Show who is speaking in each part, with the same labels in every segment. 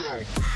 Speaker 1: sound.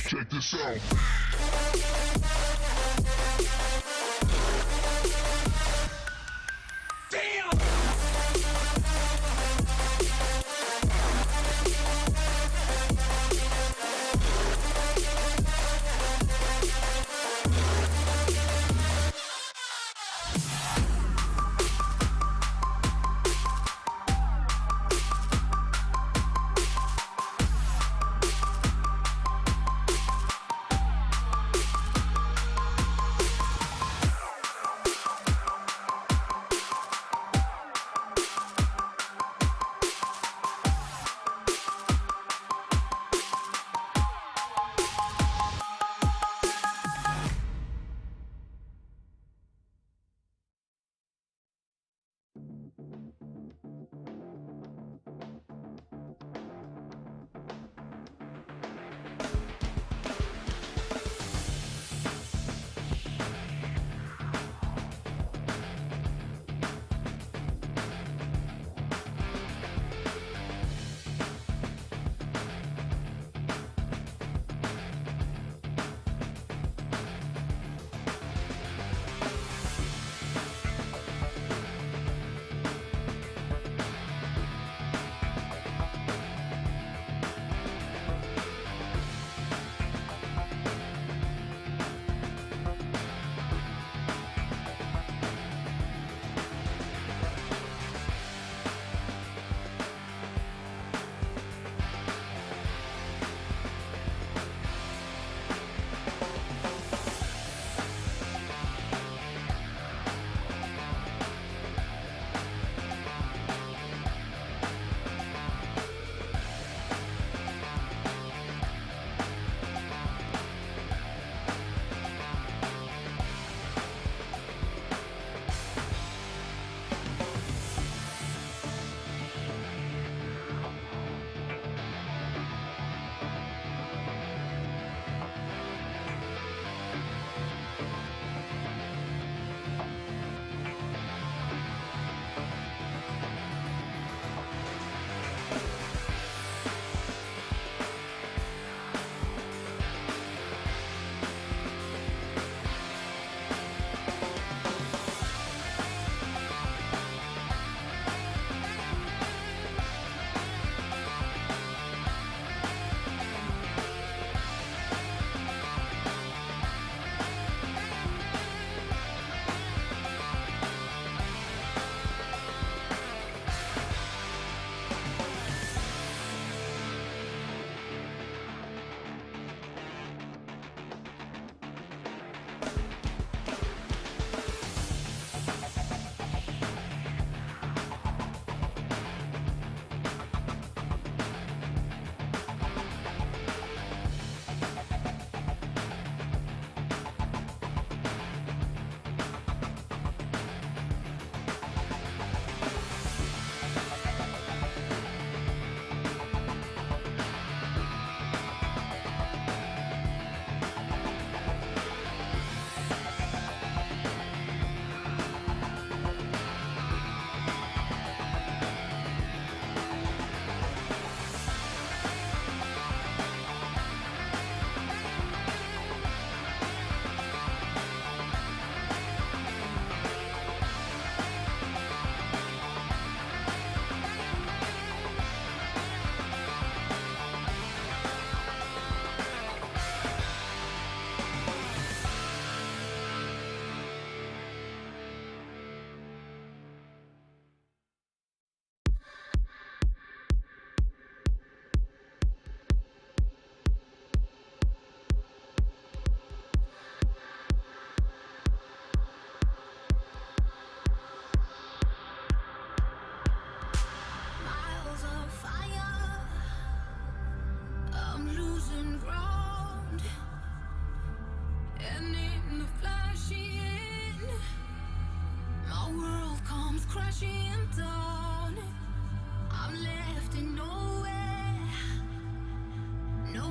Speaker 1: Check this out.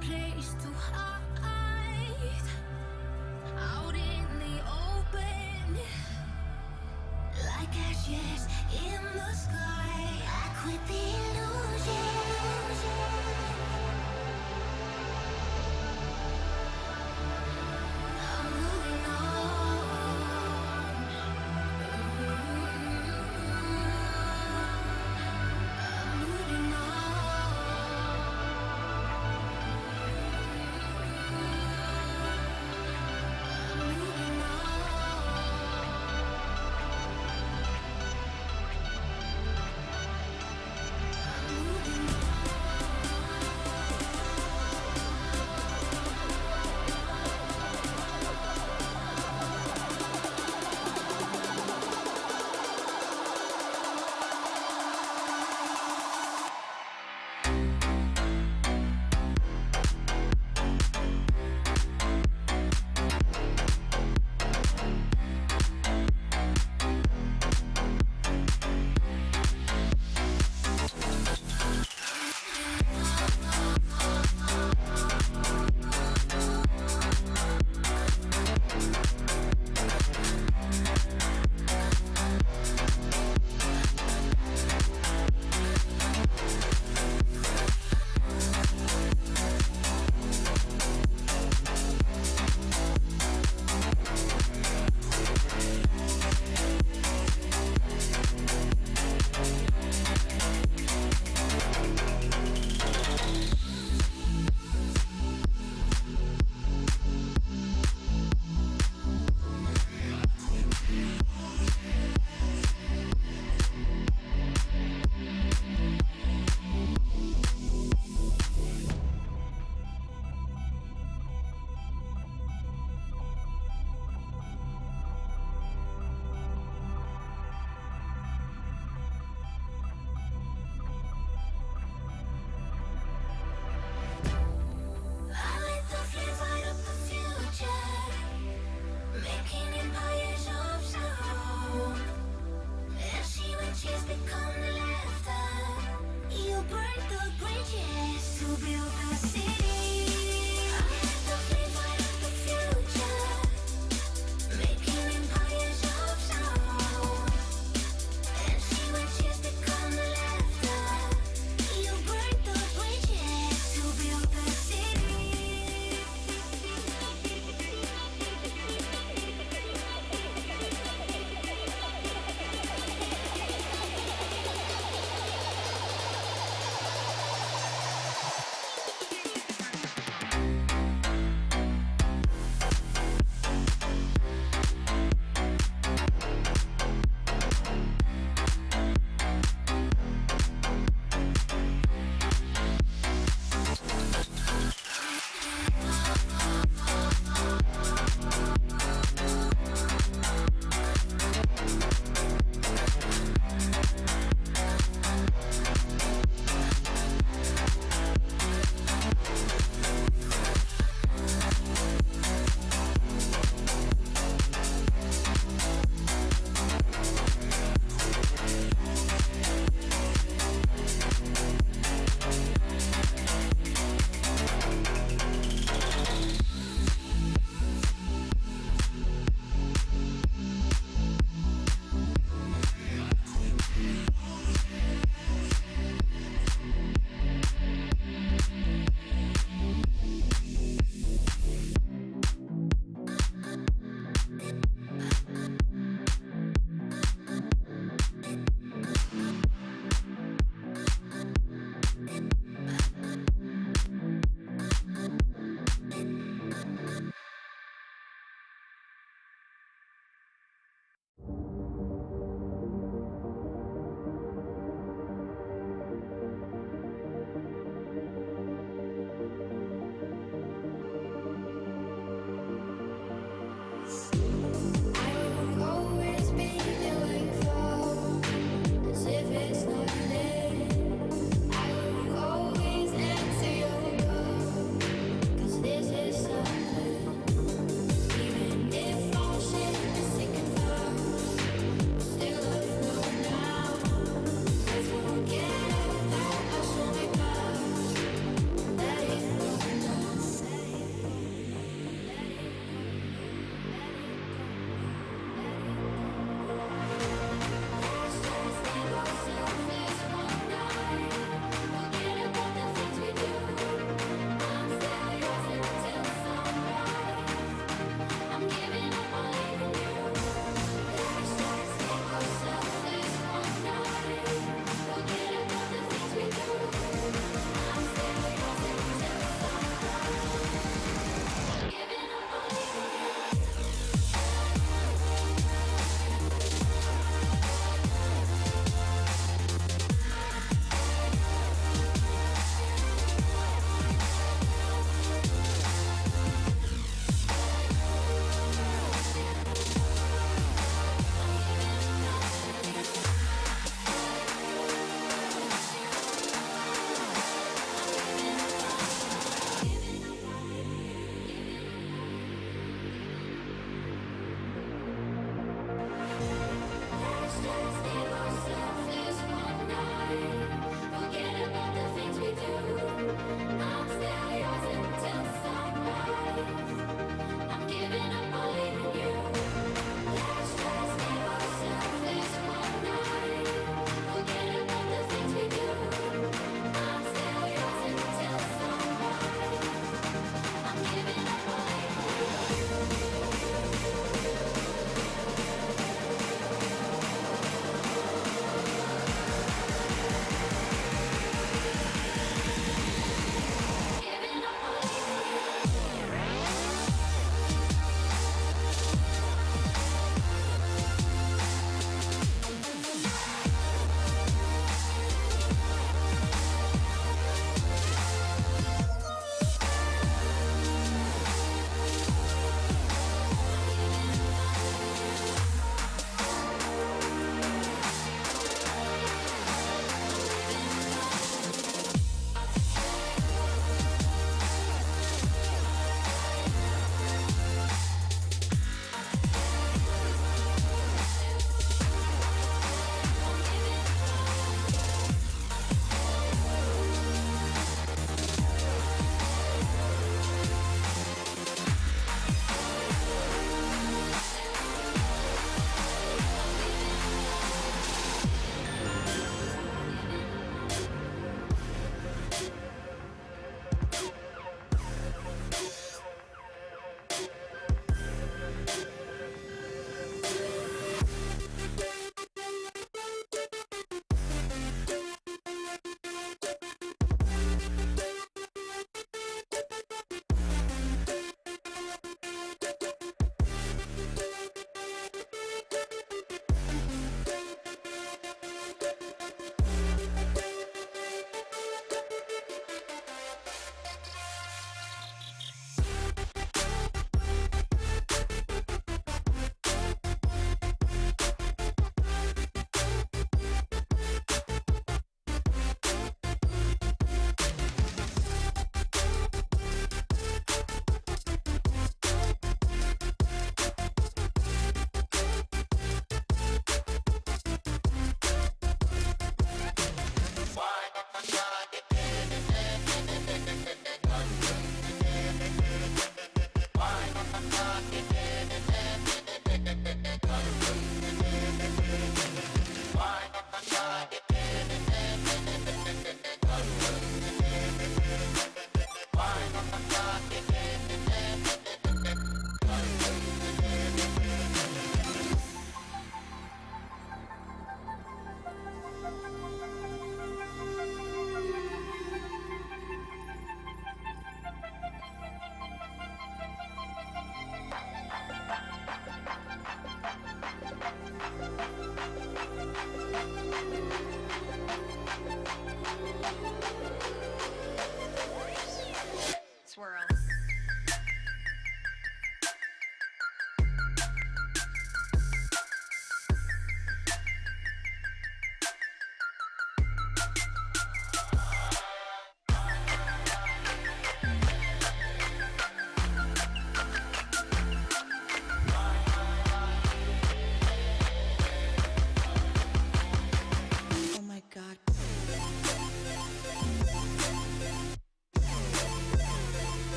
Speaker 2: place to hide. Out in the open, like ashes in the sky. I quit the illusion. I'm moving on. I'm moving on.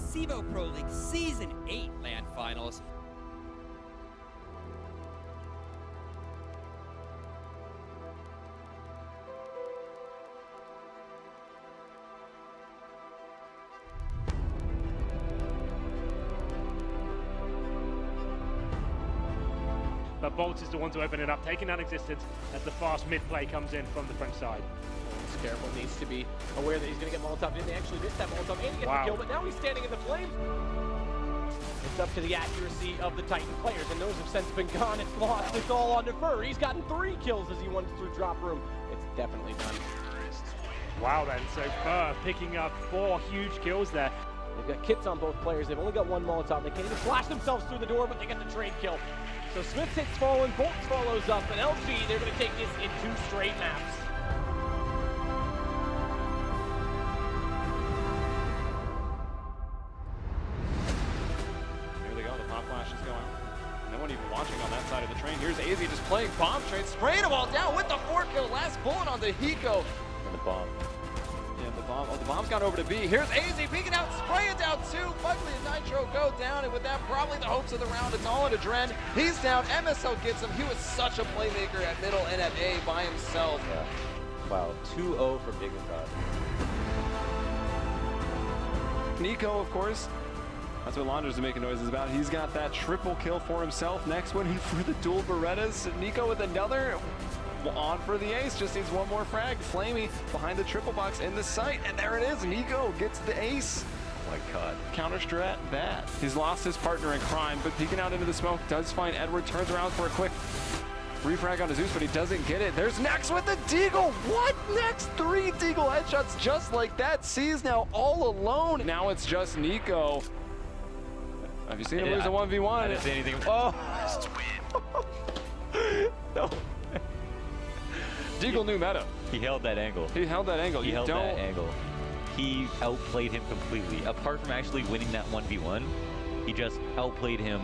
Speaker 3: CEVO Pro League Season 8 LAN Finals.
Speaker 4: But Bolt is the one to open it up, taking out existence as the fast mid play comes in from the French side.
Speaker 5: He's careful, needs to be aware that he's going to get Molotov in. They actually missed that Molotov and he gets the kill, but now he's standing in the flames. It's up to the accuracy of the Titan players, and those have since been gone. It's lost. It's all on Defer. He's gotten 3 kills as he went through drop room. It's definitely done.
Speaker 4: Wow then, so Fur picking up 4 huge kills there.
Speaker 5: They've got kits on both players. They've only got 1 Molotov. They can't even flash themselves through the door, but they get the trade kill. So Smith hits Fallen, Bolts follows up, and LG, they're going to take this in 2 straight maps.
Speaker 6: Here they go, the pop flash is going. No one even watching on that side of the train. Here's AZ just playing bomb train, spraying them all down with the 4 kill. Last bullet on the Hiko.
Speaker 5: And the bomb.
Speaker 6: Yeah, the bomb. Oh, the bomb's gone over to B. Here's AZ peeking out, spraying down 2. Buckley and Nitro go down, and with that, probably the hopes of the round. It's all into Dren. He's down. MSL gets him. He was such a playmaker at middle and at A by himself.
Speaker 7: Yeah. Wow, 2-0 for Big God.
Speaker 6: Nico, of course. That's what Launders are making noises about. He's got that triple kill for himself. Next one in for the dual Berettas. Nico with another. On for the ace, just needs 1 more frag. Flamey behind the triple box in the sight, and there it is. Nico gets the ace.
Speaker 7: Oh my God.
Speaker 6: Counter strat that. He's lost his partner in crime, but peeking out into the smoke does find Edward, turns around for a quick refrag on Zeus, but he doesn't get it. There's Nex with the Deagle. What? Nex 3 Deagle headshots just like that. C's now all alone. Now it's just Nico. Have you seen him lose a 1v1?
Speaker 7: I didn't see anything.
Speaker 6: Oh. No. Deagle knew meta.
Speaker 7: He held that angle.
Speaker 6: He held that angle.
Speaker 7: He held that angle. He outplayed him completely. Apart from actually winning that 1v1, he just outplayed him.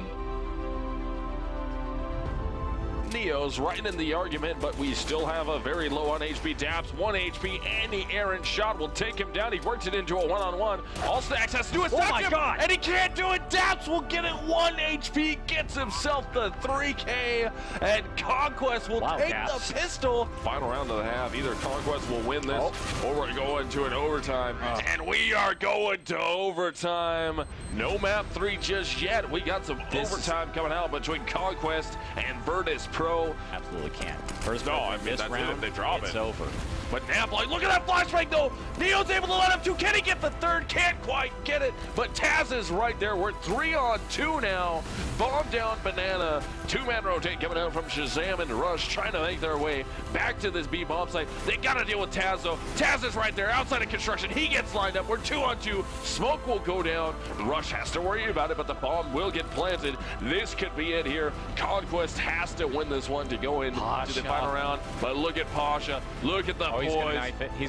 Speaker 8: Neo's right in the argument, but we still have a very low on HP. Daps 1 HP, and the errant shot will take him down. He worked it into a one-on-one. All Stacks has to do is touch him, and he can't do it. Daps will get it 1 HP, gets himself the 3K, and Conquest will take the pistol. Final round of the half. Either Conquest will win this, or we're going to an overtime. And we are going to overtime. No map 3 just yet. We got some overtime coming out between Conquest and Virtus Pro.
Speaker 7: Absolutely can't. First
Speaker 8: I mean, that's
Speaker 7: round,
Speaker 8: it if they drop
Speaker 7: it's
Speaker 8: it.
Speaker 7: over.
Speaker 8: But Napoli, look at that flashbang though. Neo's able to let him 2. Can he get the 3rd? Can't quite get it. But Taz is right there. We're 3 on 2 now. Bomb down Banana. 2-man rotate coming out from Shazam and Rush, trying to make their way back to this B bomb site. They got to deal with Taz though. Taz is right there outside of construction. He gets lined up. We're 2 on 2. Smoke will go down. Rush has to worry about it, but the bomb will get planted. This could be it here. Conquest has to win this one to go into the final round. But look at Pasha. Look at the boys.
Speaker 7: He's gonna knife it. He's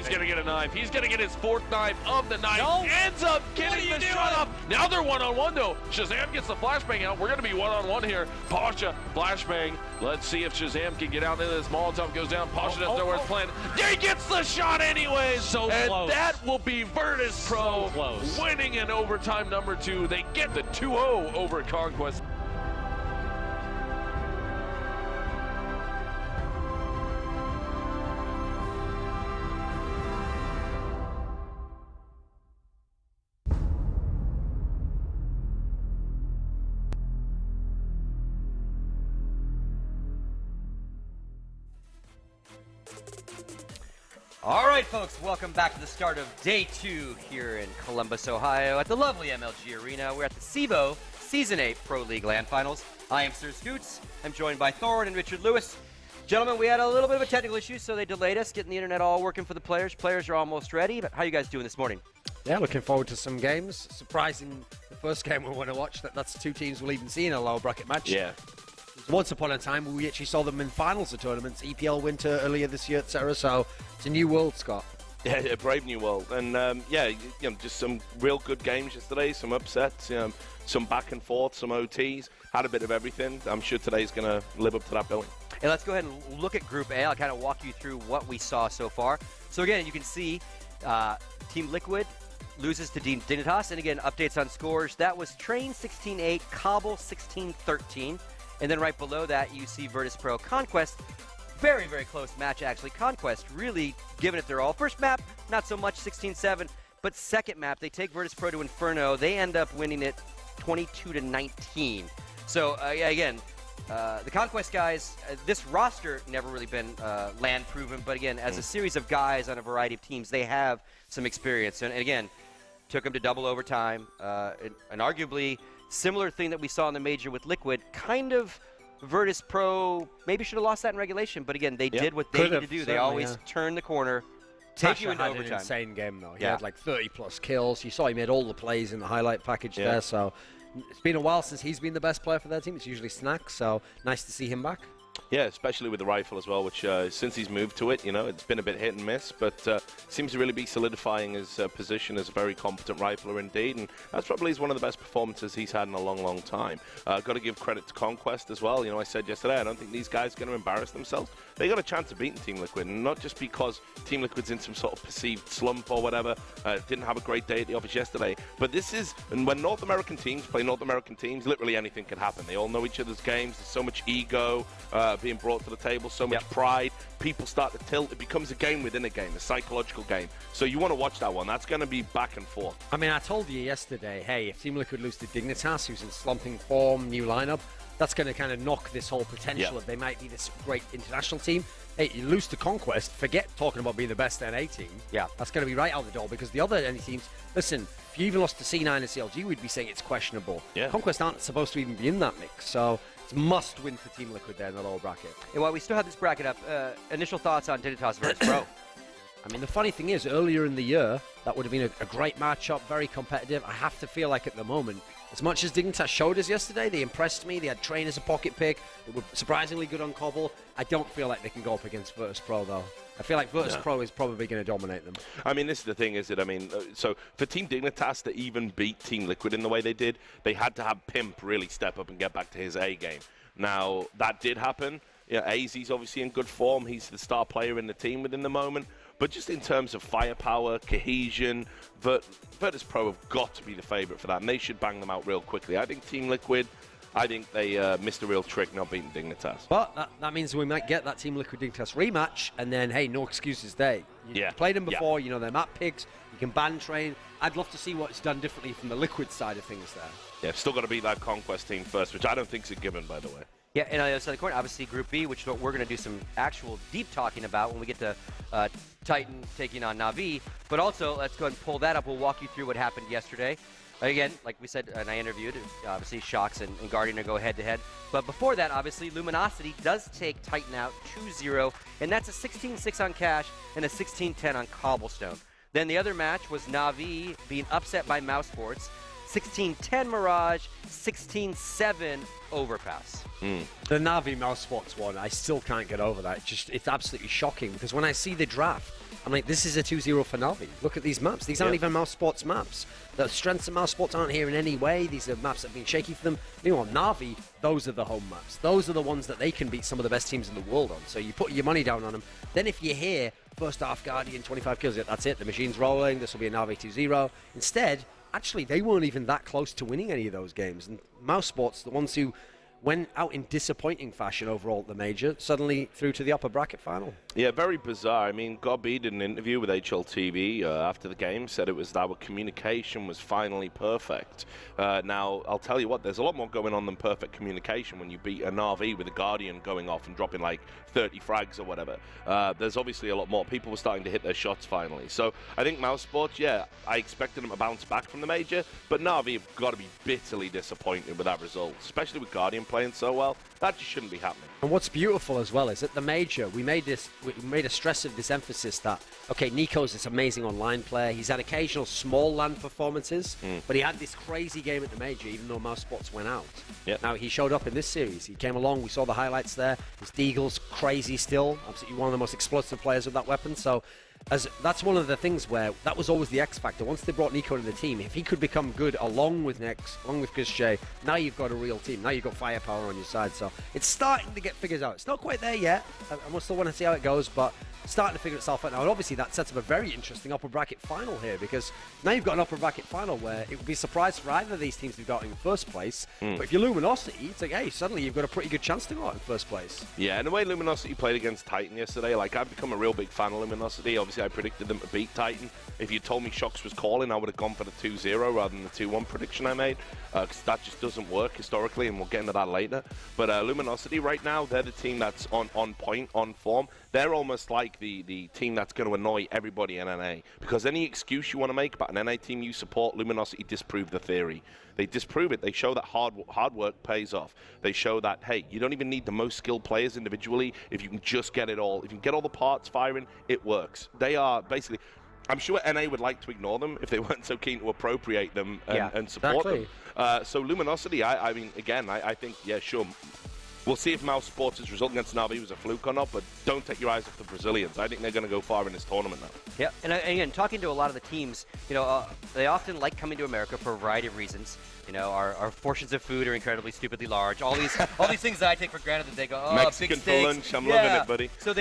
Speaker 8: gonna get a knife. He's gonna get his 4th knife of the night. Ends up getting the shot up. Now they're 1-on-1 though. Shazam gets the flashbang out. We're gonna be 1-on-1 here. Pasha, flashbang. Let's see if Shazam can get out into this. Molotov goes down. Pasha doesn't know where it's planned. He gets the shot anyways.
Speaker 7: So
Speaker 8: and
Speaker 7: close.
Speaker 8: That will be Virtus Pro winning in overtime number 2. They get the 2-0 over Conquest.
Speaker 3: All right, folks, welcome back to the start of day 2 here in Columbus, Ohio at the lovely MLG Arena. We're at the CEVO Season 8 Pro League LAN Finals. I am Sir Scoots. I'm joined by Thorin and Richard Lewis. Gentlemen, we had a little bit of a technical issue, so they delayed us, getting the internet all working for the players. Players are almost ready, but how are you guys doing this morning?
Speaker 1: Yeah, looking forward to some games. Surprising, the first game we want to watch, that's 2 teams we'll even see in a lower bracket match.
Speaker 8: Yeah.
Speaker 1: Once upon a time, we actually saw them in finals of tournaments, EPL winter earlier this year, etc. So it's a new world, Scott.
Speaker 9: Yeah, a brave new world. And just some real good games yesterday, some upsets, some back and forth, some OTs, had a bit of everything. I'm sure today's going to live up to that billing.
Speaker 3: Hey, let's go ahead and look at Group A. I'll kind of walk you through what we saw so far. So again, you can see Team Liquid loses to Dignitas. And again, updates on scores. That was Train 16-8, Cobble 16-13. And then right below that, you see Virtus Pro Conquest. Very, very close match, actually. Conquest really giving it their all. First map, not so much, 16-7. But second map, they take Virtus Pro to Inferno. They end up winning it 22-19. So, again, the Conquest guys, this roster never really been land proven. But again, as a series of guys on a variety of teams, they have some experience. And again, took them to double overtime. An arguably similar thing that we saw in the major with Liquid. Kind of Virtus Pro maybe should have lost that in regulation. But again, they did what they needed to do. They always turn the corner. Take you into
Speaker 1: had
Speaker 3: overtime.
Speaker 1: An insane game though. He had like 30+ kills. You saw he made all the plays in the highlight package there. So it's been a while since he's been the best player for their team. It's usually Snack. So nice to see him back.
Speaker 9: Yeah, especially with the rifle as well, which since he's moved to it, it's been a bit hit and miss, but seems to really be solidifying his position as a very competent rifler indeed, and that's probably one of the best performances he's had in a long, long time. Got to give credit to Conquest as well. I said yesterday, I don't think these guys are going to embarrass themselves. They got a chance of beating Team Liquid, and not just because Team Liquid's in some sort of perceived slump or whatever, didn't have a great day at the office yesterday, but this is, and when North American teams play North American teams, literally anything can happen. They all know each other's games. There's so much ego being brought to the table, so much pride. People start to tilt. It becomes a game within a game, a psychological game. So you want to watch that one. That's going to be back and forth.
Speaker 1: I mean, I told you yesterday, hey, if Team Liquid lose to Dignitas, who's in slumping form, new lineup, that's going to kind of knock this whole potential of they might be this great international team. Hey, you lose to Conquest, forget talking about being the best NA team. Yeah. That's going to be right out the door, because the other NA teams, listen, if you even lost to C9 and CLG, we'd be saying it's questionable. Yeah. Conquest aren't supposed to even be in that mix, so it's a must-win for Team Liquid there in the lower bracket.
Speaker 3: And while we still have this bracket up, initial thoughts on Dignitas versus Pro?
Speaker 1: I mean, the funny thing is, earlier in the year, that would have been a great matchup, very competitive. I have to feel like at the moment, as much as Dignitas showed us yesterday, they impressed me. They had Train as a pocket pick. They were surprisingly good on Cobble. I don't feel like they can go up against Virtus Pro, though. I feel like Virtus Pro is probably going to dominate them.
Speaker 9: I mean, this is the thing, is it? I mean, so for Team Dignitas to even beat Team Liquid in the way they did, they had to have Pimp really step up and get back to his A game. Now, that did happen. Yeah, AZ's obviously in good form. He's the star player in the team within the moment. But just in terms of firepower, cohesion, Virtus Pro have got to be the favorite for that, and they should bang them out real quickly. I think Team Liquid, I think they missed a real trick not beating Dignitas.
Speaker 1: But that means we might get that Team Liquid Dignitas rematch, and then, hey, no excuses day. You played them before, you know, they're map picks, you can ban Train. I'd love to see what's done differently from the Liquid side of things there.
Speaker 9: Yeah, still got to beat that Conquest team first, which I don't think is a given, by the way.
Speaker 3: Yeah, and on the other side of the coin, obviously Group B, which is what we're going to do some actual deep talking about when we get to Titan taking on Navi. But also, let's go ahead and pull that up. We'll walk you through what happened yesterday. Again, like we said, and I interviewed, obviously Shox and Guardian are go head-to-head. But before that, obviously, Luminosity does take Titan out 2-0, and that's a 16-6 on Cash and a 16-10 on Cobblestone. Then the other match was Navi being upset by Mouse Sports. 16-10 Mirage, 16-7 Overpass.
Speaker 1: The Navi Mouse Sports one, I still can't get over that. It's absolutely shocking, because when I see the draft, I'm like, this is a 2-0 for Navi. Look at these maps. These aren't even Mouse Sports maps. The strengths of Mouse Sports aren't here in any way. These are maps that have been shaky for them. Meanwhile, Navi, those are the home maps. Those are the ones that they can beat some of the best teams in the world on. So you put your money down on them. Then if you hear first half Guardian, 25 kills, that's it. The machine's rolling. This will be a Navi 2-0. Instead, actually, they weren't even that close to winning any of those games. And Mouse Sports, the ones who went out in disappointing fashion overall at the major, suddenly through to the upper bracket final. Yeah,
Speaker 9: very bizarre. I mean, Gobby did an interview with HLTV after the game, said it was that our communication was finally perfect. Now, I'll tell you what, there's a lot more going on than perfect communication when you beat a Navi with a Guardian going off and dropping like 30 frags or whatever. There's obviously a lot more. People were starting to hit their shots finally. So I think Mouse Sports, I expected them to bounce back from the major, but Navi have got to be bitterly disappointed with that result, especially with Guardian playing so well. That just shouldn't be happening.
Speaker 1: And what's beautiful as well is at the major, we made a stress of this emphasis that, okay, Nico's this amazing online player. He's had occasional small land performances, but he had this crazy game at the major, even though Mouse Sports went out. Now, he showed up in this series. He came along. We saw the highlights there. His Deagle's crazy still. Absolutely one of the most explosive players with that weapon. So that's one of the things where that was always the X factor. Once they brought Nico to the team, if he could become good along with Nex, along with Gusche, now you've got a real team. Now you've got firepower on your side. So it's starting to get get figured out. It's not quite there yet. I still want to see how it goes, but starting to figure itself out now. And obviously that sets up a very interesting upper bracket final here, because now you've got an upper bracket final where it would be a surprise for either of these teams to have got in first place. But if you're Luminosity, it's like, hey, suddenly you've got a pretty good chance to go out in first place.
Speaker 9: Yeah, and the way Luminosity played against Titan yesterday, like, I've become a real big fan of Luminosity. Obviously, I predicted them to beat Titan. If you told me Shox was calling, I would have gone for the 2-0 rather than the 2-1 prediction I made, because that just doesn't work historically, and we'll get into that later. But Luminosity right now, they're the team that's on point, on form. They're almost like the team that's going to annoy everybody in NA, because any excuse you want to make about an NA team you support, Luminosity disprove the theory. They disprove it. They show that hard work pays off. They show that, hey, you don't even need the most skilled players individually. If you can just get it all, if you can get all the parts firing, it works. They are basically... I'm sure NA would like to ignore them if they weren't so keen to appropriate them and support them. So Luminosity, I mean, again, I think, yeah, sure. We'll see if Mouse Sports' result against Navi was a fluke or not, but don't take your eyes off the Brazilians. I think they're going to go far in this tournament now.
Speaker 3: Yeah, and again, talking to a lot of the teams, you know, they often like coming to America for a variety of reasons. You know, our portions of food are incredibly stupidly large. All these things that I take for granted that they go, oh,
Speaker 9: Mexican
Speaker 3: big steaks.
Speaker 9: for lunch, I'm loving it, buddy.
Speaker 3: So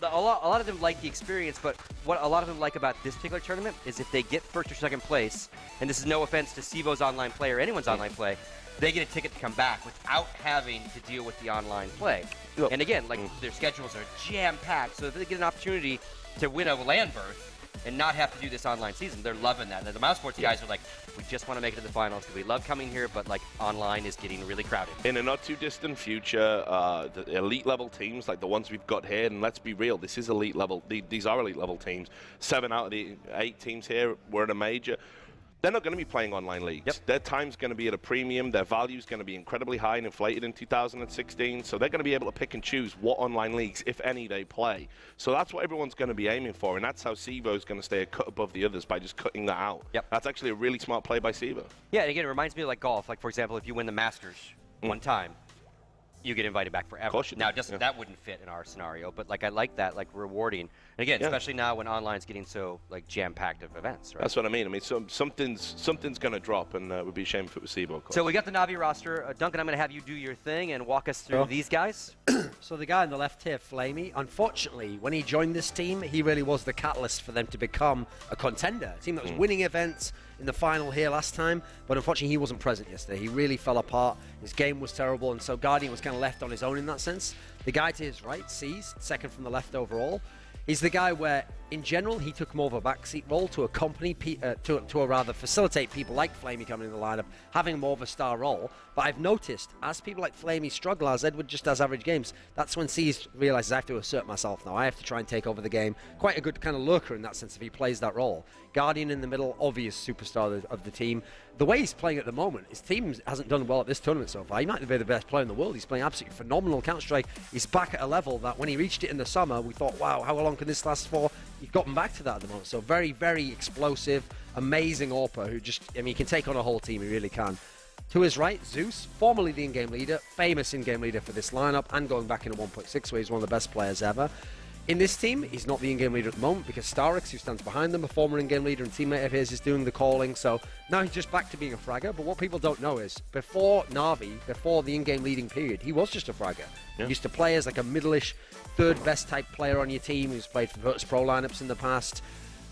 Speaker 3: a lot of them like the experience, but what a lot of them like about this particular tournament is if they get first or second place, and this is no offense to CEVO's online play or anyone's online play, they get a ticket to come back without having to deal with the online play. Yep. And again, like their schedules are jam-packed, so if they get an opportunity to win a land berth and not have to do this online season, they're loving that. And the Mouse Sports guys are like, we just want to make it to the finals because we love coming here, but like online is getting really crowded.
Speaker 9: In a not too distant future, the elite level teams like the ones we've got here, and let's be real, this is elite level. These are elite level teams. 7 out of the 8 teams here were in a major. They're not going to be playing online leagues.
Speaker 3: Yep.
Speaker 9: Their time's going to be at a premium. Their value's going to be incredibly high and inflated in 2016. So they're going to be able to pick and choose what online leagues, if any, they play. So that's what everyone's going to be aiming for, and that's how CEVO is going to stay a cut above the others, by just cutting that out.
Speaker 3: Yep.
Speaker 9: That's actually a really smart play by CEVO.
Speaker 3: Yeah, and again, it reminds me of like golf. Like, for example, if you win the Masters one time, you get invited back forever.
Speaker 9: Of course you do.
Speaker 3: Now, that wouldn't fit in our scenario, but like I like that, like rewarding. And again, especially now when online's getting so like jam-packed of events, right?
Speaker 9: That's what I mean. I mean, something's going to drop, and it would be a shame if it was CEVO. Of course.
Speaker 3: So we got the Navi roster. Duncan, I'm going to have you do your thing and walk us through these guys.
Speaker 1: So the guy on the left here, Flamey, unfortunately, when he joined this team, he really was the catalyst for them to become a contender. A team that was winning events in the final here last time, but unfortunately he wasn't present yesterday. He really fell apart. His game was terrible, and so Guardian was kind of left on his own in that sense. The guy to his right, C's, second from the left overall, he's the guy where, in general, he took more of a backseat role to accompany, to rather facilitate people like Flamey coming in the lineup, having more of a star role. But I've noticed, as people like Flamey struggle, as Edward just has average games, that's when C's realizes I have to assert myself now. I have to try and take over the game. Quite a good kind of lurker in that sense if he plays that role. Guardian in the middle, obvious superstar of the team. The way he's playing at the moment, his team hasn't done well at this tournament so far. He might be the best player in the world. He's playing absolutely phenomenal Counter-Strike. He's back at a level that when he reached it in the summer, we thought, wow, how long can this last for? He's gotten back to that at the moment. So very, very explosive, amazing AWPer who just, I mean, he can take on a whole team. He really can. To his right, Zeus, formerly the in-game leader, famous in-game leader for this lineup, and going back into 1.6 where he's one of the best players ever. In this team, he's not the in-game leader at the moment because Starix, who stands behind them, a former in-game leader and teammate of his, is doing the calling. So now he's just back to being a fragger. But what people don't know is, before Navi, before the in-game leading period, he was just a fragger. Yeah. He used to play as like a middle-ish, third best type player on your team. He's played for Virtus Pro lineups in the past.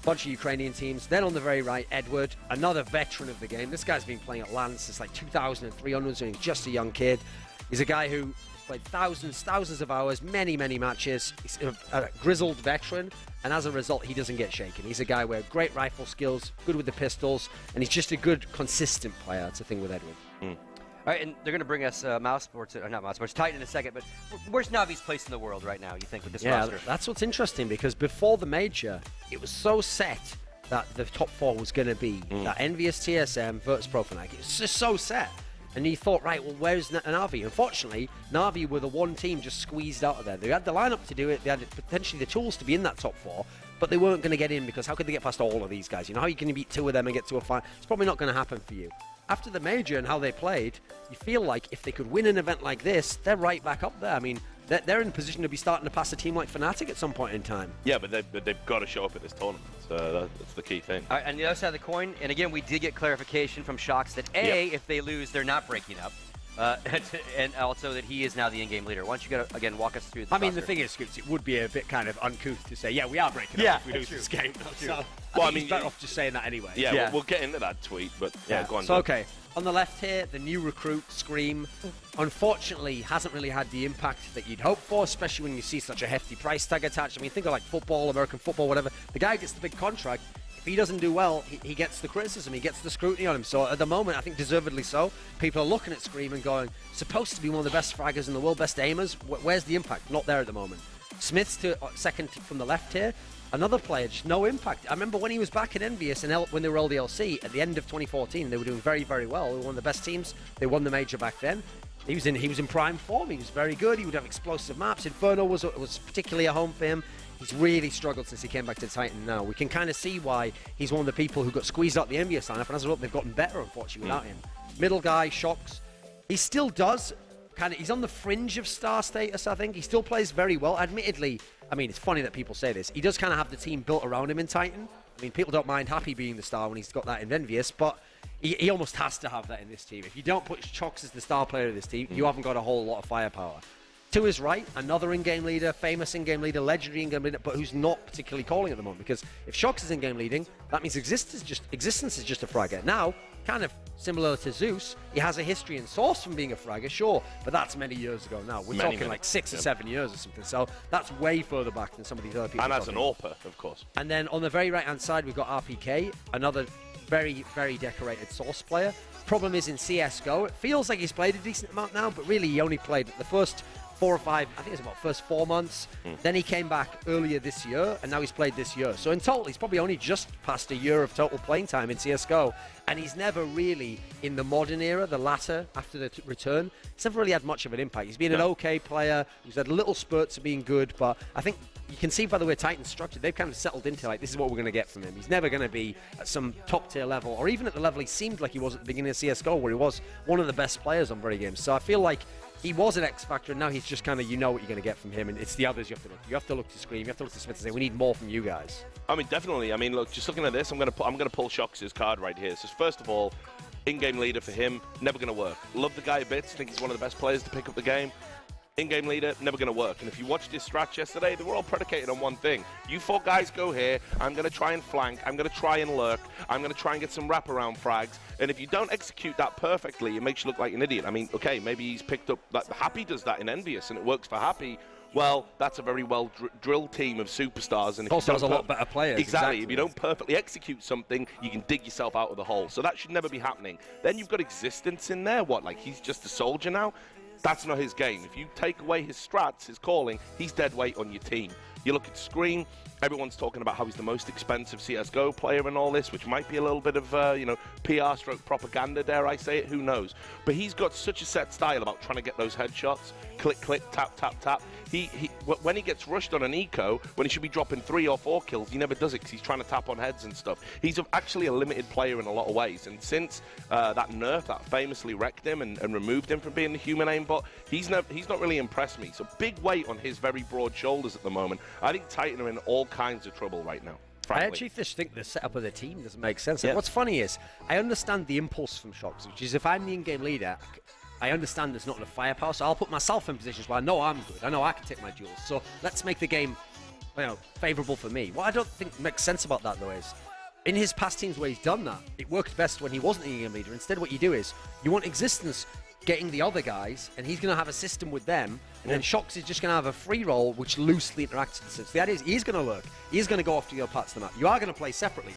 Speaker 1: Bunch of Ukrainian teams. Then on the very right, Edward, another veteran of the game. This guy's been playing at LAN since like 2003 onwards, and he's just a young kid. He's a guy who played thousands of hours, many matches. He's a grizzled veteran, and as a result, he doesn't get shaken. He's a guy with great rifle skills, good with the pistols, and he's just a good, consistent player. That's the thing with Edward.
Speaker 3: All right, and they're going to bring us not Mouse Sports, Titan in a second, but where's Navi's place in the world right now, you think, with this roster?
Speaker 1: Yeah, that's what's interesting, because before the major, it was so set that the top 4 was going to be that Envious, TSM, Virtus Pro Fnatic. It was just so set. And you thought, right, well, where's Navi? Unfortunately, Navi were the one team just squeezed out of there. They had the lineup to do it. They had potentially the tools to be in that top 4, but they weren't going to get in because how could they get past all of these guys? You know, how are you going to beat 2 of them and get to a final? It's probably not going to happen for you. After the major and how they played, you feel like if they could win an event like this, they're right back up there. I mean, they're in position to be starting to pass a team like Fnatic at some point in time.
Speaker 9: Yeah, but they've got to show up at this tournament. So that's the key thing.
Speaker 3: All right, and the other side of the coin, and again, we did get clarification from Shox that if they lose, they're not breaking up. and also that he is now the in-game leader. Why don't you again walk us through the
Speaker 1: I mean,
Speaker 3: roster?
Speaker 1: the thing is, Scoots, it would be a bit kind of uncouth to say, yeah, we are breaking
Speaker 3: Yeah,
Speaker 1: up if we lose
Speaker 3: that's
Speaker 1: this
Speaker 3: true.
Speaker 1: game.
Speaker 3: That's
Speaker 1: So,
Speaker 3: true.
Speaker 1: well, I
Speaker 9: mean,
Speaker 1: mean, better off just saying that anyway.
Speaker 9: Yeah,
Speaker 3: Yeah.
Speaker 9: We'll get into that tweet, but yeah, go on.
Speaker 1: So,
Speaker 9: Doug.
Speaker 1: okay, on the left here, the new recruit, Scream, unfortunately hasn't really had the impact that you'd hope for, especially when you see such a hefty price tag attached. I mean, think of like football, American football, whatever. The guy gets the big contract. If he doesn't do well, he gets the criticism, he gets the scrutiny on him. So at the moment, I think deservedly so, people are looking at Scream and going, supposed to be one of the best fraggers in the world, best aimers. Where's the impact? Not there at the moment. Smith's second from the left here. Another player, just no impact. I remember when he was back in Envious and when they were LDLC at the end of 2014, they were doing very, very well. They were one of the best teams. They won the major back then. He was in prime form. He was very good. He would have explosive maps. Inferno was particularly a home for him. He's really struggled since he came back to Titan now. We can kind of see why he's one of the people who got squeezed out the Envious lineup, and as a result, they've gotten better, unfortunately, without him. Middle guy, Shocks. He still does he's on the fringe of star status, I think. He still plays very well. Admittedly, I mean, it's funny that people say this. He does kind of have the team built around him in Titan. I mean, people don't mind Happy being the star when he's got that in Envious, but he almost has to have that in this team. If you don't put Shocks as the star player of this team, you haven't got a whole lot of firepower. To his right, another in-game leader, famous in-game leader, legendary in-game leader, but who's not particularly calling at the moment. Because if Shocks is in-game leading, that means existence is just a fragger. Now, kind of similar to Zeus, he has a history and source from being a fragger, sure, but that's many years ago now. We're talking like 6 or 7 years or something. So that's way further back than some of these other people.
Speaker 9: And as an AWPer, of course.
Speaker 1: And then on the very right-hand side, we've got RPK, another very, very decorated source player. Problem is in CSGO, it feels like he's played a decent amount now, but really he only played the first 4 or 5, I think it was about first 4 months. Then he came back earlier this year, and now he's played this year. So in total, he's probably only just past a year of total playing time in CSGO, and he's never really, in the modern era, the latter, after the return, he's never really had much of an impact. He's been an okay player, he's had little spurts of being good, but I think you can see by the way Titan's structured, they've kind of settled into like, this is what we're going to get from him. He's never going to be at some top tier level, or even at the level he seemed like he was at the beginning of CSGO, where he was one of the best players on very games. So I feel like he was an X factor, and now he's just kind of, you know what you're going to get from him, and it's the others you have to look to. You have to look to Scream, you have to look to Smith and say, we need more from you guys.
Speaker 9: I mean, definitely. I mean, look, just looking at this, I'm gonna pull Shocks' card right here. So first of all, in-game leader for him, never gonna work. Love the guy a bit. Think he's one of the best players to pick up the game. In-game leader, never going to work. And if you watched his strats yesterday, they were all predicated on one thing. You 4 guys go here, I'm going to try and flank, I'm going to try and lurk, I'm going to try and get some wraparound frags, and if you don't execute that perfectly, it makes you look like an idiot. I mean, okay, maybe he's picked up, that Happy does that in Envious, and it works for Happy. Well, that's a very well drilled team of superstars. And if
Speaker 1: also has a lot better players.
Speaker 9: Exactly. If you don't perfectly execute something, you can dig yourself out of the hole. So that should never be happening. Then you've got existence in there. What, like he's just a soldier now? That's not his game. If you take away his strats, his calling, he's dead weight on your team. You look at Scream, everyone's talking about how he's the most expensive CSGO player and all this, which might be a little bit of, PR stroke propaganda, dare I say it, who knows. But he's got such a set style about trying to get those headshots, click, click, tap, tap, tap. When he gets rushed on an eco, when he should be dropping 3 or 4 kills, he never does it because he's trying to tap on heads and stuff. He's actually a limited player in a lot of ways, and since that nerf that famously wrecked him and removed him from being the human aimbot, he's not really impressed me. So big weight on his very broad shoulders at the moment. I think Titan are in all kinds of trouble right now. Frankly.
Speaker 1: I actually just think the setup of the team doesn't make sense. Yeah. What's funny is, I understand the impulse from Shocks, which is if I'm the in-game leader, I understand there's not enough firepower, so I'll put myself in positions where I know I'm good, I know I can take my duels, so let's make the game, favourable for me. What I don't think makes sense about that, though, is in his past teams where he's done that, it worked best when he wasn't the in-game leader. Instead, what you do is, you want existence getting the other guys, and he's going to have a system with them, and then Shocks is just going to have a free roll which loosely interacts with the system. The idea is he's going to lurk, he's going to go off to your parts of the map. You are going to play separately.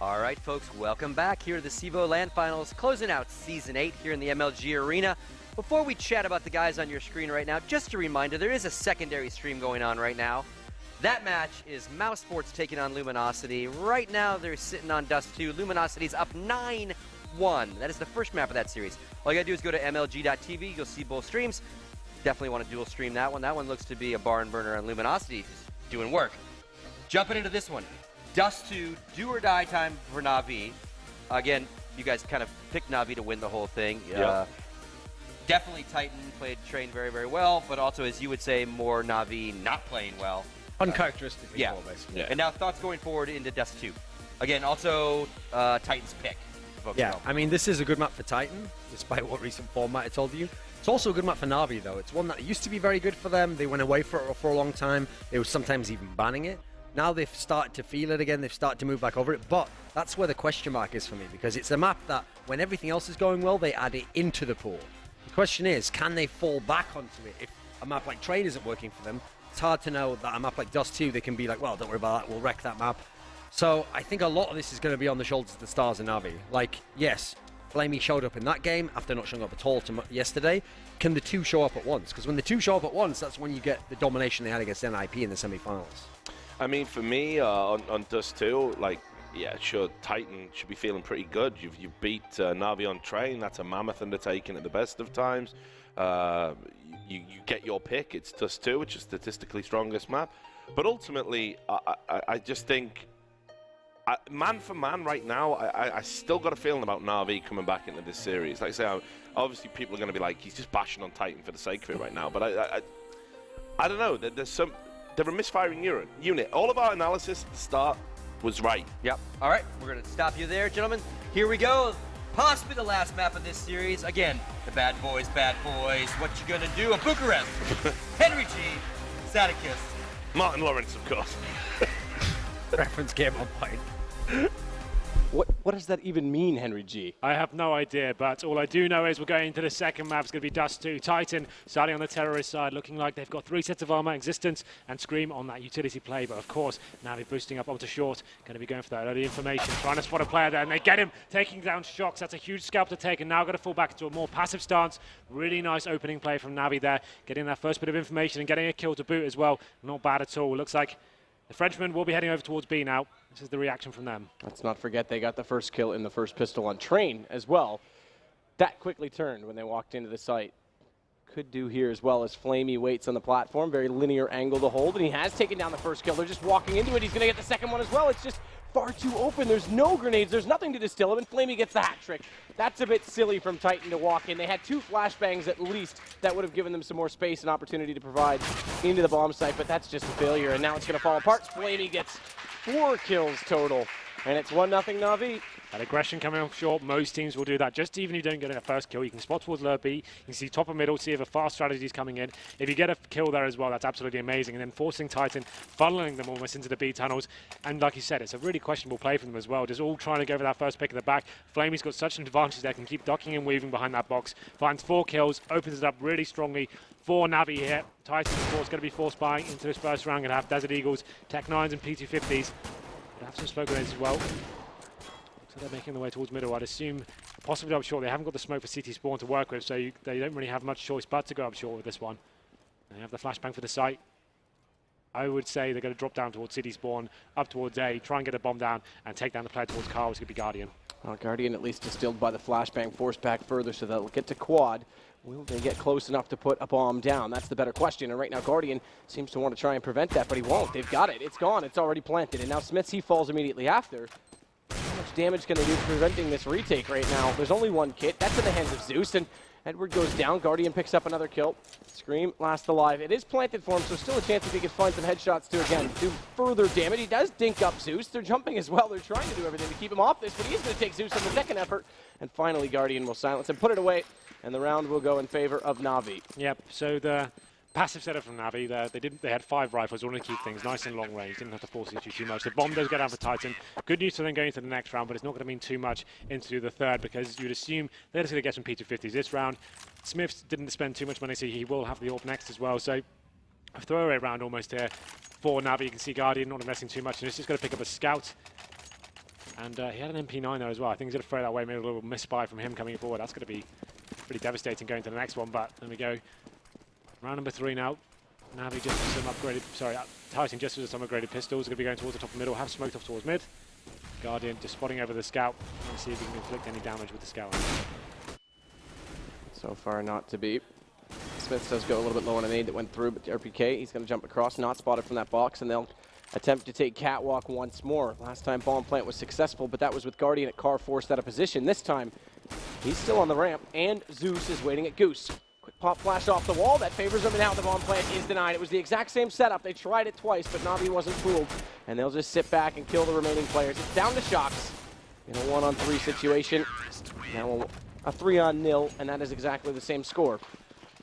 Speaker 3: All right, folks, welcome back here to the CEVO Land Finals, closing out Season 8 here in the MLG Arena. Before we chat about the guys on your screen right now, just a reminder, there is a secondary stream going on right now. That match is Mouse Sports taking on Luminosity. Right now, they're sitting on Dust 2. Luminosity's up 9-1. That is the first map of that series. All you gotta do is go to MLG.tv. You'll see both streams. Definitely want to dual stream that one. That one looks to be a barn burner, and Luminosity is doing work. Jumping into this one. Dust 2, do or die time for Navi. Again, you guys kind of picked Navi to win the whole thing. Definitely Titan trained very, very well, but also, as you would say, more Navi not playing well.
Speaker 1: Uncharacteristically
Speaker 3: Yeah.
Speaker 1: poor, basically.
Speaker 3: And now thoughts going forward into Dust 2. Again, also Titan's pick.
Speaker 1: Yeah, I mean, this is a good map for Titan, despite what recent format I told you. It's also a good map for Navi, though. It's one that used to be very good for them. They went away for it for a long time. They were sometimes even banning it. Now they've started to feel it again. They've started to move back over it. But that's where the question mark is for me, because it's a map that, when everything else is going well, they add it into the pool. The question is, can they fall back onto it? If a map like Train isn't working for them, it's hard to know that a map like Dust 2, they can be like, well, don't worry about that. We'll wreck that map. So I think a lot of this is going to be on the shoulders of the stars in Navi. Like, yes, Flamey showed up in that game after not showing up at all yesterday. Can the two show up at once? Because when the two show up at once, that's when you get the domination they had against NIP in the semi-finals.
Speaker 9: I mean, for me, on Dust 2, like, yeah, sure, Titan should be feeling pretty good. You've beat Navi on Train. That's a mammoth undertaking at the best of times. You get your pick. It's Dust 2, which is statistically strongest map. But ultimately, I just think, man for man right now, I still got a feeling about Navi coming back into this series. Like I say, obviously people are going to be like, he's just bashing on Titan for the sake of it right now. But I don't know. They're a misfiring unit. All of our analysis at the start was right.
Speaker 3: Yep. All right, we're going to stop you there, gentlemen. Here we go. Possibly the last map of this series. Again, the bad boys. What you going to do? A Bucharest. Henry G. Sadikis.
Speaker 9: Martin Lawrence, of course.
Speaker 1: Reference game on point.
Speaker 5: What does that even mean, Henry G?
Speaker 4: I have no idea, but all I do know is we're going into the second map. It's going to be Dust 2. Titan starting on the terrorist side, looking like they've got 3 sets of armor, Existence, and Scream on that utility play. But of course, Navi boosting up onto Short, going to be going for that early information, trying to spot a player there, and they get him, taking down Shocks. That's a huge scalp to take, and now got to fall back into a more passive stance. Really nice opening play from Navi there, getting that first bit of information and getting a kill to boot as well. Not bad at all. Looks like the Frenchman will be heading over towards B now. This is the reaction from them.
Speaker 5: Let's not forget they got the first kill in the first pistol on Train as well. That quickly turned when they walked into the site. Could do here as well as Flamey waits on the platform. Very linear angle to hold, and he has taken down the first kill. They're just walking into it. He's going to get the second one as well. It's just far too open. There's no grenades. There's nothing to distill him, and Flamey gets the hat trick. That's a bit silly from Titan to walk in. They had 2 flashbangs at least that would have given them some more space and opportunity to provide into the bomb site, but that's just a failure, and now it's going to fall apart. Flamey gets 4 kills total, and it's 1-0 Navi.
Speaker 4: That aggression coming off Short, most teams will do that. Just even if you don't get a first kill, you can spot towards lower B, you can see top and middle, see if a fast strategy is coming in. If you get a kill there as well, that's absolutely amazing. And then forcing Titan, funneling them almost into the B tunnels. And like you said, it's a really questionable play from them as well. Just all trying to go for that first pick at the back. Flamey's got such an advantage there, can keep ducking and weaving behind that box. Finds 4 kills, opens it up really strongly for Navi here. Titan, of course, going to be force buying into this first round. Going to have Desert Eagles, Tech 9s and P250s. Going to have some smoke grenades as well. So they're making their way towards middle. I'd assume possibly up short. They haven't got the smoke for CT spawn to work with, so they don't really have much choice but to go up short with this one. They have the flashbang for the site. I would say they're going to drop down towards city spawn, up towards A, try and get a bomb down, and take down the player towards Carl, which could be Guardian.
Speaker 5: Well, Guardian at least distilled by the flashbang, forced back further, so they'll get to quad. Will they get close enough to put a bomb down? That's the better question, and right now Guardian seems to want to try and prevent that, but he won't. They've got it. It's gone. It's already planted, and now Smiths, he falls immediately after. How much damage can they do preventing this retake right now? There's only 1 kit. That's in the hands of Zeus, and Edward goes down. Guardian picks up another kill. Scream, last alive. It is planted for him, so still a chance that he can find some headshots to, again, do further damage. He does dink up Zeus. They're jumping as well. They're trying to do everything to keep him off this, but he is going to take Zeus on the second effort. And finally, Guardian will silence and put it away, and the round will go in favor of Navi.
Speaker 4: Yep, so the passive setup from Navi, they had 5 rifles, all to keep things nice and long range. Didn't have to force issue too much. The bomb does go down for Titan. Good news for them going into the next round, but it's not going to mean too much into the third, because you'd assume they're just going to get some P250s this round. Smiths didn't spend too much money, so he will have the AWP next as well. So a throwaway round almost here for Navi. You can see Guardian not investing too much, and it's just going to pick up a scout. And he had an MP9 there as well. I think he's going to throw that away. Maybe a little misspy from him coming forward. That's going to be pretty devastating going to the next one. But there we go. Round number 3 now. Navi just with some upgraded, sorry, Titan just with some upgraded pistols. Going to be going towards the top of the middle. Have smoked off towards mid. Guardian just spotting over the scout. Let's see if he can inflict any damage with the scout.
Speaker 5: So far not to be. Smith does go a little bit low on an aid that went through, but the RPK, he's going to jump across, not spotted from that box, and they'll attempt to take catwalk once more. Last time bomb plant was successful, but that was with Guardian at car forced out of position. This time, he's still on the ramp, and Zeus is waiting at Goose. Quick pop flash off the wall, that favors him, and now the bomb plant is denied. It was the exact same setup. They tried it twice, but Navi wasn't fooled, and they'll just sit back and kill the remaining players. It's down to Shocks in a 1-on-3 situation. Now a 3-on-0, and that is exactly the same score.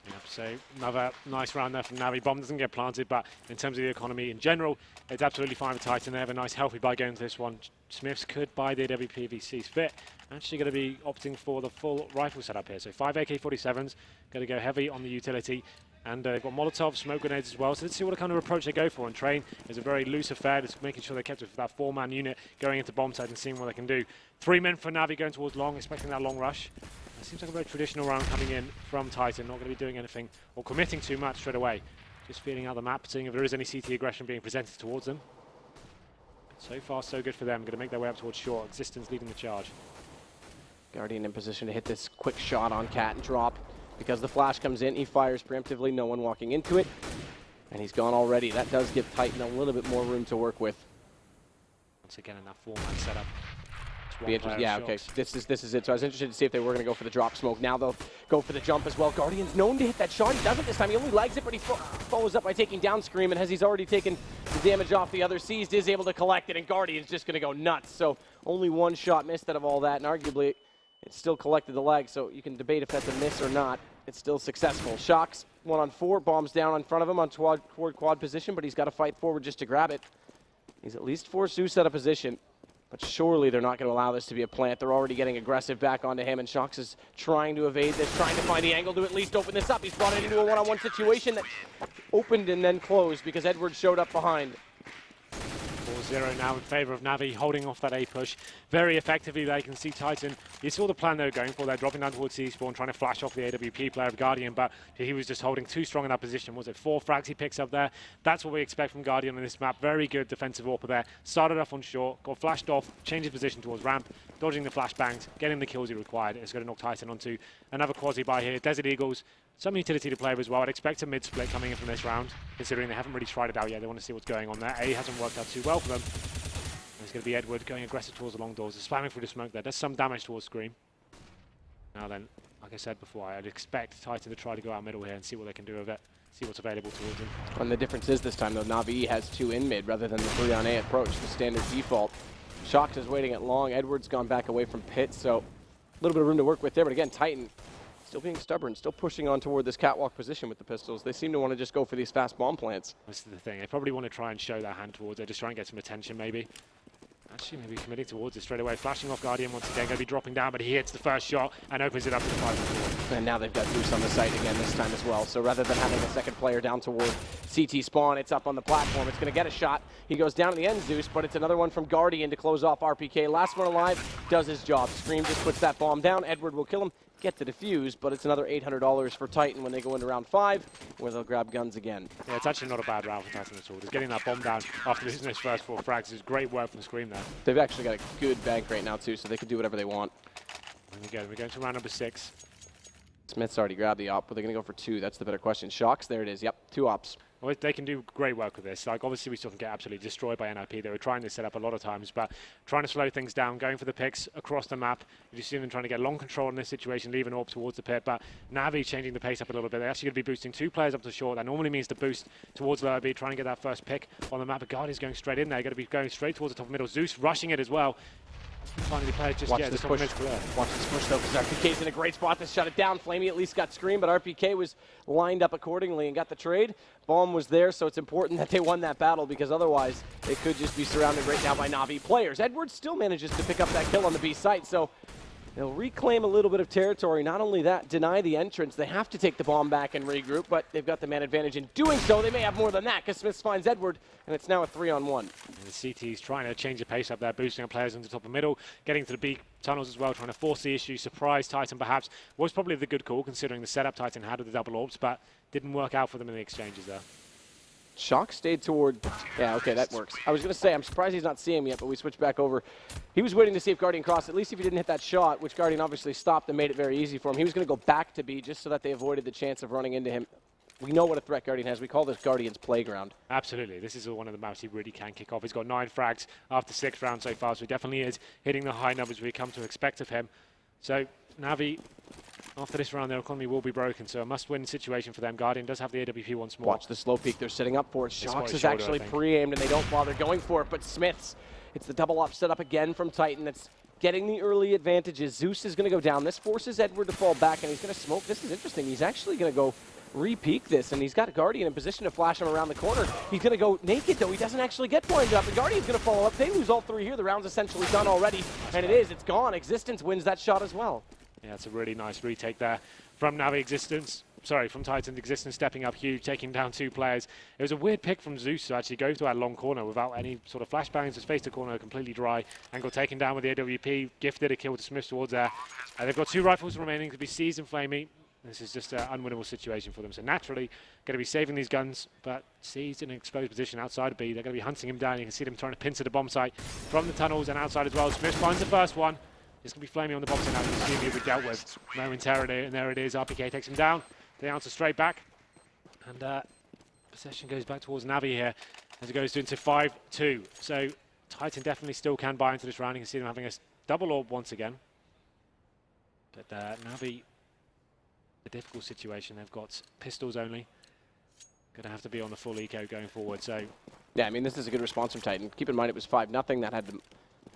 Speaker 4: Yep, so another nice round there from Navi. Bomb doesn't get planted, but in terms of the economy in general, it's absolutely fine with Titan. They have a nice healthy buy going to this one. Smiths could buy the WPVC's fit. Actually going to be opting for the full rifle setup here. So 5 AK-47s, going to go heavy on the utility. And they've got Molotov, smoke grenades as well. So let's see what kind of approach they go for. And Train is a very loose affair, just making sure they kept it for that 4-man unit going into bomb site and seeing what they can do. 3 men for Navi going towards long, expecting that long rush. It seems like a very traditional round coming in from Titan, not going to be doing anything or committing too much straight away. Just feeling out the map, seeing if there is any CT aggression being presented towards them. So far, so good for them. Going to make their way up towards short. Existence leading the charge.
Speaker 5: Guardian in position to hit this quick shot on Cat and drop. Because the flash comes in, he fires preemptively, no one walking into it. And he's gone already. That does give Titan a little bit more room to work with.
Speaker 4: Once again in that 4-man setup.
Speaker 5: Yeah, okay, this is it. So I was interested to see if they were going to go for the drop smoke. Now they'll go for the jump as well. Guardian's known to hit that shot. He doesn't this time. He only legs it, but he follows up by taking down Scream. And as he's already taken the damage off the other Seized, is able to collect it. And Guardian's just going to go nuts. So only 1 shot missed out of all that. And arguably, it still collected the leg. So you can debate if that's a miss or not. It's still successful. Shocks 1-on-4. Bombs down in front of him on toward quad position, but he's got to fight forward just to grab it. He's at least forced Zeus out of position. But surely they're not going to allow this to be a plant. They're already getting aggressive back onto him, and Shocks is trying to evade this, trying to find the angle to at least open this up. He's brought it into a 1-on-1 situation that opened and then closed because Edwards showed up behind.
Speaker 4: 4-0 now in favor of Navi, holding off that A push very effectively. They can see Titan. You saw the plan they were going for. They're dropping down towards C-spawn, trying to flash off the AWP player of Guardian, but he was just holding too strong in that position. Was it 4 frags he picks up there? That's what we expect from Guardian on this map. Very good defensive AWP there. Started off on short, got flashed off, changed his position towards ramp, dodging the flashbangs, getting the kills he required. It's going to knock Titan onto another quasi buy here. Desert Eagles, some utility to play with as well. I'd expect a mid-split coming in from this round, considering they haven't really tried it out yet. They want to see what's going on there. A hasn't worked out too well for them. There's going to be Edward going aggressive towards the long doors. They're spamming through the smoke there. Does some damage towards Scream. Now then, like I said before, I'd expect Titan to try to go out middle here and see what they can do with it. See what's available towards them.
Speaker 5: And the difference is this time, though, Navi has 2 in mid rather than the 3-on-A approach, the standard default. Shocks is waiting at long. Edward's gone back away from pit, so a little bit of room to work with there. But again, Titan still being stubborn, still pushing on toward this catwalk position with the pistols. They seem to want to just go for these fast bomb plants.
Speaker 4: This is the thing. They probably want to try and show their hand towards it, just try and get some attention maybe. Actually, maybe committing towards it straight away. Flashing off Guardian once again, going to be dropping down, but he hits the first shot and opens it up to the 5-4.
Speaker 5: And now they've got Zeus on the site again this time as well. So rather than having a second player down toward CT spawn, it's up on the platform. It's going to get a shot. He goes down in the end, Zeus, but it's another one from Guardian to close off RPK. Last one alive does his job. Scream just puts that bomb down. Edward will kill him, get the defuse, but it's another $800 for Titan when they go into round 5, where they'll grab guns again.
Speaker 4: Yeah, it's actually not a bad round for Titan at all. Just getting that bomb down after losing his first 4 frags is great work from Scream there.
Speaker 5: They've actually got a good bank right now, too, so they can do whatever they want.
Speaker 4: We're going to round number 6.
Speaker 5: Smith's already grabbed the op, but they're going to go for 2. That's the better question. Shocks, there it is. Yep, 2 ops.
Speaker 4: Well, they can do great work with this. Like, obviously, we still can get absolutely destroyed by NIP. They were trying this set up a lot of times, but trying to slow things down, going for the picks across the map. You see them trying to get long control in this situation, leaving AWP towards the pit, but Navi changing the pace up a little bit. They're actually going to be boosting 2 players up to short. That normally means the boost towards lower B, trying to get that first pick on the map. But Guardian's going straight in there. Going to be going straight towards the top of middle. Zeus rushing it as well. Finally, the player just
Speaker 5: Watch this push. Watch this push, though, because RPK's in a great spot to shut it down. Flamey at least got Scream, but RPK was lined up accordingly and got the trade. Bomb was there, so it's important that they won that battle, because otherwise it could just be surrounded right now by Navi players. Edwards still manages to pick up that kill on the B site, so they'll reclaim a little bit of territory. Not only that, deny the entrance. They have to take the bomb back and regroup, but they've got the man advantage in doing so. They may have more than that, because Smith finds Edward, and it's now a 3-on-1.
Speaker 4: And the CT's trying to change the pace up there, boosting up players into the top of middle, getting to the B tunnels as well, trying to force the issue. Surprise Titan perhaps was probably the good call considering the setup Titan had with the double orbs, but didn't work out for them in the exchanges there.
Speaker 5: Shock stayed toward... Yeah, okay, that works. I was going to say, I'm surprised he's not seeing him yet, but we switched back over. He was waiting to see if Guardian crossed. At least if he didn't hit that shot, which Guardian obviously stopped and made it very easy for him, he was going to go back to B just so that they avoided the chance of running into him. We know what a threat Guardian has. We call this Guardian's playground. Absolutely.
Speaker 4: This is one of the maps he really can kick off. He's got 9 frags after 6 rounds so far, so he definitely is hitting the high numbers we come to expect of him. So, Navi, after this round, their economy will be broken, so a must-win situation for them. Guardian does have the AWP once more.
Speaker 5: Watch the slow peek they're setting up for it. Shox is actually pre-aimed, and they don't bother going for it, but Smiths, it's the double up set up again from Titan. It's getting the early advantages. Zeus is going to go down. This forces Edward to fall back, and he's going to smoke. This is interesting. He's actually going to go re-peek this, and he's got a Guardian in position to flash him around the corner. He's going to go naked, though. He doesn't actually get blinded up. The Guardian's going to follow up. They lose all 3 here. The round's essentially done already, and it's gone. Existence wins that shot as well.
Speaker 4: Yeah, it's a really nice retake there from Navi Existence. Sorry, from Titan's Existence stepping up huge, taking down 2 players. It was a weird pick from Zeus to actually go to that long corner without any sort of flashbangs. Just faced the corner completely dry and got taken down with the AWP. Gifted a kill to Smith towards there. They've got 2 rifles remaining to be seized and flamey. This is just an unwinnable situation for them. So naturally, going to be saving these guns, but seized in an exposed position outside of B. They're going to be hunting him down. You can see them trying to pincer the bomb site from the tunnels and outside as well. Smith finds the first one. It's going to be flaming on the bomb site now. You can see him will be dealt with momentarily, and there it is. RPK takes him down. They answer straight back, and possession goes back towards Navi here as it goes into 5-2. So Titan definitely still can buy into this round. You can see them having a double orb once again. But Navi, a difficult situation. They've got pistols only. Going to have to be on the full eco going forward. So
Speaker 5: yeah, I mean, this is a good response from Titan. Keep in mind it was 5-0. That had the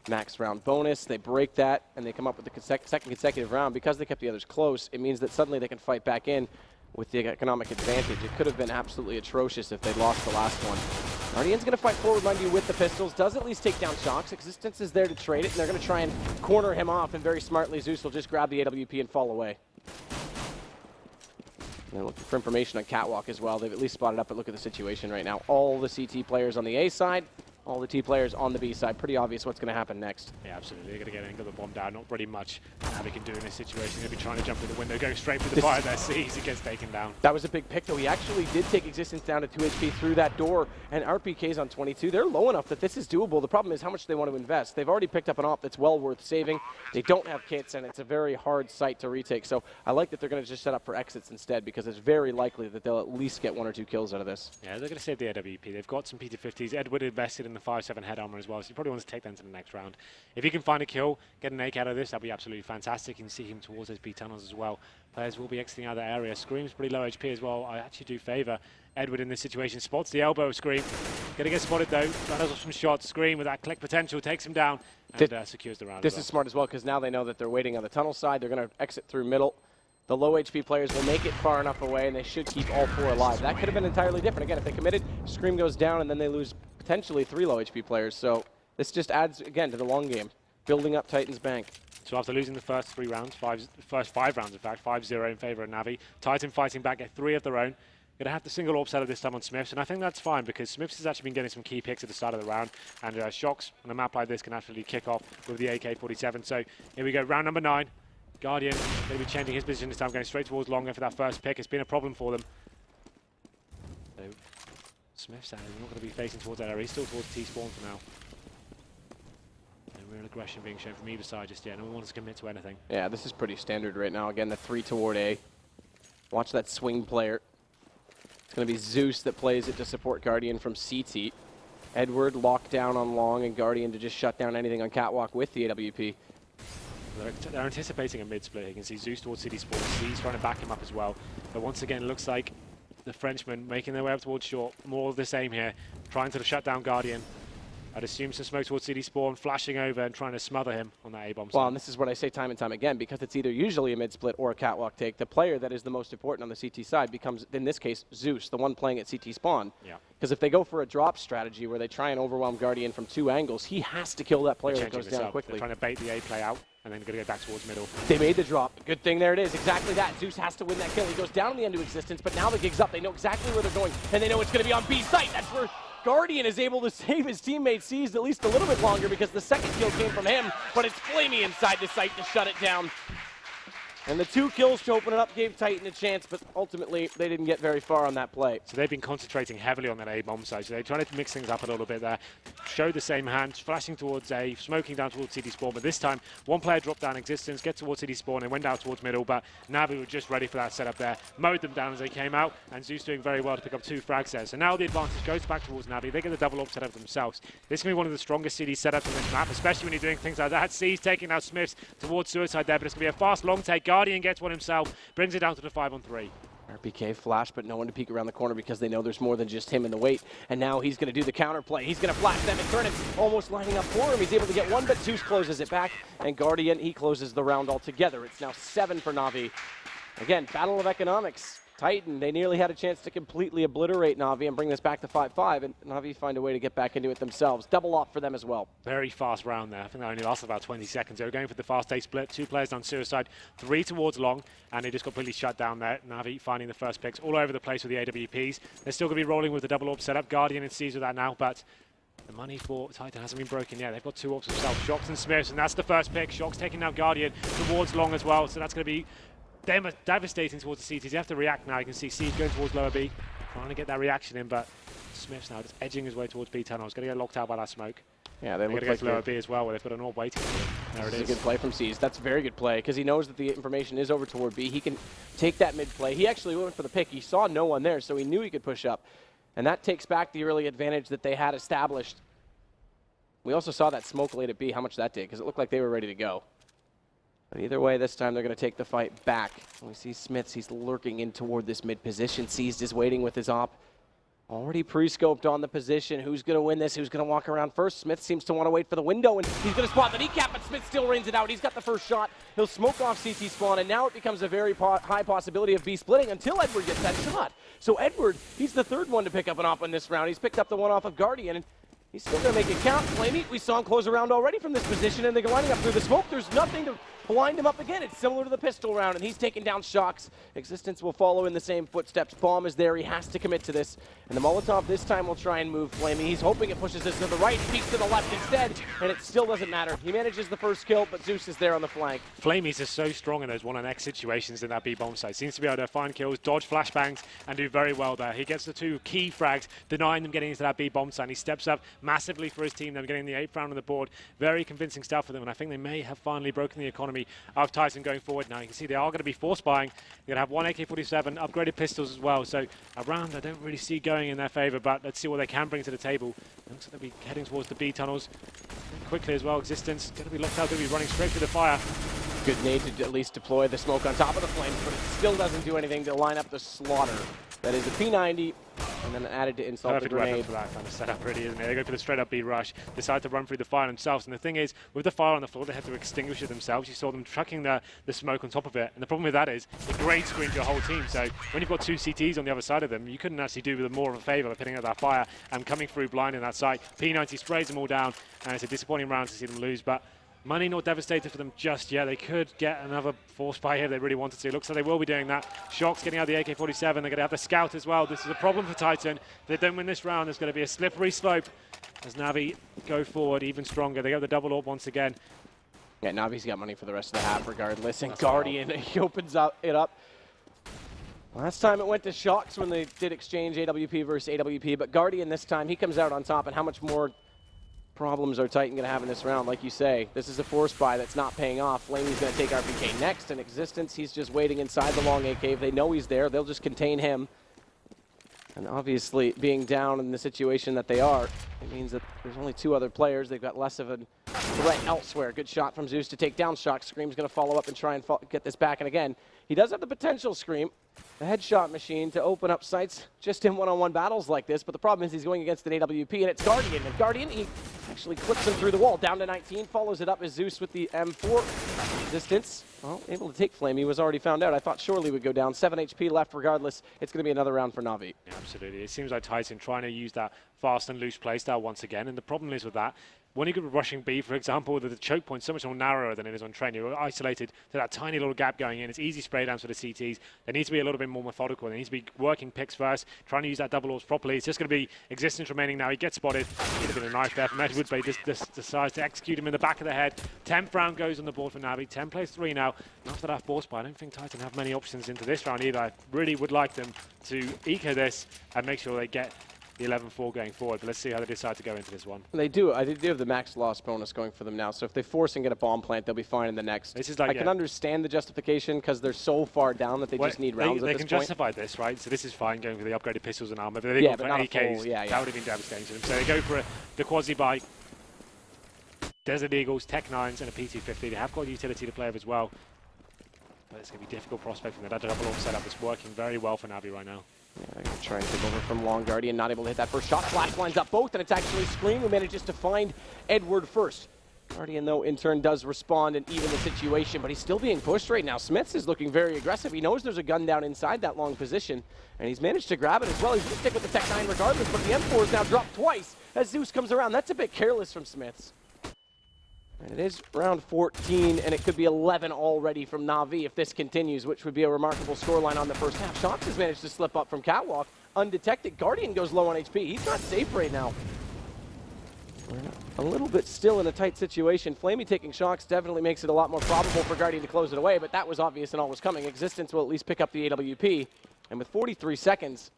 Speaker 5: max round bonus. They break that, and they come up with the second consecutive round. Because they kept the others close, it means that suddenly they can fight back in with the economic advantage. It could have been absolutely atrocious if they'd lost the last one. Guardian's going to fight forward, mind you, with the pistols. Does at least take down Shox. Existence is there to trade it, and they're going to try and corner him off, and very smartly, Zeus will just grab the AWP and fall away. And looking for information on Catwalk as well. They've at least spotted up, but look at the situation right now. All the CT players on the A side, all the T players on the B side. Pretty obvious what's going to happen next.
Speaker 4: Yeah, absolutely. They're going to get angle the bomb down. Not really much they can do in this situation. They're going to be trying to jump through the window, going straight through the fire there. Sees, he gets taken down.
Speaker 5: That was a big pick, though. He actually did take Existence down to 2 HP through that door, and RPK's on 22. They're low enough that this is doable. The problem is how much they want to invest. They've already picked up an op that's well worth saving. They don't have kits, and it's a very hard site to retake. So I like that they're going to just set up for exits instead, because it's very likely that they'll at least get 1 or 2 kills out of this.
Speaker 4: Yeah, they're going to save the AWP. They've got some PT50s. Edward invested in the 5-7 head armor as well, so he probably wants to take them to the next round. If he can find a kill, get an AK out of this, that'll be absolutely fantastic. You can see him towards those B tunnels as well. Players will be exiting out of that area. Scream's pretty low HP as well. I actually do favour Edward in this situation. Spots the elbow of Scream. Gonna get spotted though. Runs off some shots. Scream with that click potential takes him down and secures the round.
Speaker 5: This is smart as well, because now they know that they're waiting on the tunnel side. They're going to exit through middle. The low HP players will make it far enough away, and they should keep all 4 alive. That could have been entirely different. Again, if they committed, Scream goes down, and then they lose potentially 3 low HP players. So this just adds, again, to the long game, building up Titan's bank.
Speaker 4: So after losing the first 3 rounds, first 5 rounds in fact, 5-0 in favour of Navi, Titan fighting back, get 3 of their own. Going to have the single orb setup this time on Smiths, and I think that's fine because Smiths has actually been getting some key picks at the start of the round, and Shox on a map like this can actually kick off with the AK-47. So here we go, round number 9. Guardian going to be changing his position this time, going straight towards Longer for that first pick. It's been a problem for them. So Smiths not going to be facing towards that area. He's still towards T-spawn for now. No real aggression being shown from either side just yet. No one wants to commit to anything.
Speaker 5: Yeah, this is pretty standard right now. Again, the 3 toward A. Watch that swing player. It's going to be Zeus that plays it to support Guardian from CT. Edward locked down on Long, and Guardian to just shut down anything on Catwalk with the AWP.
Speaker 4: They're anticipating a mid-split. You can see Zeus towards City Sports. He's trying to back him up as well. But once again, it looks like the Frenchmen making their way up towards short. More of the same here. Trying to shut down Guardian. I'd assume some smoke towards City Spawn, flashing over and trying to smother him on that A-bomb.
Speaker 5: Well, and this is what I say time and time again, because it's either usually a mid-split or a Catwalk take. The player that is the most important on the CT side becomes, in this case, Zeus, the one playing at CT spawn.
Speaker 4: Yeah.
Speaker 5: Because if they go for a drop strategy where they try and overwhelm Guardian from 2 angles, he has to kill that player that goes down quickly.
Speaker 4: They're trying to bait the A play out and then going to go back towards middle.
Speaker 5: They made the drop. Good thing there it is. Exactly that. Zeus has to win that kill. He goes down in the end of Existence, but now the gig's up. They know exactly where they're going, and they know it's going to be on B site. That's where Guardian is able to save his teammate Seized at least a little bit longer because the second kill came from him, but it's Flamey inside the site to shut it down. And the 2 kills to open it up gave Titan a chance, but ultimately they didn't get very far on that play.
Speaker 4: So they've been concentrating heavily on that A bomb side. So they're trying to mix things up a little bit there. Show the same hand, flashing towards A, smoking down towards CD spawn. But this time, one player dropped down Existence, get towards CD spawn, and went down towards middle. But Navi were just ready for that setup there. Mowed them down as they came out, and Zeus doing very well to pick up 2 frags there. So now the advantage goes back towards Navi. They get the double orb set up themselves. This can be one of the strongest CD setups on this map, especially when you're doing things like that. C's taking out Smiths towards Suicide there, but it's going to be a fast long take. Guardian gets one himself. Brings it down to the 5-on-3.
Speaker 5: RPK flash, but no one to peek around the corner because they know there's more than just him in the wait. And now he's going to do the counterplay. He's going to flash them, and Turnip's almost lining up for him. He's able to get one, but Zeus closes it back. And Guardian, he closes the round altogether. It's now 7 for Navi. Again, battle of economics. Titan, they nearly had a chance to completely obliterate Navi and bring this back to 5-5, and Navi find a way to get back into it themselves. Double off for them as well.
Speaker 4: Very fast round there. I think that only lasted about 20 seconds. They were going for the fast take split. 2 players on Suicide, 3 towards long, and they just got completely shut down there. Navi finding the first picks all over the place with the AWPs. They're still going to be rolling with the double orb setup. Guardian and Seas with that now, but the money for Titan hasn't been broken yet. They've got 2 orbs themselves, Shocks and Smiths, and that's the first pick. Shocks taking out Guardian towards long as well, so that's going to be devastating towards the CTs. You have to react now. You can see Siege going towards lower B, trying to get that reaction in, but Smith's now just edging his way towards B tunnels. Going to get locked out by that smoke.
Speaker 5: Yeah,
Speaker 4: they're going to go to lower B as well, where they've got an orb waiting for them. There it is.
Speaker 5: This is a good play from Siege. That's a very good play because he knows that the information is over toward B. He can take that mid play. He actually went for the pick. He saw no one there, so he knew he could push up. And that takes back the early advantage that they had established. We also saw that smoke late at B, how much that did, because it looked like they were ready to go. But either way, this time they're going to take the fight back. We see Smiths, he's lurking in toward this mid position. Seized is waiting with his op. Already pre-scoped on the position. Who's going to win this? Who's going to walk around first? Smith seems to want to wait for the window, and he's going to spot the kneecap, but Smith still rains it out. He's got the first shot. He'll smoke off CT spawn, and now it becomes a very high possibility of B splitting until Edward gets that shot. So Edward, he's the 3rd one to pick up an op in this round. He's picked up the one off of Guardian, and he's still going to make it count. Flamey, we saw him close a round already from this position, and they're lining up through the smoke. There's nothing to blind him up again. It's similar to the pistol round, and he's taking down Shocks. Existence will follow in the same footsteps. Bomb is there. He has to commit to this. And the Molotov this time will try and move Flamey. He's hoping it pushes this to the right, peeks to the left instead, and it still doesn't matter. He manages the first kill, but Zeus is there on the flank.
Speaker 4: Flamey's is so strong in those 1-on-X situations in that B bomb site. Seems to be able to find kills, dodge flashbangs, and do very well there. He gets the 2 key frags, denying them getting into that B bomb site. And he steps up massively for his team. Them getting the 8th round on the board. Very convincing stuff for them, and I think they may have finally broken the economy of Tyson going forward now. You can see they are going to be force buying. They're going to have 1 AK-47, upgraded pistols as well. So a round I don't really see going in their favor, but let's see what they can bring to the table. Looks like they'll be heading towards the B tunnels quickly as well. Existence going to be locked out, going to be running straight through the fire.
Speaker 5: Good need to at least deploy the smoke on top of the flames, but it still doesn't do anything to line up the slaughter. That is a P90, and then added to insult the grenade.
Speaker 4: For that kind of setup, really, isn't it? They go for the straight up B rush, decide to run through the fire themselves, and the thing is, with the fire on the floor, they had to extinguish it themselves. You saw them trucking the smoke on top of it, and the problem with that is it grade screens your whole team. So when you've got 2 CTs on the other side of them, you couldn't actually do them more of a favor by putting out that fire and coming through blind in that site. P90 sprays them all down, and it's a disappointing round to see them lose, but money not devastated for them just yet. They could get another force buy here if they really wanted to. Looks like they will be doing that. Shocks getting out the AK-47. They're going to have the scout as well. This is a problem for Titan. If they don't win this round, there's going to be a slippery slope as Navi go forward even stronger. They go the double orb once again.
Speaker 5: Yeah, Navi's got money for the rest of the half regardless. And Guardian, he opens it up. Last time it went to Shocks when they did exchange AWP versus AWP, but Guardian this time, he comes out on top, and how much more problems are Titan going to have in this round? Like you say, this is a force buy that's not paying off. Flamey's going to take RPK next. In Existence, he's just waiting inside the long AK. If they know he's there, they'll just contain him. And obviously, being down in the situation that they are, it means that there's only 2 other players. They've got less of a threat elsewhere. Good shot from Zeus to take down Shock. Scream's going to follow up and try and get this back. And again, he does have the potential, Scream, the headshot machine, to open up sites just in one-on-one battles like this. But the problem is he's going against an AWP, and it's Guardian. And Guardian, he actually clips him through the wall. Down to 19, follows it up as Zeus with the M4 distance. Well, able to take Flame. He was already found out. I thought surely would go down. 7 HP left regardless. It's going to be another round for Navi.
Speaker 4: Yeah, absolutely. It seems like Titan trying to use that fast and loose playstyle once again. And the problem is with that, when you're rushing B, for example, the choke point's so much more narrower than it is on train. You're isolated to that tiny little gap going in. It's easy spray downs for the CTs. They need to be a little bit more methodical. They need to be working picks first, trying to use that double orbs properly. It's just going to be existence remaining now. He gets spotted. He'd have been a knife there from Edwards, but he just decides to execute him in the back of the head. 10th round goes on the board for Navi. 10 plays 3 now. And after that force spy, I don't think Titan have many options into this round either. I really would like them to eco this and make sure they get the 11-4 going forward, but let's see how they decide to go into this one.
Speaker 5: They do. I do have the max loss bonus going for them now, so if they force and get a bomb plant, they'll be fine in the next.
Speaker 4: This is like,
Speaker 5: I can understand the justification because they're so far down that they just need rounds
Speaker 4: They
Speaker 5: at this
Speaker 4: can
Speaker 5: point.
Speaker 4: justify this, right? So this is fine going for the upgraded pistols and armor, but they
Speaker 5: Yeah,
Speaker 4: go
Speaker 5: but
Speaker 4: for
Speaker 5: not a
Speaker 4: AKs.
Speaker 5: full, yeah.
Speaker 4: That would have been devastating to them. So they go for the quasi-buy, Desert Eagles, Tech 9s, and a P250. They have got utility to play with as well, but it's going to be a difficult prospect from that double orb setup. It's working very well for Navi right now.
Speaker 5: Yeah, they're going to try and take over from Long Guardian, not able to hit that first shot. Flash lines up both, and it's actually Scream who manages to find Edward first. Guardian, though, in turn does respond and even the situation, but he's still being pushed right now. Smiths is looking very aggressive. He knows there's a gun down inside that long position, and he's managed to grab it as well. He's going to stick with the Tech 9 regardless, but the M4 is now dropped twice as Zeus comes around. That's a bit careless from Smiths. And it is round 14, and it could be 11 already from Navi if this continues, which would be a remarkable scoreline on the first half. Shox has managed to slip up from Catwalk undetected. Guardian goes low on HP. He's not safe right now. We're a little bit still in a tight situation. Flamey taking Shox definitely makes it a lot more probable for Guardian to close it away, but that was obvious and all was coming. Existence will at least pick up the AWP, and with 43 seconds,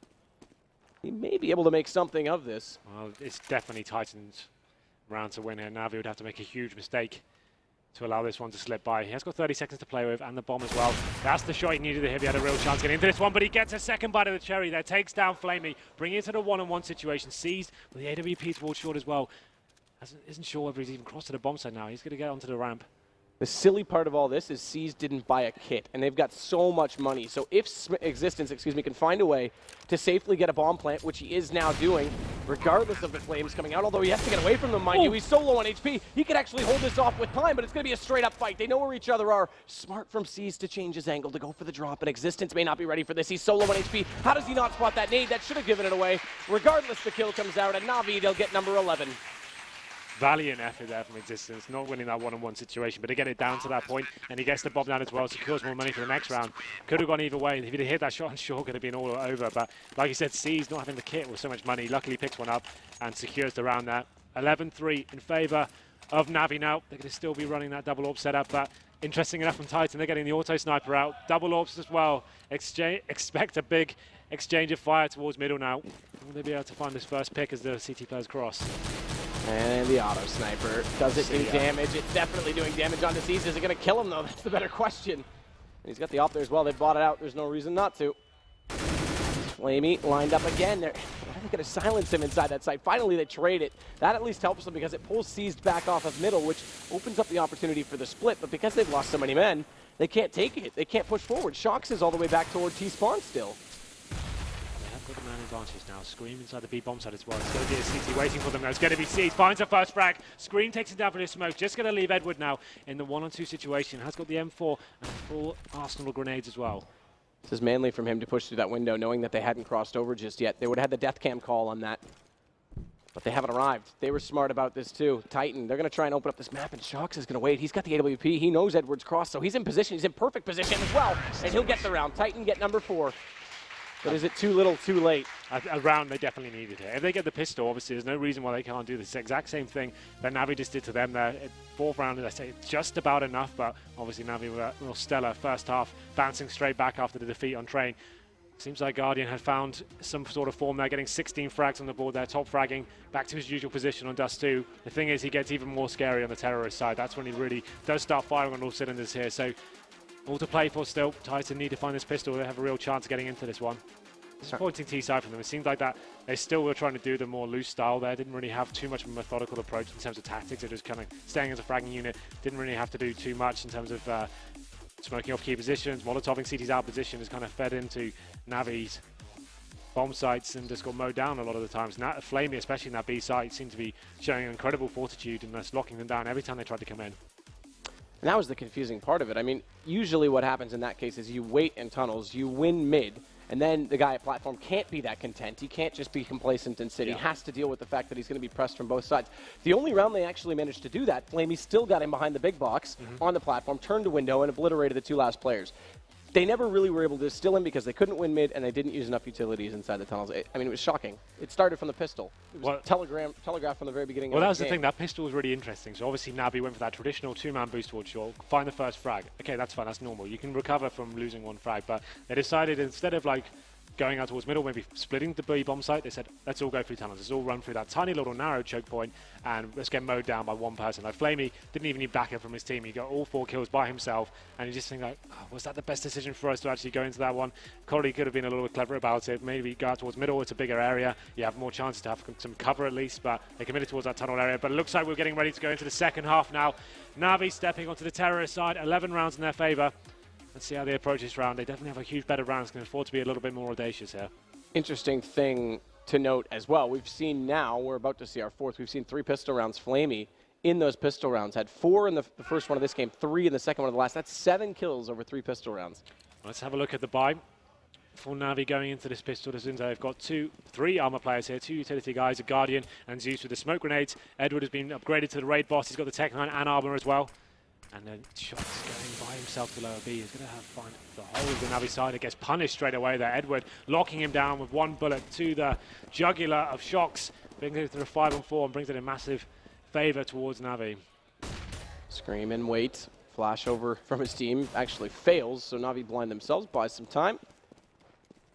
Speaker 5: he may be able to make something of this.
Speaker 4: Well, it's definitely Titan's round to win here. Navi would have to make a huge mistake to allow this one to slip by. He has got 30 seconds to play with, and the bomb as well. That's the shot he needed to hit. He had a real chance getting into this one, but he gets a second bite of the cherry there. Takes down Flamey, bringing it to the one-on-one situation. Seized with the AWP towards short as well. Isn't sure whether he's even crossed to the bomb side now. He's going to get onto the ramp.
Speaker 5: The silly part of all this is Seized didn't buy a kit, and they've got so much money. So if Existence, can find a way to safely get a bomb plant, which he is now doing, regardless of the flames coming out, although he has to get away from them, mind you. He's so low on HP, he could actually hold this off with time, but it's going to be a straight-up fight. They know where each other are. Smart from Seized to change his angle, to go for the drop, and Existence may not be ready for this. He's so low on HP. How does he not spot that nade? That should have given it away. Regardless, the kill comes out, and Navi, they'll get number 11.
Speaker 4: Valiant effort there from Existence, not winning that one-on-one situation, but to get it down to that point, and he gets the bomb down as well, secures more money for the next round. Could have gone either way. If he'd have hit that shot, I'm sure could have been all over, but like you said, C's not having the kit with so much money, luckily picks one up and secures the round there. 11-3 in favor of Navi now. They're going to still be running that double orb setup, but interesting enough from Titan, they're getting the auto sniper out. Double orbs as well. Expect a big exchange of fire towards middle now. Will they be able to find this first pick as the CT players cross?
Speaker 5: And the auto sniper. Does it do damage? It's definitely doing damage on Disease. Is it going to kill him, though? That's the better question. And he's got the op there as well. They bought it out. There's no reason not to. Flamey lined up again. They're going to silence him inside that site. Finally, they trade it. That at least helps them because it pulls Seized back off of middle, which opens up the opportunity for the split. But because they've lost so many men, they can't take it. They can't push forward. Shox is all the way back toward T-spawn still.
Speaker 4: Got the man advantage now. Scream inside the B bomb side as well. It's going to be a CT waiting for them now. It's going to be Seized. Finds a first frag. Scream takes it down for the smoke. Just going to leave Edward now in the 1-on-2 situation. Has got the M4 and full arsenal of grenades as well.
Speaker 5: This is manly from him to push through that window, knowing that they hadn't crossed over just yet. They would have had the death cam call on that. But they haven't arrived. They were smart about this too. Titan, they're going to try and open up this map, and Shox is going to wait. He's got the AWP. He knows Edward's crossed, so he's in position. He's in perfect position as well. And he'll get the round. Titan get number 4. But is it too little, too late?
Speaker 4: A round they definitely needed here. If they get the pistol, obviously there's no reason why they can't do this exact same thing that Navi just did to them there. 4th round, as I say, just about enough, but obviously Navi were real stellar first half, bouncing straight back after the defeat on train. Seems like Guardian had found some sort of form there, getting 16 frags on the board there, top fragging, back to his usual position on Dust 2. The thing is, he gets even more scary on the terrorist side. That's when he really does start firing on all cylinders here. So all to play for still. Titan need to find this pistol. They have a real chance of getting into this one. Disappointing T-side from them. It seemed like that they still were trying to do the more loose style there. Didn't really have too much of a methodical approach in terms of tactics. They're just kind of staying as a fragging unit. Didn't really have to do too much in terms of smoking off key positions. Molotoving CT's out position is kind of fed into Navi's bomb sites and just got mowed down a lot of the times. And Flamey, especially in that B site, seemed to be showing incredible fortitude and just locking them down every time they tried to come in.
Speaker 5: And that was the confusing part of it. I mean, usually what happens in that case is you wait in tunnels, you win mid, And then the guy at platform can't be that content. He can't just be complacent and sit. He has to deal with the fact that he's going to be pressed from both sides. The only round they actually managed to do that, Flamey still got him behind the big box on the platform, turned a window, and obliterated the two last players. They never really were able to still him because they couldn't win mid and they didn't use enough utilities inside the tunnels. I mean, it was shocking. It started from the pistol. It was telegraphed from the very beginning.
Speaker 4: Well,
Speaker 5: of
Speaker 4: that was
Speaker 5: the
Speaker 4: the
Speaker 5: game.
Speaker 4: thing. That pistol was really interesting. So obviously Navi went for that traditional two-man boost towards short, find the first frag. Okay, that's fine. That's normal. You can recover from losing one frag. But they decided instead of like going out towards middle, maybe splitting the B bomb site, they said, let's all go through tunnels. Let's all run through that tiny little narrow choke point and let's get mowed down by one person. Like Flamey didn't even need backup from his team. He got all 4 kills by himself, and you just think like, oh, was that the best decision for us to actually go into that one? Corey could have been a little bit clever about it. Maybe go out towards middle. It's a bigger area. You have more chances to have some cover at least, but they committed towards that tunnel area. But it looks like we're getting ready to go into the second half now. Navi stepping onto the terrorist side, 11 rounds in their favor. Let's see how they approach this round. They definitely have a huge better round. It's going to afford to be a little bit more audacious here.
Speaker 5: Interesting thing to note as well. We've seen now, we're about to see our fourth. We've seen 3 pistol rounds. Flamey in those pistol rounds had 4 in the first one of this game, 3 in the second one of the last. That's 7 kills over 3 pistol rounds.
Speaker 4: Let's have a look at the buy. For Navi going into this pistol, they've got 3 armor players here, 2 utility guys, a Guardian and Zeus with the smoke grenades. Edward has been upgraded to the raid boss. He's got the Tech 9 and armor as well. And then Shots going by himself to lower B. He's going to have to find the hole of the Navi side. It gets punished straight away there. Edward locking him down with 1 bullet to the jugular of Shocks. Brings it to the 5-on-4 and brings it in massive favor towards Navi.
Speaker 5: Scream and wait. Flash over from his team actually fails, so Navi blind themselves, buys some time.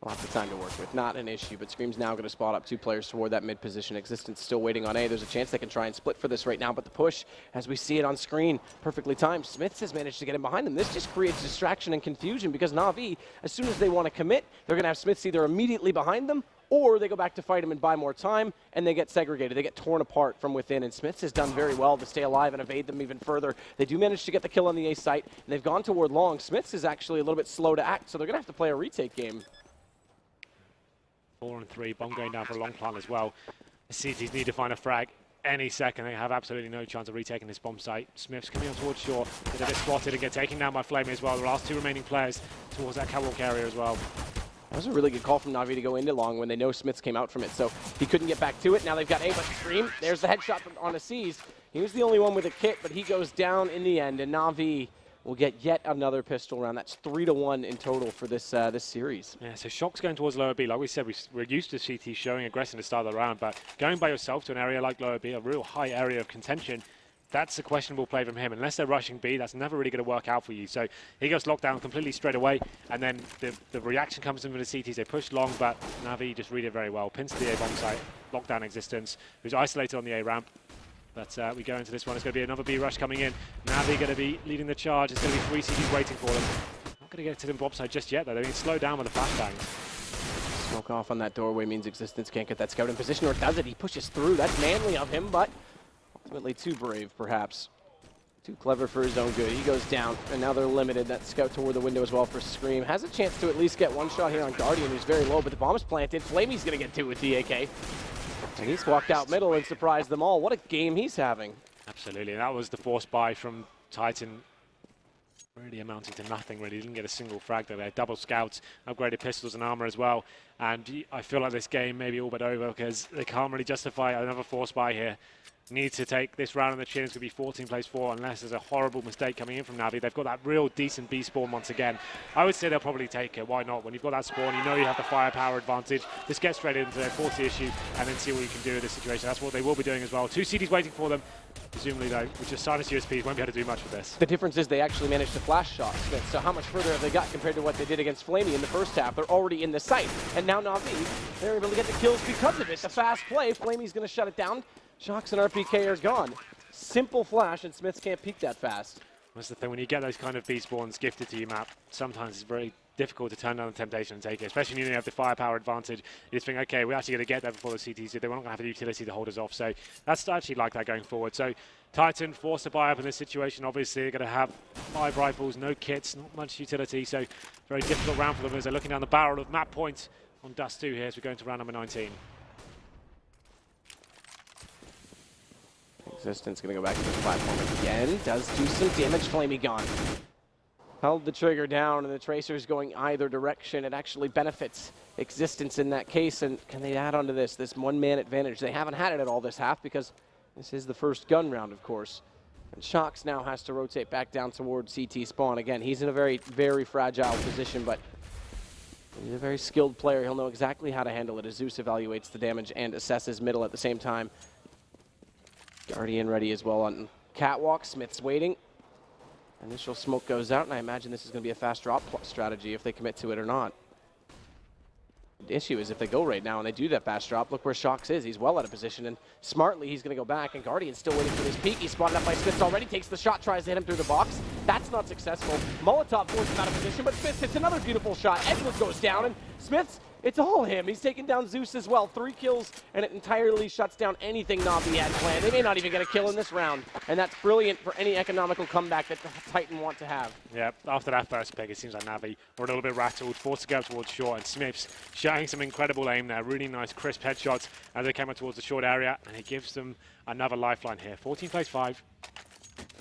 Speaker 5: Lots of time to work with, not an issue, but Scream's now going to spot up 2 players toward that mid position. Existence still waiting on A. There's a chance they can try and split for this right now, but the push, as we see it on screen, perfectly timed. Smiths has managed to get him behind them. This just creates distraction and confusion because Navi, as soon as they want to commit, they're going to have Smiths either immediately behind them or they go back to fight him and buy more time, and they get segregated. They get torn apart from within, and Smiths has done very well to stay alive and evade them even further. They do manage to get the kill on the A site, and they've gone toward long. Smiths is actually a little bit slow to act, so they're going to have to play a retake game.
Speaker 4: 4 and 3, bomb going down for a long plant as well. The CTs need to find a frag any second. They have absolutely no chance of retaking this bomb site. Smiths coming on towards shore, get a bit spotted and get taken down by Flamey as well. The last 2 remaining players towards that catwalk area as well.
Speaker 5: That was a really good call from Navi to go into long when they know Smiths came out from it, so he couldn't get back to it. Now they've got A, but Scream, there's the headshot on a C's. He was the only one with a kit, but he goes down in the end, and Navi will get yet another pistol round. That's 3-1 in total for this this series.
Speaker 4: Yeah, so Shock's going towards lower B. Like we said, we're used to CT showing aggression to start the round, but going by yourself to an area like lower B, a real high area of contention, that's a questionable play from him. Unless they're rushing B, that's never really going to work out for you. So he goes locked down completely straight away, and then the reaction comes in from the CTs. They push long, but Navi just read it very well. Pins to the A bomb site, lockdown Existence, who's isolated on the A ramp. But we go into this one. It's going to be another B rush coming in. Navi going to be leading the charge. It's going to be 3 CTs waiting for them. Not going to get to the bomb site just yet, though. They've been slowed down with the flashbangs.
Speaker 5: Smoke off on that doorway means Existence can't get that scout in position, or does it? He pushes through. That's manly of him, but ultimately too brave, perhaps. Too clever for his own good. He goes down, and now they're limited. That scout toward the window as well for Scream. Has a chance to at least get 1 shot here on Guardian, who's very low, but the bomb is planted. Flamey's going to get 2 with DAK. And he's walked out middle and surprised them all. What a game he's having.
Speaker 4: Absolutely. And that was the force buy from Titan. Really amounting to nothing, really. Didn't get a single frag there. They had double scouts, upgraded pistols and armor as well. And I feel like this game may be all but over because they can't really justify another force buy here. Need to take this round on the chin. It's going to be 14 plays 4 unless there's a horrible mistake coming in from Navi. They've got that real decent B spawn once again. I would say they'll probably take it. Why not? When you've got that spawn, you know you have the firepower advantage. Just get straight into their 40 issue and then see what you can do in this situation. That's what they will be doing as well. 2 CDs waiting for them. Presumably, though, with just Silence USPs, won't be able to do much with this.
Speaker 5: The difference is they actually managed to flash shot Smith. So how much further have they got compared to what they did against Flamey in the first half? They're already in the site. And now Navi, they're able to get the kills because of it. The fast play, Flamey's going to shut it down. Shocks and RPK are gone. Simple flash, and Smiths can't peek that fast.
Speaker 4: That's the thing, when you get those kind of B spawns gifted to your map, sometimes it's very difficult to turn down the temptation and take it, especially when you have the firepower advantage. You just think, okay, we're actually going to get there before the CTs do. They're not going to have the utility to hold us off. So that's actually like that going forward. So Titan forced to buy up in this situation. Obviously, they're going to have 5 rifles, no kits, not much utility. So very difficult round for them as they're looking down the barrel of map point on Dust 2 here as we go into round number 19.
Speaker 5: Existence going to go back to the platform again. Does do some damage. Flamey gone. held the trigger down, and the Tracer's going either direction. It actually benefits Existence in that case, and can they add on to this one-man advantage? They haven't had it at all this half because this is the first gun round, of course. And Shocks now has to rotate back down towards CT spawn. Again, he's in a very, very fragile position, but he's a very skilled player. He'll know exactly how to handle it as Zeus evaluates the damage and assesses middle at the same time. Guardian ready as well on catwalk. Smith's waiting. Initial smoke goes out, and I imagine this is going to be a fast drop strategy if they commit to it or not. The issue is if they go right now and they do that fast drop, look where Shocks is. He's well out of position, and smartly he's going to go back, and Guardian's still waiting for this peek. He's spotted up by Smith already, takes the shot, tries to hit him through the box. That's not successful. Molotov forces him out of position, but Smith hits another beautiful shot. Edward goes down, and Smith's, it's all him. He's taken down Zeus as well. 3 kills, and it entirely shuts down anything Navi had planned. They may not even get a kill in this round, and that's brilliant for any economical comeback that the Titan want to have.
Speaker 4: Yeah, after that first pick, it seems like Navi were a little bit rattled, forced to go towards short, and Smith's showing some incredible aim there. Really nice, crisp headshots as they came up towards the short area, and it gives them another lifeline here. 14 plays 5.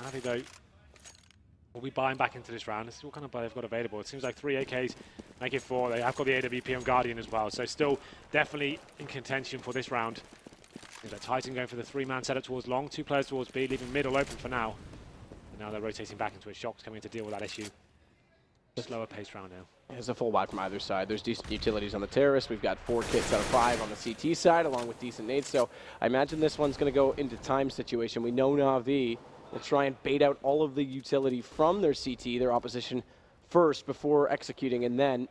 Speaker 4: Navi, though, will be buying back into this round. Let's see what kind of buy they've got available. It seems like 3 AKs, make it 4. They have got the AWP on Guardian as well, so still definitely in contention for this round. Seems like Titan going for the 3-man setup towards long, 2 players towards B, leaving middle open for now. And now they're rotating back into it. Shocks coming in to deal with that issue. Slower paced round now.
Speaker 5: There's a full buy from either side. There's decent utilities on the Terrorist. We've got 4 kits out of 5 on the CT side, along with decent nades. So I imagine this one's going to go into time situation. We know Navi will try and bait out all of the utility from their CT, their opposition, first before executing, and then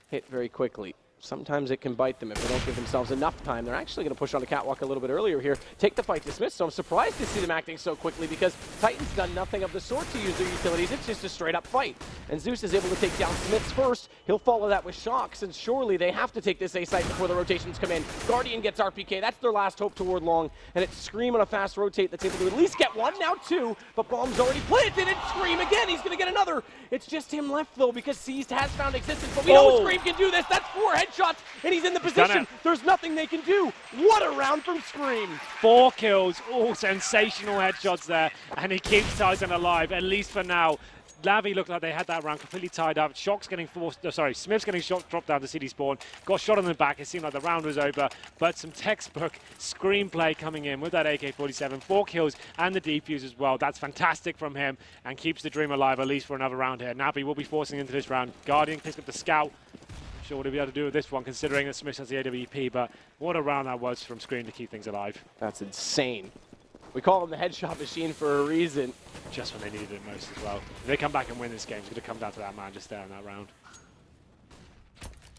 Speaker 5: hit very quickly. Sometimes it can bite them if they don't give themselves enough time. They're actually going to push on the catwalk a little bit earlier here, take the fight to Smith, so I'm surprised to see them acting so quickly because Titan's done nothing of the sort to use their utilities. It's just a straight-up fight. And Zeus is able to take down Smith's first. He'll follow that with Shocks, and surely they have to take this A site before the rotations come in. Guardian gets RPK. That's their last hope toward long, and it's Scream on a fast rotate that's able to at least get 1, now 2, but Bomb's already planted, and Scream again. He's going to get another. It's just him left, though, because Seized has found Existence, but we know Scream can do this. That's 4 headshots, and he's in the position. There's nothing they can do. What a round from Scream.
Speaker 4: 4 kills, all sensational headshots there, and he keeps Titan alive, at least for now. Navi looked like they had that round completely tied up. Shocks getting forced, Smith's getting shot, dropped down to city spawn, got shot on the back. It seemed like the round was over, but some textbook screenplay coming in with that AK-47, 4 kills and the defuse as well. That's fantastic from him and keeps the dream alive at least for another round here. Navi will be forcing into this round. Guardian picks up the scout. Not sure what he'll be able to do with this one considering that Smith has the AWP, but what a round that was from Scream to keep things alive.
Speaker 5: That's insane. We call him the headshot machine for a reason.
Speaker 4: Just when they needed it most as well. If they come back and win this game, it's going to come down to that man just there in that round.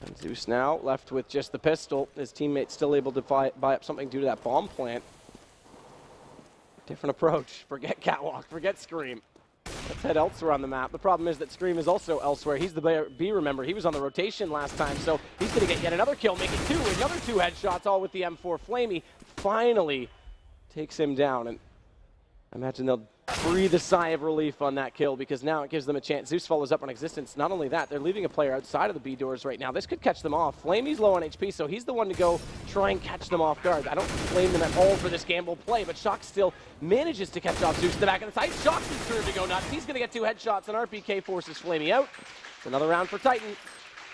Speaker 5: And Zeus now left with just the pistol. His teammate's still able to buy up something due to that bomb plant. Different approach. Forget Catwalk. Forget Scream. Let's head elsewhere on the map. The problem is that Scream is also elsewhere. He's the B, remember. He was on the rotation last time, so he's going to get yet another kill, make it 2. Another 2 headshots, all with the M4 Flamey. Finally takes him down, and I imagine they'll breathe a sigh of relief on that kill because now it gives them a chance. Zeus follows up on Existence. Not only that, they're leaving a player outside of the B doors right now. This could catch them off. Flamey's low on HP, so he's the one to go try and catch them off guard. I don't blame them at all for this gamble play, but Shock still manages to catch off Zeus to the back of the side. Shock's his turn to go nuts. He's going to get 2 headshots, and RPK forces Flamey out. It's another round for Titan.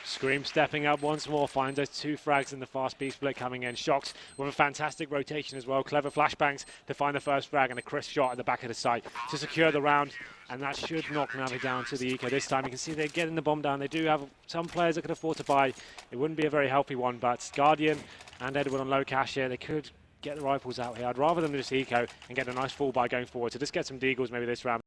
Speaker 4: Scream stepping up once more, finds those 2 frags in the fast B split coming in. Shocks with a fantastic rotation as well. Clever flashbangs to find the first frag and a crisp shot at the back of the site to secure the round. And that should knock Navi down to the eco this time. You can see they're getting the bomb down. They do have some players that can afford to buy. It wouldn't be a very healthy one, but Guardian and Edward on low cash here. They could get the rifles out here. I'd rather them just eco and get a nice full buy going forward. So just get some deagles maybe this round.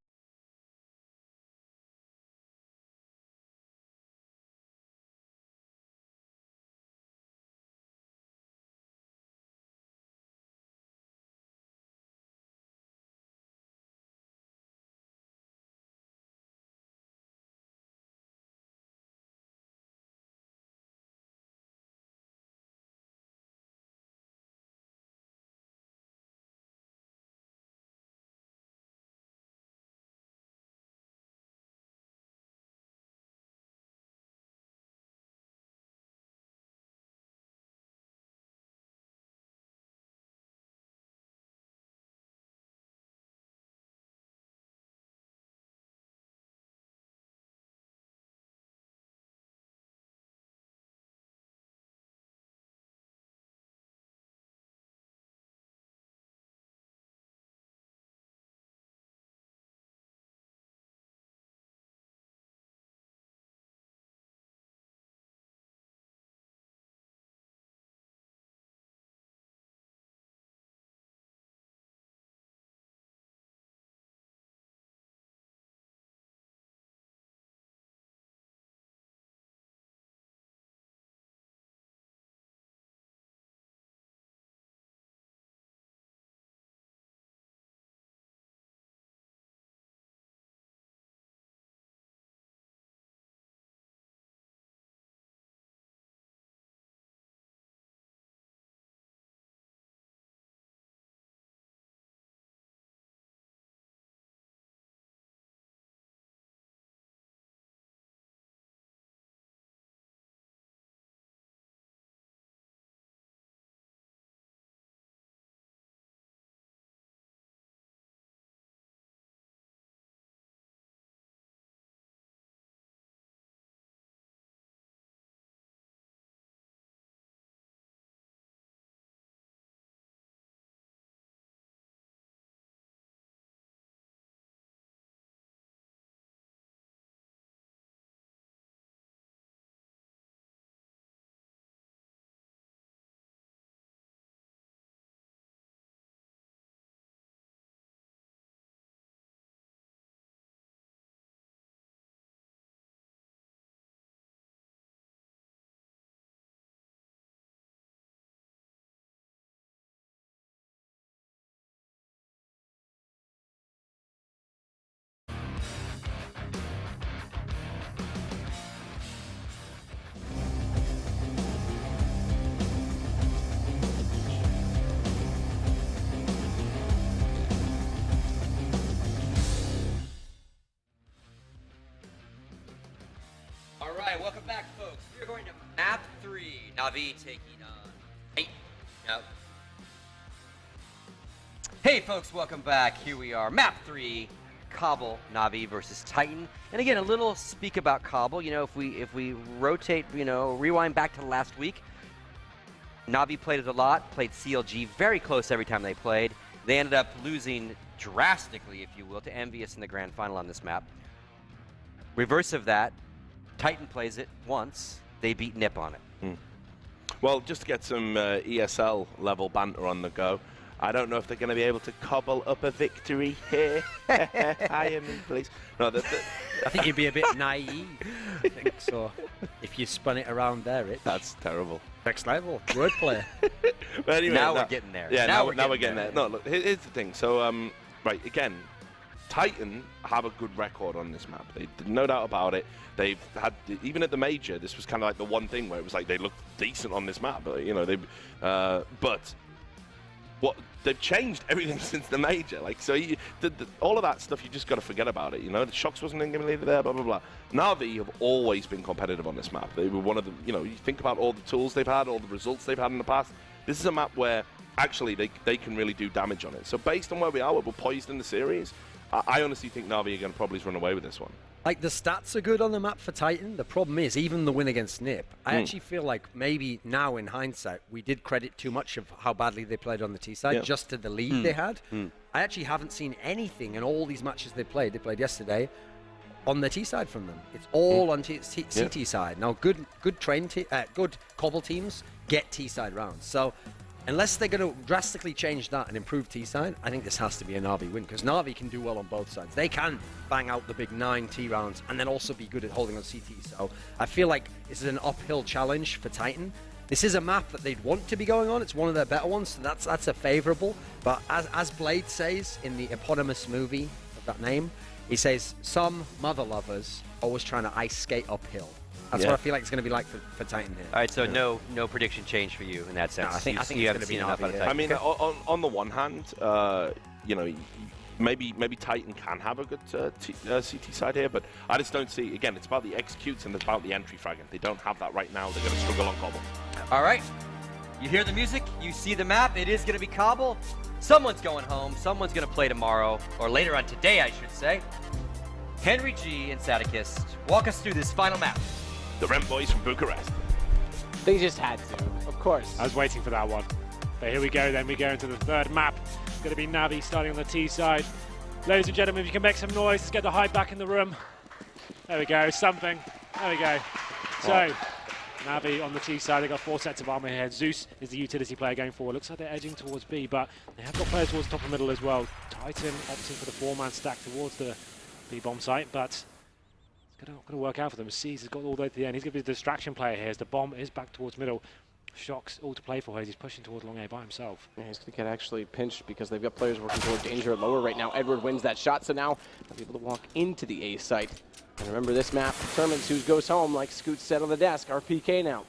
Speaker 3: All right, welcome back, folks. We are going to map 3. Navi taking on Titan. No. Hey, folks, welcome back. Here we are, map 3. Cobble, Navi versus Titan. And again, a little speak about Cobble. You know, if we rotate, rewind back to last week, Navi played it a lot, played CLG very close every time they played. They ended up losing drastically, if you will, to Envious in the grand final on this map. Reverse of that, Titan plays it once, they beat Nip on it.
Speaker 9: Well, just to get some ESL level banter on the go, I don't know if they're going to be able to cobble up a victory here. I am in, please. No,
Speaker 1: I think you'd be a bit naive. I think so. If you spun it around there, it's
Speaker 9: that's terrible.
Speaker 1: Next level, wordplay.
Speaker 3: But anyway, now we're getting there.
Speaker 9: Yeah, now we're getting there. No, look, here's the thing. So, right, again, Titan have a good record on this map. No doubt about it. They've had, even at the major, this was kind of like the one thing where it was like they looked decent on this map. But what they've changed everything since the major. Like, so all of that stuff, you just got to forget about it. The Shocks wasn't going to leave it there, blah, blah, blah. Navi have always been competitive on this map. They were one of the, you think about all the tools they've had, all the results they've had in the past. This is a map where actually they can really do damage on it. So based on where we are, we're poised in the series, I honestly think Navi are going to probably run away with this one.
Speaker 1: Like, the stats are good on the map for Titan. The problem is, even the win against Nip, I actually feel like maybe now in hindsight, we did credit too much of how badly they played on the T side, just to the lead they had. I actually haven't seen anything in all these matches they played yesterday, on the T side from them. It's all on CT side. Now, good Cobble teams get T side rounds. So, unless they're going to drastically change that and improve T-side, I think this has to be a Navi win, because Navi can do well on both sides. They can bang out the big 9 T rounds and then also be good at holding on CT. So I feel like this is an uphill challenge for Titan. This is a map that they'd want to be going on. It's one of their better ones, so that's a favorable. But as Blade says in the eponymous movie of that name, he says, some mother lovers always trying to ice skate uphill. That's what I feel like it's going to be like for Titan here.
Speaker 3: All right, so no prediction change for you in that sense.
Speaker 1: No, I think
Speaker 3: you
Speaker 1: it's
Speaker 3: haven't seen enough out of Titan.
Speaker 9: I mean, on the one hand, maybe Titan can have a good CT side here, but I just don't see. Again, it's about the executes and it's about the entry fragment. They don't have that right now. They're going to struggle on Cobble.
Speaker 3: All right, you hear the music, you see the map. It is going to be Cobble. Someone's going home. Someone's going to play tomorrow, or later on today, I should say. Henry G and Sadikist, walk us through this final map.
Speaker 9: The Rem boys from Bucharest.
Speaker 5: They just had to, of course.
Speaker 4: I was waiting for that one. But here we go then. We go into the third map. It's going to be Navi starting on the T side. Ladies and gentlemen, if you can make some noise, let's get the hype back in the room. There we go. Something. There we go. So, Navi on the T side. They've got 4 sets of armor here. Zeus is the utility player going forward. Looks like they're edging towards B, but they have got players towards top and middle as well. Titan opting for the 4-man stack towards the B bomb site, but going to work out for them. C's has got all the way to the end. He's going to be the distraction player here as the bomb is back towards middle. Shocks all to play for as he's pushing towards long A by himself.
Speaker 5: Yeah, he's going to get actually pinched because they've got players working toward danger at lower right now. Edward wins that shot, so now they'll be able to walk into the A site. And remember, this map determines who goes home, like Scoot said on the desk. RPK now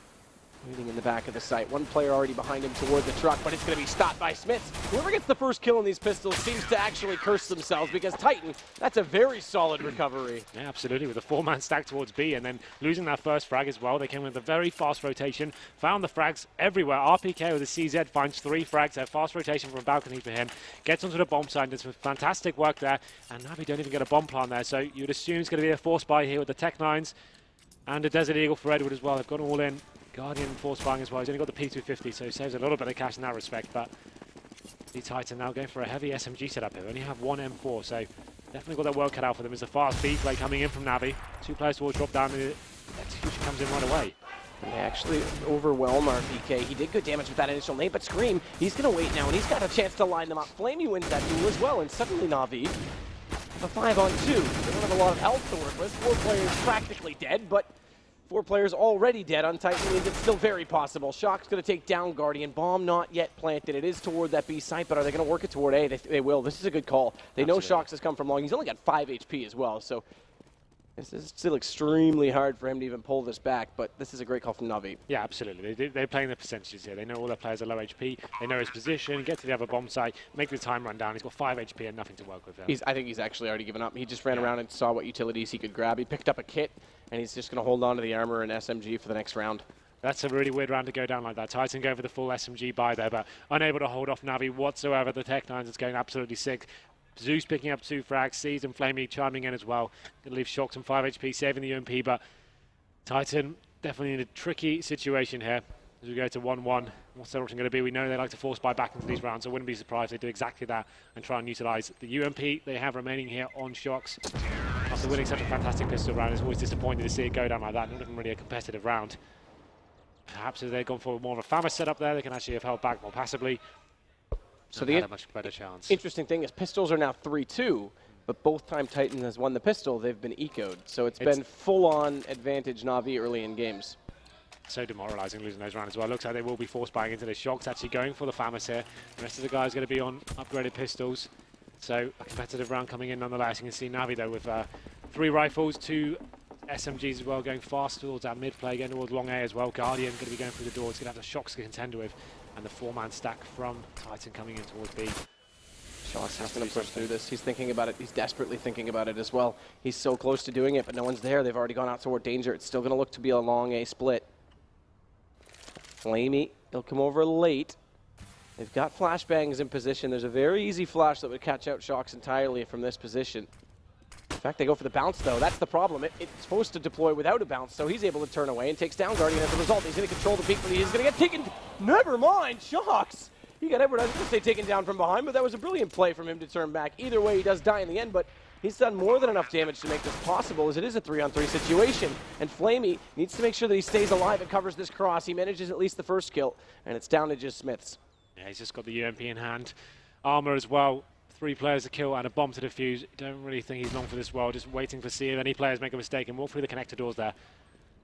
Speaker 5: waiting in the back of the site. One player already behind him toward the truck, but it's going to be stopped by Smits. Whoever gets the first kill on these pistols seems to actually curse themselves, because Titan, that's a very solid recovery.
Speaker 4: Yeah, absolutely, with a 4-man stack towards B and then losing that first frag as well. They came with a very fast rotation, found the frags everywhere. RPK with a CZ finds 3 frags, a fast rotation from balcony for him, gets onto the bomb site, does some fantastic work there, and Navi don't even get a bomb plant there, so you'd assume it's going to be a force buy here with the Tech 9s and a Desert Eagle for Edward as well. They've got all in. Guardian force buying as well. He's only got the P250, so he saves a little bit of cash in that respect. But the Titan now going for a heavy SMG setup here. Only have 1 M4, so definitely got their work cut out for them. As a fast B play coming in from Navi. 2 players towards drop down, and the execution comes in right away.
Speaker 5: They actually overwhelm RPK. He did good damage with that initial nade, but Scream, he's going to wait now, and he's got a chance to line them up. Flamey wins that duel as well, and suddenly Navi, a 5-on-2. They don't have a lot of health to work with. 4 players practically dead, but 4 players already dead on Titan means it's still very possible. Shock's going to take down Guardian. Bomb not yet planted. It is toward that B site, but are they going to work it toward A? They will. This is a good call. They know Shock's has come from long. He's only got 5 HP as well, so This is still extremely hard for him to even pull this back, but this is a great call from Navi.
Speaker 4: Yeah, absolutely. They're playing the percentages here. They know all their players are low HP. They know his position. Get to the other bomb site, make the time run down. He's got 5 HP and nothing to work with there.
Speaker 5: I think he's actually already given up. He just ran around and saw what utilities he could grab. He picked up a kit, and he's just going to hold on to the armor and SMG for the next round.
Speaker 4: That's a really weird round to go down like that. Titan going for the full SMG buy there, but unable to hold off Navi whatsoever. The Tech-9s is going absolutely sick. Zeus picking up 2 frags, Seas and Flamey chiming in as well. Going to leave Shox and 5 HP, saving the UMP, but Titan definitely in a tricky situation here as we go to 1-1. What's their option going to be? We know they like to force buy back into these rounds, so I wouldn't be surprised if they do exactly that and try and utilize the UMP they have remaining here on Shox. After winning such a fantastic pistol round, it's always disappointing to see it go down like that. Not even really a competitive round. Perhaps if they'd gone for more of a famous setup there, they can actually have held back more passively.
Speaker 5: So
Speaker 4: had a much better chance.
Speaker 5: Interesting thing is pistols are now 3-2, but both time Titan has won the pistol, they've been ecoed. So it's been full-on advantage Navi early in games.
Speaker 4: So demoralizing losing those rounds as well. Looks like they will be forced buying into the Shox, actually going for the famous here. The rest of the guys going to be on upgraded pistols. So a competitive round coming in nonetheless. You can see Navi though with 3 rifles, 2 SMGs as well, going fast towards that mid play, going towards long A as well. Guardian going to be going through the doors, going to have the Shox to contend with. And the 4-man stack from Titan coming in towards B.
Speaker 5: Shox has to push through this. He's thinking about it. He's desperately thinking about it as well. He's so close to doing it, but no one's there. They've already gone out toward danger. It's still going to look to be a long A split. Flamey, he'll come over late. They've got flashbangs in position. There's a very easy flash that would catch out Shox entirely from this position. In fact, they go for the bounce, though. That's the problem. It's supposed to deploy without a bounce, so he's able to turn away and takes down Guardian as a result. He's going to control the peak, but he's going to get taken. Never mind, Shox. He got Edward, I was going to say taken down from behind, but that was a brilliant play from him to turn back. Either way, he does die in the end, but he's done more than enough damage to make this possible, as it is a 3-on-3 situation. And Flamey needs to make sure that he stays alive and covers this cross. He manages at least the first kill, and it's down to just Smiths.
Speaker 4: Yeah, he's just got the UMP in hand. Armor as well. 3 players to kill and a bomb to defuse. Don't really think he's long for this world. Just waiting for C if any players make a mistake and walk through the connector doors there.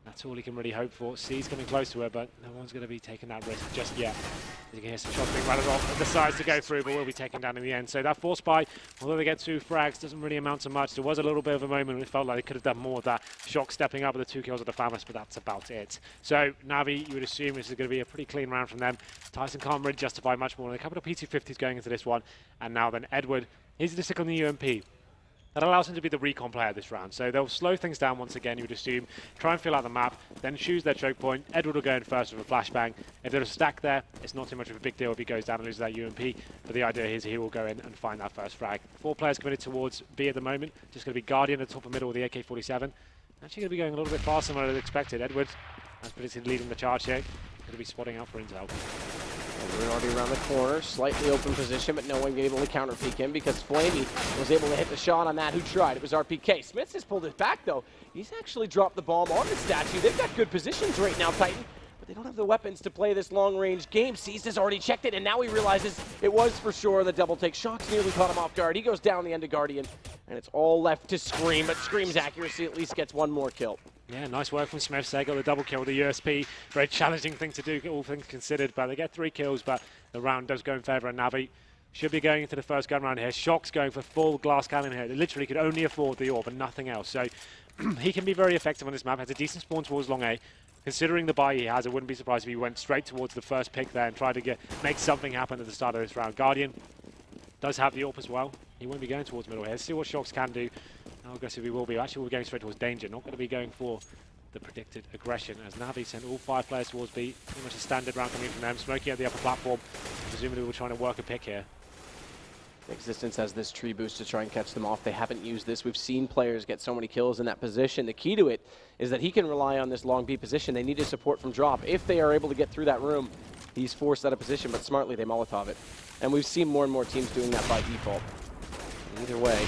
Speaker 4: That's all he can really hope for. C's coming close to her, but no one's going to be taking that risk just yet. You can hear some shots being rattled off and decides to go through, but will be taken down in the end. So that force buy, although they get 2 frags, doesn't really amount to much. There was a little bit of a moment when it felt like they could have done more of that. Shock stepping up with the 2 kills of the Famous, but that's about it. So Navi, you would assume this is going to be a pretty clean round from them. Tyson can't really justify much more than a couple of P250s going into this one. And now then Edward, he's to stick on the UMP. That allows him to be the recon player this round. So they'll slow things down once again, you would assume. Try and fill out the map, then choose their choke point. Edward will go in first with a flashbang. If there's a stack there, it's not too much of a big deal if he goes down and loses that UMP. But the idea is he will go in and find that first frag. 4 players committed towards B at the moment. Just going to be Guardian at the top of middle with the AK-47. Actually going to be going a little bit faster than I expected. Edward, as predicted, leading the charge here. Going to be spotting out for intel.
Speaker 5: We're already around the corner, slightly open position, but no one able to counter peek him because Flamey was able to hit the shot on that who tried. It was RPK. Smiths has pulled it back, though. He's actually dropped the bomb on the statue. They've got good positions right now, Titan, but they don't have the weapons to play this long-range game. Seized has already checked it, and now he realizes it was for sure the double take. Shox nearly caught him off guard. He goes down the end of Guardian, and it's all left to Scream, but Scream's accuracy at least gets 1 more kill.
Speaker 4: Yeah, nice work from Smiths. They got the double kill with the USP. Very challenging thing to do, all things considered, but they get 3 kills, but the round does go in favour of Navi. Should be going into the first gun round here. Shock's going for full glass cannon here. They literally could only afford the orb and nothing else. So he can be very effective on this map. Has a decent spawn towards long A. Considering the buy he has, I wouldn't be surprised if he went straight towards the first pick there and tried to make something happen at the start of this round. Guardian does have the AWP as well. He won't be going towards middle here. See what Shox can do. How aggressive he will be. Actually, we're going straight towards danger. Not going to be going for the predicted aggression as Navi sent all 5 players towards B. Pretty much a standard round coming from them. Smokey at the upper platform. Presumably we're trying to work a pick here.
Speaker 5: Existence has this tree boost to try and catch them off. They haven't used this. We've seen players get so many kills in that position. The key to it is that he can rely on this long B position. They need his support from drop. If they are able to get through that room, he's forced out of position, but smartly they Molotov it. And we've seen more and more teams doing that by default. Either way,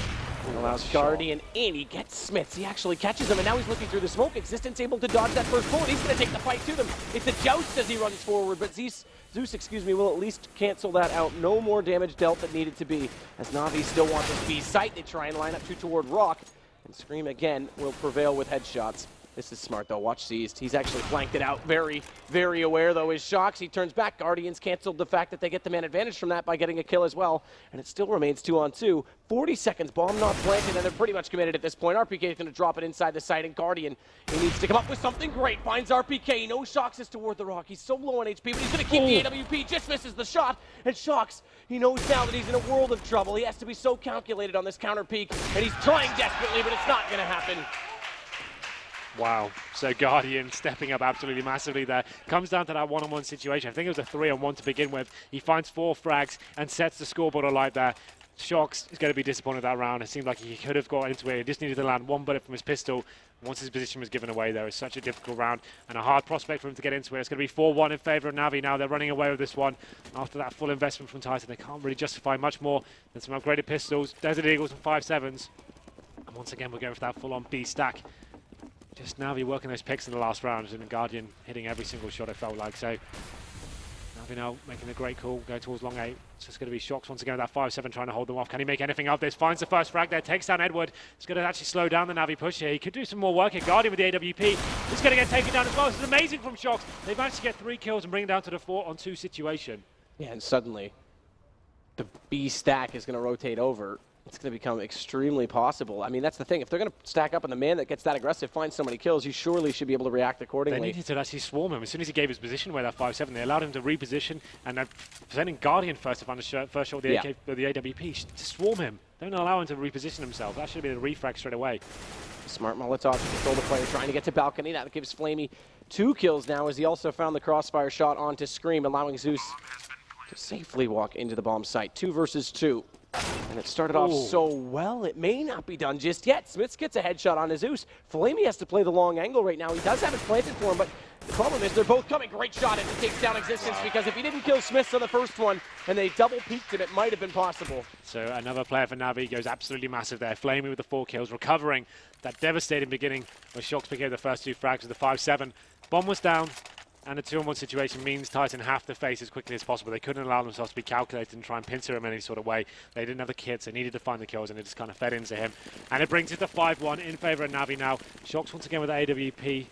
Speaker 5: it allows Guardian in. He gets Smiths. He actually catches him, and now he's looking through the smoke. Existence able to dodge that first bullet. He's going to take the fight to them. It's a joust as he runs forward, but Zeus, will at least cancel that out. No more damage dealt that needed to be, as Navi still wants this B site. They try and line up 2 toward Rock, and Scream again will prevail with headshots. This is smart, though. Watch Seized. He's actually flanked it out. Very, very aware, though, is Shocks. He turns back. Guardians canceled the fact that they get the man advantage from that by getting a kill as well. And it still remains 2-on-2. 40 seconds. Bomb not planted, and they're pretty much committed at this point. RPK is going to drop it inside the site, and Guardian, he needs to come up with something great. Finds RPK. No Shocks is toward the rock. He's so low on HP, but he's going to keep the AWP. Just misses the shot. And Shocks, he knows now that he's in a world of trouble. He has to be so calculated on this counter peak, and he's trying desperately, but it's not going to happen.
Speaker 4: Wow. So Guardian stepping up absolutely massively there. Comes down to that one-on-one situation. I think it was a 3-on-1 to begin with. He finds 4 frags and sets the scoreboard alight there. Shocks is going to be disappointed that round. It seemed like he could have got into it. He just needed to land 1 bullet from his pistol. Once his position was given away there, it was such a difficult round and a hard prospect for him to get into it. It's going to be 4-1 in favor of Navi now. They're running away with this one. After that full investment from Titan, they can't really justify much more than some upgraded pistols, Desert Eagles and 5.7s. And once again, we're going for that full-on B stack. Just Navi working those picks in the last round, and Guardian hitting every single shot, it felt like. So Navi now making a great call, going towards long 8. It's just going to be Shocks once again with that 5.7 trying to hold them off. Can he make anything of this? Finds the first frag there, takes down Edward. It's going to actually slow down the Navi push here. He could do some more work here. Guardian with the AWP. He's going to get taken down as well. This is amazing from Shocks. They've managed to get 3 kills and bring it down to the 4-on-2 situation.
Speaker 5: Yeah, and suddenly the B stack is going to rotate over. It's going to become extremely possible. I mean, that's the thing. If they're going to stack up and the man that gets that aggressive finds so many kills, you surely should be able to react accordingly.
Speaker 4: They needed to actually swarm him. As soon as he gave his position away, that 5.7, they allowed him to reposition, and they're presenting Guardian first to find the first shot with the, AK, with the AWP. To swarm him. Don't allow him to reposition himself. That should be the refrag straight away.
Speaker 5: Smart Molotov to control the player, trying to get to balcony. That gives Flamey 2 kills now, as he also found the crossfire shot onto Scream, allowing Zeus to safely walk into the bomb site. 2 versus 2. And it started off so well, it may not be done just yet. Smits gets a headshot on Zeus. Flamey has to play the long angle right now. He does have it planted for him, but the problem is they're both coming. Great shot, and it takes down Existence, because if he didn't kill Smits on the first one and they double peeked him, it might have been possible.
Speaker 4: So another player for Navi goes absolutely massive there. Flamey with the 4 kills, recovering that devastating beginning where Shocks became the first 2 frags with the 5.7. Bomb was down. And a 2-on-1 situation means Titan have to face as quickly as possible. They couldn't allow themselves to be calculated and try and pincer him in any sort of way. They didn't have the kits. They needed to find the kills, and it just kind of fed into him. And it brings it to 5-1 in favor of Navi now. Shocks once again with the AWP.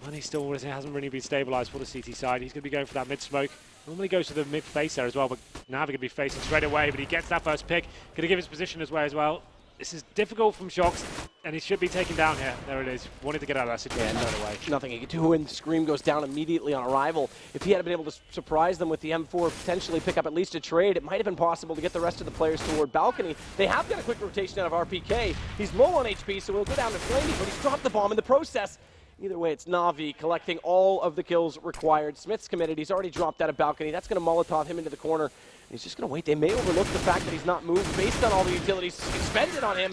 Speaker 4: Money still hasn't really been stabilized for the CT side. He's going to be going for that mid-smoke. Normally goes to the mid-face there as well, but Navi going to be facing straight away. But he gets that first pick. Going to give his position as well. This is difficult from Shocks, and he should be taken down here. There it is. Wanted to get out of that situation straight away.
Speaker 5: Nothing he could do, and Scream goes down immediately on arrival. If he had been able to surprise them with the M4, potentially pick up at least a trade, it might have been possible to get the rest of the players toward balcony. They have got a quick rotation out of RPK. He's low on HP, so he'll go down to Flamey, but he's dropped the bomb in the process. Either way, it's Navi collecting all of the kills required. Smith's committed. He's already dropped out of balcony. That's going to Molotov him into the corner. He's just going to wait. They may overlook the fact that he's not moved based on all the utilities expended on him.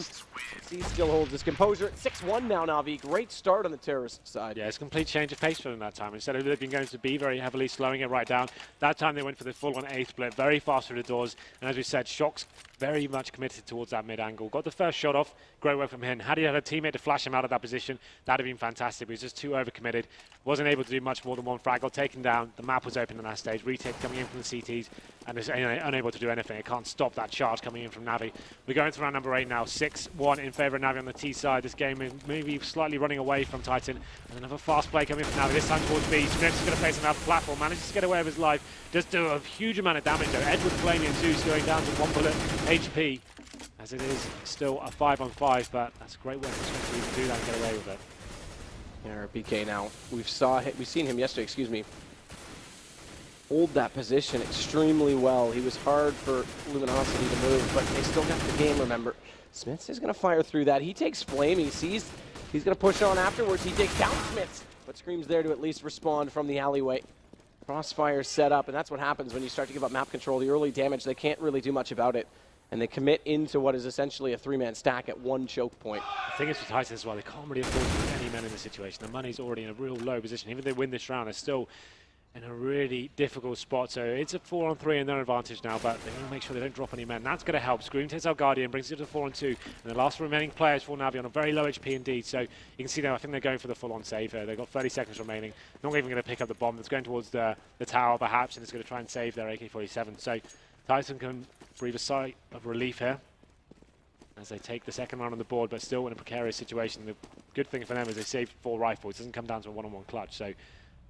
Speaker 5: He still holds his composure. 6-1 now, Navi. Great start on the terrorist side.
Speaker 4: Yeah, it's a complete change of pace for them that time. Instead of they've been going to B very heavily, slowing it right down, that time they went for the full-on A split, very fast through the doors. And as we said, Shocks very much committed towards that mid-angle. Got the first shot off. Great work from him. Had he had a teammate to flash him out of that position, that would have been fantastic. But he was just too overcommitted. Wasn't able to do much more than 1 frag. Got taken down. The map was open on that stage. Retake coming in from the CTs. And is unable to do anything. It can't stop that charge coming in from Navi. We're going to round number 8 now. 6-1 in favor of Navi on the T side. This game is maybe slightly running away from Titan. And another fast play coming from Navi. This time towards B. Smith is going to face him out the platform. Manages to get away with his life. Does do a huge amount of damage though. Edward, Flamey and Zeus going down to 1 bullet HP. As it is still a 5-on-5, but that's a great work for Smith to even do that and get away with it.
Speaker 5: Yeah, PK now. We've seen him yesterday, hold that position extremely well. He was hard for Luminosity to move, but they still got the game, remember. Smiths is going to fire through that. He takes Flame. He sees he's going to push on afterwards. He takes down Smiths, but Scream's there to at least respond from the alleyway. Crossfire set up, and that's what happens when you start to give up map control. The early damage, they can't really do much about it. And they commit into what is essentially a 3-man stack at 1 choke point.
Speaker 4: The thing is for Titan as well, they can't really afford to put any men in this situation. The money's already in a real low position. Even if they win this round, they're still in a really difficult spot. So it's a 4-on-3 in their advantage now, but they want to make sure they don't drop any men. That's going to help. Scream takes out Guardian, brings it to 4-on-2. And the last remaining players for Navi on a very low HP indeed. So you can see now, I think they're going for the full-on save here. They've got 30 seconds remaining. Not even going to pick up the bomb. That's going towards the tower perhaps, and it's going to try and save their AK-47. So Titan can breathe a sigh of relief here as they take the second round on the board, but still in a precarious situation. They're good thing for them is they saved 4 rifles. It doesn't come down to a one-on-one clutch. So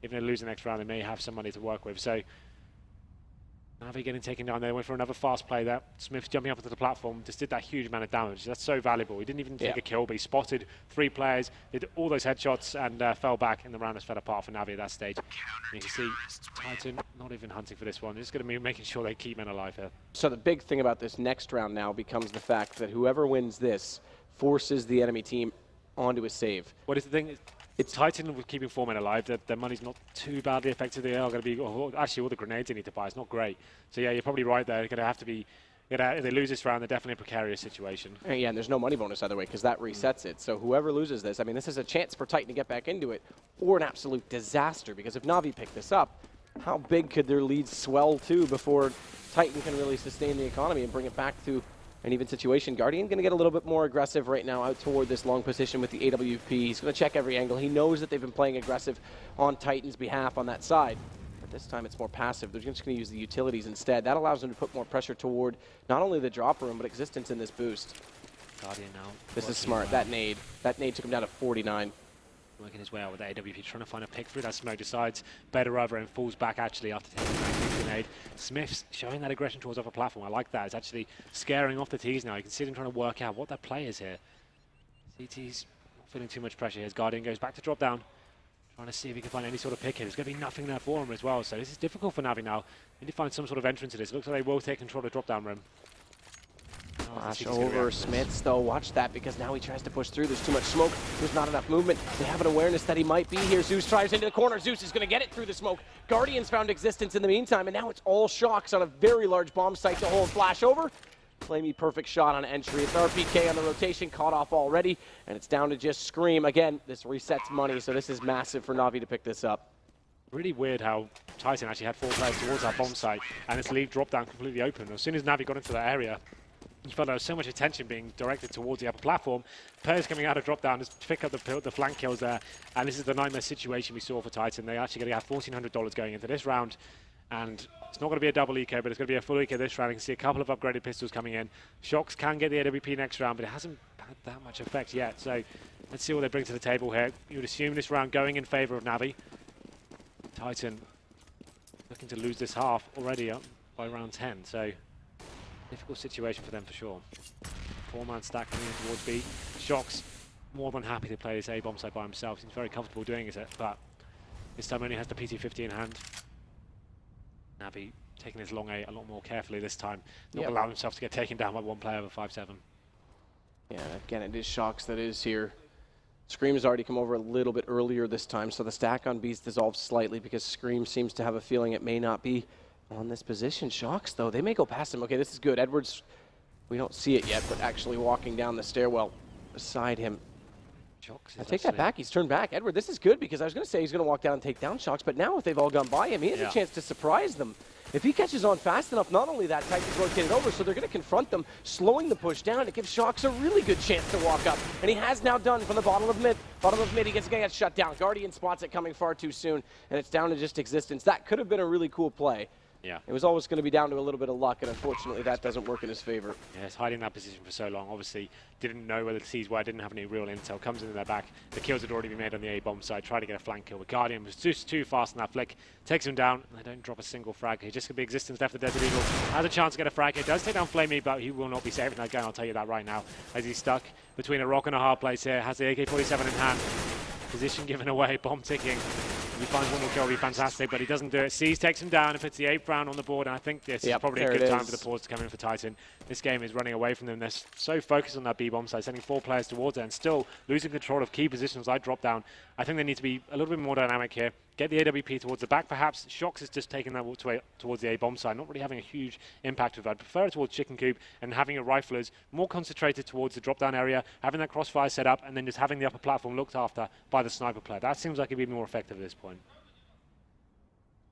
Speaker 4: if they lose the next round, they may have some money to work with. So Navi getting taken down there, went for another fast play there. Smith's jumping up onto the platform, just did that huge amount of damage. That's so valuable. He didn't even take a kill, but he spotted 3 players, did all those headshots, and fell back, and the round has fell apart for Navi at that stage. And you can see Titan not even hunting for this one. They're just going to be making sure they keep men alive here.
Speaker 5: So the big thing about this next round now becomes the fact that whoever wins this forces the enemy team onto a save.
Speaker 4: What is the thing? It's Titan with keeping 4 men alive. Their money's not too badly affected. They are going to be, actually, all the grenades they need to buy. It's not great. So yeah, you're probably right there. They're going to have to be, if they lose this round, they're definitely in a precarious situation.
Speaker 5: Yeah, and there's no money bonus either way because that resets it. So whoever loses this, I mean, this is a chance for Titan to get back into it, or an absolute disaster, because if Navi pick this up, how big could their lead swell to before Titan can really sustain the economy and bring it back to an even situation? Guardian going to get a little bit more aggressive right now out toward this long position with the AWP. He's going to check every angle. He knows that they've been playing aggressive on Titan's behalf on that side. But this time it's more passive. They're just going to use the utilities instead. That allows them to put more pressure toward not only the drop room, but existence in this boost.
Speaker 4: Guardian now.
Speaker 5: This is smart. That nade took him down to 49.
Speaker 4: Working his way out with the AWP, trying to find a pick through that smoke, decides better over and falls back actually after taking that grenade. Smith's showing that aggression towards upper platform. I like that. It's actually scaring off the T's now. You can see them trying to work out what their play is here. CT's not feeling too much pressure here. His Guardian goes back to drop down, trying to see if he can find any sort of pick here. There's going to be nothing there for him as well, so this is difficult for Navi now. They need to find some sort of entrance to this. It looks like they will take control of the drop down room.
Speaker 5: Flash over Smiths, though. Watch that, because now he tries to push through. There's too much smoke. There's not enough movement. They have an awareness that he might be here. Zeus tries into the corner. Zeus is going to get it through the smoke. Guardians found existence in the meantime, and now it's all Shocks on a very large bomb site to hold. Flash over. Flamey perfect shot on entry. It's RPK on the rotation, caught off already, and it's down to just Scream. Again, this resets money, so this is massive for Navi to pick this up.
Speaker 4: Really weird how Titan actually had 4 players towards that bomb site, and its lead dropped down completely open. As soon as Navi got into that area, you felt there was so much attention being directed towards the upper platform. Players coming out of drop down just pick up the flank kills there, and this is the nightmare situation we saw for Titan. They're actually going to have $1,400 going into this round, and it's not going to be a double eco, but it's going to be a full eco this round. You can see a couple of upgraded pistols coming in. Shocks can get the AWP next round, but it hasn't had that much effect yet. So let's see what they bring to the table here. You would assume this round going in favor of Navi. Titan looking to lose this half already up by round 10, so difficult situation for them for sure. 4-man stack coming in towards B. Shocks more than happy to play this A bomb site by himself. Seems very comfortable doing it, but this time only has the PT-50 in hand. Navi taking his long A a lot more carefully this time. Not allowing himself to get taken down by one player over 5-7.
Speaker 5: Yeah, again, it is Shocks that is here. Scream has already come over a little bit earlier this time, so the stack on B's dissolved slightly because Scream seems to have a feeling it may not be on this position. Shocks, though, they may go past him. Okay, this is good. Edwards, we don't see it yet, but actually walking down the stairwell beside him.
Speaker 4: Shocks
Speaker 5: I take that back. He's turned back. Edward, this is good because I was going to say he's going to walk down and take down Shocks, but now if they've all gone by him, he has a chance to surprise them. If he catches on fast enough, not only that, Titan's rotated over, so they're going to confront them, slowing the push down. It gives Shocks a really good chance to walk up, and he has now done from the bottom of mid. Bottom of mid, he gets going to get shut down. Guardian spots it coming far too soon, and it's down to just existence. That could have been a really cool play.
Speaker 4: Yeah.
Speaker 5: It was always going to be down to a little bit of luck, and unfortunately that doesn't work in his favor.
Speaker 4: Yeah, it's hiding that position for so long. Obviously, didn't know where the C's were, didn't have any real intel. Comes in their back. The kills had already been made on the A-bomb side. Tried to get a flank kill, but Guardian was just too fast in that flick. Takes him down, and they don't drop a single frag. He just could be existence left for Desert Eagle. Has a chance to get a frag. It does take down Flamey, but he will not be saving that gun, I'll tell you that right now. As he's stuck between a rock and a hard place here. Has the AK-47 in hand. Position given away, bomb ticking. If he finds one more kill, it'll be fantastic, but he doesn't do it. Seas takes him down and puts the 8th round on the board, and I think this is probably a good time for the pause to come in for Titan. This game is running away from them. They're so focused on that B-bomb side, sending 4 players towards it, and still losing control of key positions like drop down. I think they need to be a little bit more dynamic here. Get the AWP towards the back, perhaps. Shocks is just taking that towards the A-bomb side, not really having a huge impact with that. I'd prefer it towards Chicken Coop and having a riflers more concentrated towards the drop-down area, having that crossfire set up, and then just having the upper platform looked after by the sniper player. That seems like it'd be more effective at this point.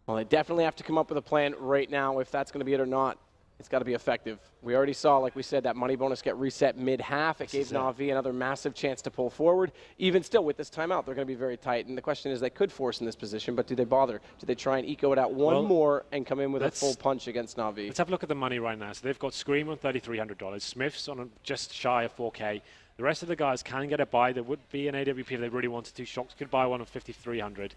Speaker 5: Well, they definitely have to come up with a plan right now if that's going to be it or not. It's got to be effective. We already saw, like we said, that money bonus get reset mid-half. It gave
Speaker 4: is it.
Speaker 5: Navi another massive chance to pull forward. Even still, with this timeout, they're going to be very tight. And the question is, they could force in this position, but do they bother? Do they try and eco it out one
Speaker 4: Well,
Speaker 5: more and come in with a
Speaker 4: let's-
Speaker 5: full punch against Navi?
Speaker 4: Let's have a look at the money right now. So they've got Scream on $3,300, Smith's on just shy of 4K. The rest of the guys can get a buy. There would be an AWP if they really wanted to. Shocks could buy one on 5,300.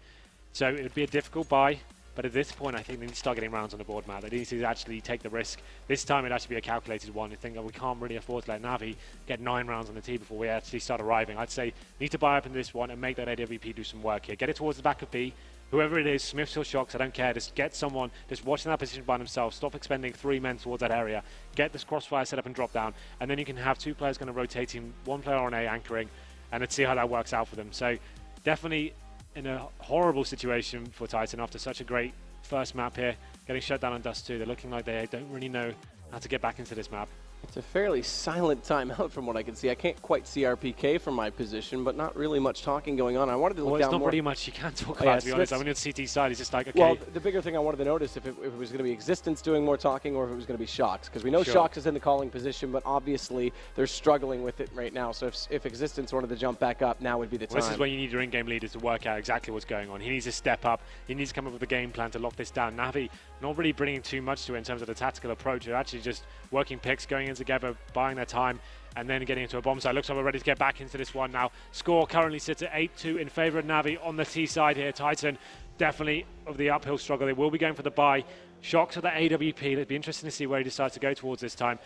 Speaker 4: So it would be a difficult buy. But at this point, I think they need to start getting rounds on the board, Matt. They need to actually take the risk. This time, it'd actually be a calculated one. I think we can't really afford to let Navi get 9 rounds on the tee before we actually start arriving. I'd say need to buy up in this one and make that AWP do some work here. Get it towards the back of B. Whoever it is, Smiths or Shocks, I don't care. Just get someone just watching that position by themselves. Stop expending 3 men towards that area. Get this crossfire set up and drop down. And then you can have 2 players kind of rotating, 1 player on A anchoring, and let's see how that works out for them. So definitely in a horrible situation for Titan after such a great first map here, getting shut down on Dust 2. They're looking like they don't really know how to get back into this map.
Speaker 5: It's a fairly silent timeout from what I can see. I can't quite see RPK from my position, but not really much talking going on. I wanted to look
Speaker 4: Well,
Speaker 5: down
Speaker 4: it's not
Speaker 5: more.
Speaker 4: really much you can talk
Speaker 5: Oh,
Speaker 4: about,
Speaker 5: yeah,
Speaker 4: to be honest. I
Speaker 5: Smith's-
Speaker 4: mean, on the CT side, it's just like, okay.
Speaker 5: Well, the bigger thing I wanted to notice if it was going to be Existence doing more talking or if it was going to be Shocks, because we know
Speaker 4: Sure.
Speaker 5: Shocks is in the calling position, but obviously they're struggling with it right now. So if Existence wanted to jump back up, now would be the time.
Speaker 4: Well, this is where you need your in-game leaders to work out exactly what's going on. He needs to step up. He needs to come up with a game plan to lock this down. Navi not really bringing too much to it in terms of the tactical approach. They're actually just working picks, going in together, buying their time, and then getting into a bomb site. Looks like we're ready to get back into this one now. Score currently sits at 8-2 in favor of Navi on the T side here. Titan definitely of the uphill struggle. They will be going for the buy. Shocks at the AWP. It'd be interesting to see where he decides to go towards this time.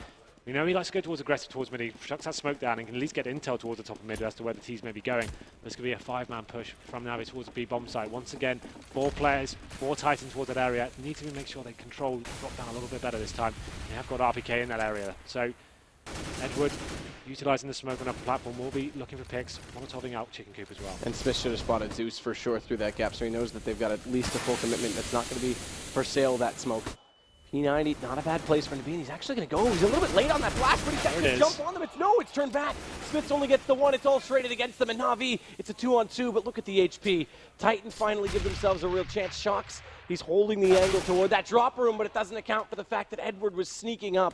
Speaker 4: We know he likes to go towards aggressive towards mid. He shuts that smoke down and can at least get intel towards the top of mid as to where the T's may be going. There's going to be a 5-man push from Navi towards the B bomb site. Once again, 4 players, 4 Titans towards that area. Need to make sure they control drop down a little bit better this time. They have got RPK in that area. So Edward, utilising the smoke on upper platform, will be looking for picks, molotoving out Chicken Coop as well.
Speaker 5: And Smith should have spotted Zeus for sure through that gap, so he knows that they've got at least a full commitment. That's not going to be for sale, that smoke. P90, not a bad place for him to be, and he's actually going to go. He's a little bit late on that flash, but he's got to jump on them. It's turned back. Smiths only gets the 1. It's all traded against them, and Navi, it's a 2-on-2, but look at the HP. Titan finally give themselves a real chance. Shocks, he's holding the angle toward that drop room, but it doesn't account for the fact that Edward was sneaking up.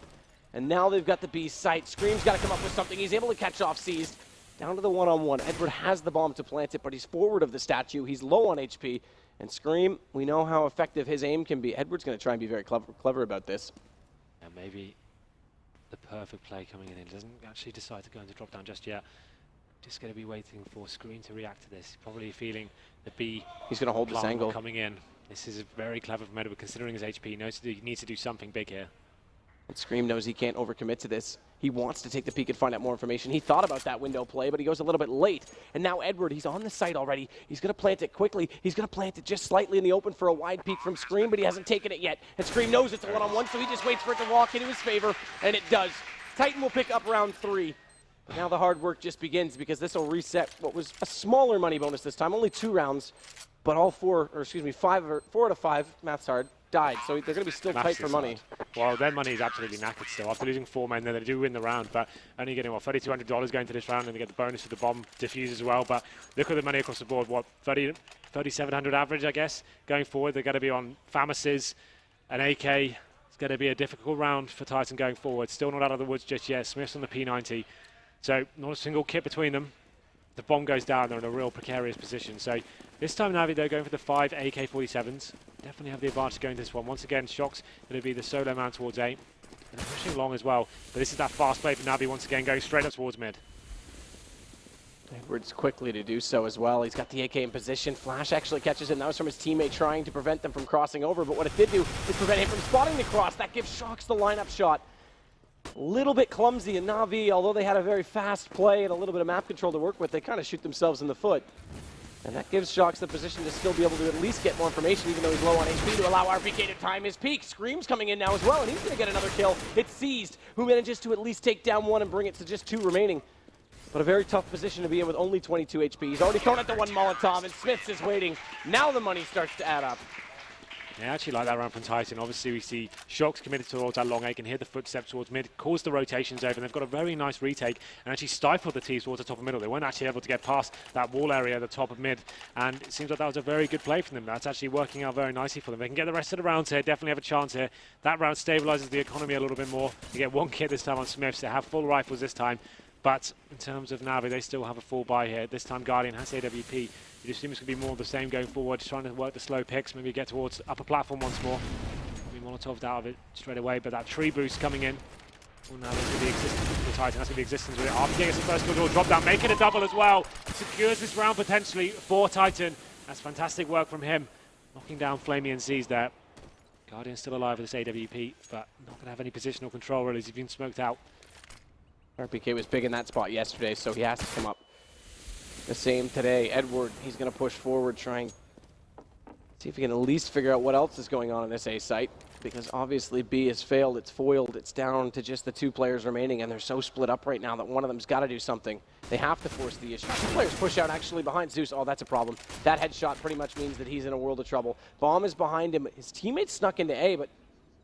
Speaker 5: And now they've got the B site. Scream's got to come up with something. He's able to catch off Seized. Down to the 1-on-1. Edward has the bomb to plant it, but he's forward of the statue. He's low on HP. And Scream, we know how effective his aim can be. Edward's going to try and be very clever about this.
Speaker 4: And maybe the perfect play coming in. He doesn't actually decide to go into drop down just yet. Just going to be waiting for Scream to react to this. Probably feeling the B.
Speaker 5: He's going to hold this
Speaker 4: plant
Speaker 5: angle.
Speaker 4: coming in. This is very clever from Edward, considering his HP. He knows he needs to do something big here.
Speaker 5: And Scream knows he can't overcommit to this. He wants to take the peek and find out more information. He thought about that window play, but he goes a little bit late. And now Edward, he's on the site already. He's going to plant it quickly. He's going to plant it just slightly in the open for a wide peek from Scream, but he hasn't taken it yet. And Scream knows it's a 1-on-1, so he just waits for it to walk into his favor, and it does. Titan will pick up round 3. But now the hard work just begins, because this will reset what was a smaller money bonus this time. Only 2 rounds, but all 4 out of 5, math's hard, died. So they're going to be still tight for money.
Speaker 4: Well, their money is absolutely knackered still. After losing 4 men, then they do win the round, but only getting, what, $3,200 going to this round, and they get the bonus for the bomb defuse as well. But look at the money across the board. What, 3,700 average, I guess, going forward. They're going to be on Famises, an AK. It's going to be a difficult round for Titan going forward. Still not out of the woods just yet. Smith's on the P90. So not a single kit between them. The bomb goes down. They're in a real precarious position. So this time, Navi, they're going for the 5 AK-47s. Definitely have the advantage going to this one. Once again, Shocks going to be the solo man towards A. And they're pushing along as well. But this is that fast play for Navi once again, going straight up towards mid.
Speaker 5: Edwards quickly to do so as well. He's got the AK in position. Flash actually catches him. That was from his teammate trying to prevent them from crossing over. But what it did do is prevent him from spotting the cross. That gives Shocks the lineup shot. A little bit clumsy, and Navi, although they had a very fast play and a little bit of map control to work with, they kind of shoot themselves in the foot. And that gives Shocks the position to still be able to at least get more information, even though he's low on HP, to allow RPK to time his peak. Scream's coming in now as well, and he's going to get another kill. It's Seized, who manages to at least take down 1 and bring it to just 2 remaining. But a very tough position to be in with only 22 HP. He's already thrown out the 1 Molotov, and Smiths is waiting. Now the money starts to add up.
Speaker 4: I actually like that round from Titan. Obviously, we see Shocks committed towards that long A, can hear the footsteps towards mid, cause the rotations over, and they've got a very nice retake and actually stifled the T's towards the top of middle. They weren't actually able to get past that wall area at the top of mid, and it seems like that was a very good play from them. That's actually working out very nicely for them. They can get the rest of the rounds here, definitely have a chance here. That round stabilizes the economy a little bit more. They get one kit this time on Smiths. They have full rifles this time, but in terms of Navi, they still have a full buy here. This time Guardian has AWP. You assume it's going to be more of the same going forward, just trying to work the slow picks, maybe get towards upper platform once more. Maybe Molotov's out of it straight away, but that tree boost coming in. Well, now there's going to be existence for the Titan. That's going to be existence with it. RPK gets the first kill, drop down, make it a double as well. Secures this round potentially for Titan. That's fantastic work from him. Knocking down Flamey and Z's there. Guardian's still alive with this AWP, but not going to have any positional control really as he's been smoked out.
Speaker 5: RPK was big in that spot yesterday, so he has to come up the same today. Edward, he's going to push forward, try and see if he can at least figure out what else is going on in this A site, because obviously B has failed, it's foiled, it's down to just the 2 players remaining, and they're so split up right now that one of them's got to do something. They have to force the issue. 2 players push out actually behind Zeus. Oh, that's a problem. That headshot pretty much means that he's in a world of trouble. Bomb is behind him. His teammates snuck into A, but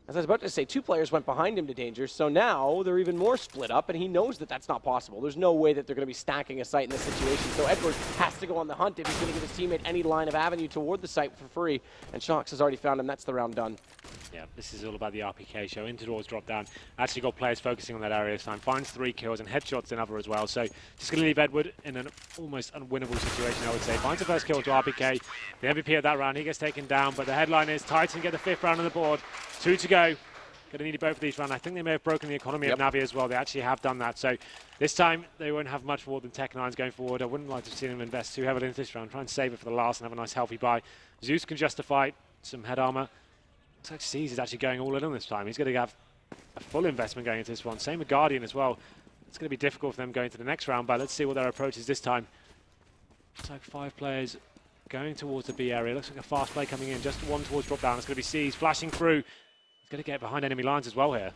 Speaker 5: as I was about to say, 2 players went behind him to danger, so now they're even more split up, and he knows that that's not possible. There's no way that they're going to be stacking a site in this situation, so Edward has to go on the hunt if he's going to give his teammate any line of avenue toward the site for free, and Shox has already found him. That's the round done.
Speaker 4: Yeah, this is all about the RPK show. Into doors, drop down. Actually got players focusing on that area this time. Finds 3 kills and headshots another as well. So just going to leave Edward in an almost unwinnable situation, I would say. Finds the first kill to RPK. The MVP of that round, he gets taken down. But the headline is Titan get the 5th round on the board. 2 to go. Going to need both of these rounds. I think they may have broken the economy of Navi as well. They actually have done that. So this time they won't have much more than Tech-9s going forward. I wouldn't like to see them invest too heavily into this round. Try and save it for the last and have a nice healthy buy. Zeus can justify some head armor. Looks like C's is actually going all in on this time. He's going to have a full investment going into this one. Same with Guardian as well. It's going to be difficult for them going to the next round, but let's see what their approach is this time. Looks like 5 players going towards the B area. Looks like a fast play coming in. Just one towards drop down. It's going to be C's flashing through. He's going to get behind enemy lines as well here.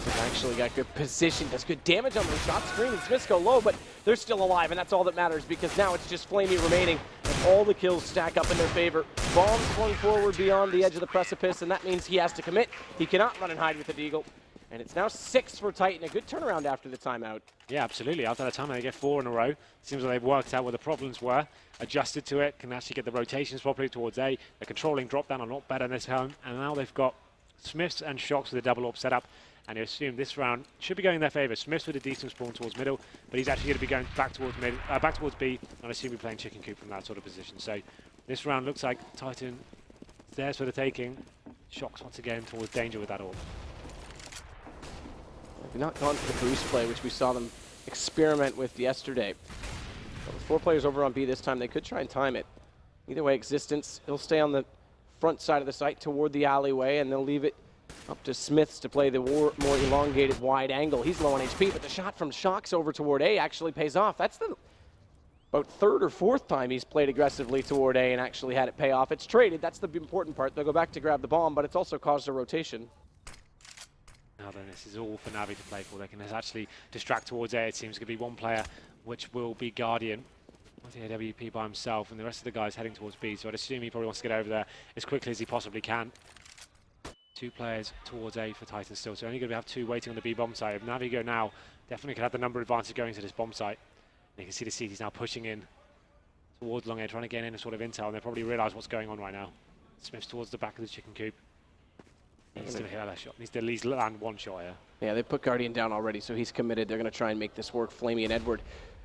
Speaker 5: He's actually got good position, does good damage on the shot screen, and Smiths go low, but they're still alive, and that's all that matters, because now it's just Flamey remaining, and all the kills stack up in their favor. Bombs flung forward beyond the edge of the precipice, and that means he has to commit. He cannot run and hide with the Deagle. And it's now 6 for Titan, a good turnaround after the timeout.
Speaker 4: Yeah, absolutely. After that timeout, they get 4 in a row. Seems like they've worked out where the problems were, adjusted to it, can actually get the rotations properly towards A. They're controlling drop down a lot better this round, and now they've got Smiths and Shocks with a double up set up. And you assume this round should be going in their favour. Smiths with a decent spawn towards middle, but he's actually going to be going back towards mid, back towards B, and I assume he's playing chicken coop from that sort of position. So this round looks like Titan is theirs for the taking. Shocks once again towards danger with that orb.
Speaker 5: They've not gone for the boost play, which we saw them experiment with yesterday. But with 4 players over on B this time, they could try and time it. Either way, Existence, he'll stay on the front side of the site toward the alleyway, and they'll leave it up to Smiths to play the more elongated wide angle. He's low on HP, but the shot from Shocks over toward A actually pays off. That's the about 3rd or 4th time he's played aggressively toward A and actually had it pay off. It's traded, that's the important part. They'll go back to grab the bomb, but it's also caused a rotation.
Speaker 4: Now then, this is all for Navi to play for. They can actually distract towards A. It seems to be one player, which will be Guardian, with the AWP by himself, and the rest of the guys heading towards B. So I'd assume he probably wants to get over there as quickly as he possibly can. 2 players towards A for Titan still, so only going to have 2 waiting on the B bomb site. If Navi go now, definitely could have the number advantage going to this bomb site. And you can see the CT's now pushing in towards long A, trying to gain any sort of intel, and they probably realise what's going on right now. Smith's towards the back of the chicken coop. Needs to hit that shot. Needs to at least land 1 shot here.
Speaker 5: Yeah, they put Guardian down already, so he's committed. They're going to try and make this work. Flamey and Edward,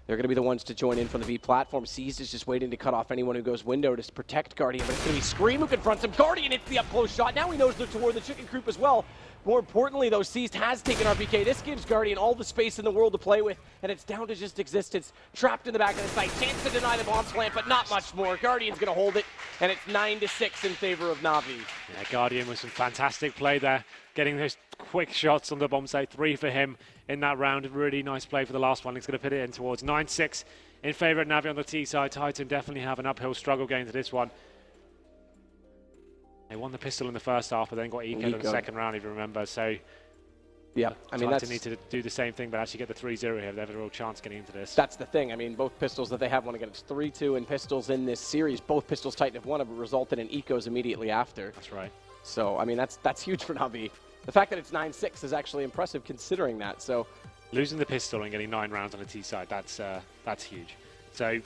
Speaker 5: they're going to be the ones to join in from the B platform. Seized is just waiting to cut off anyone who goes window to protect Guardian, but it's going to be Scream who confronts him. Guardian hits the up-close shot. Now he knows they're toward the chicken coop as well. More importantly, though, Seized has taken RPK. This gives Guardian all the space in the world to play with, and it's down to just Existence. Trapped in the back of the site. Chance to deny the bomb plant, but not much more. Guardian's going to hold it, and it's 9-6 in favor of Navi.
Speaker 4: Yeah, Guardian with some fantastic play there, getting those quick shots on the bomb site. 3 for him in that round. Really nice play for the last one. He's going to put it in towards 9-6 in favor of Navi on the T side. Titan definitely have an uphill struggle going to this one. They won the pistol in the first half, but then got eco'd in the second round, if you remember. So
Speaker 5: Yeah, I mean,
Speaker 4: Titan need to do the same thing, but actually get the 3-0 here. They have a real chance getting into this.
Speaker 5: That's the thing. I mean, both pistols that they have won against 3-2 and pistols in this series. Both pistols Titan have won have resulted in ecos immediately after.
Speaker 4: That's right.
Speaker 5: So, I mean, that's huge for Navi. The fact that it's 9-6 is actually impressive considering that. So,
Speaker 4: losing the pistol and getting 9 rounds on the T side, that's huge. So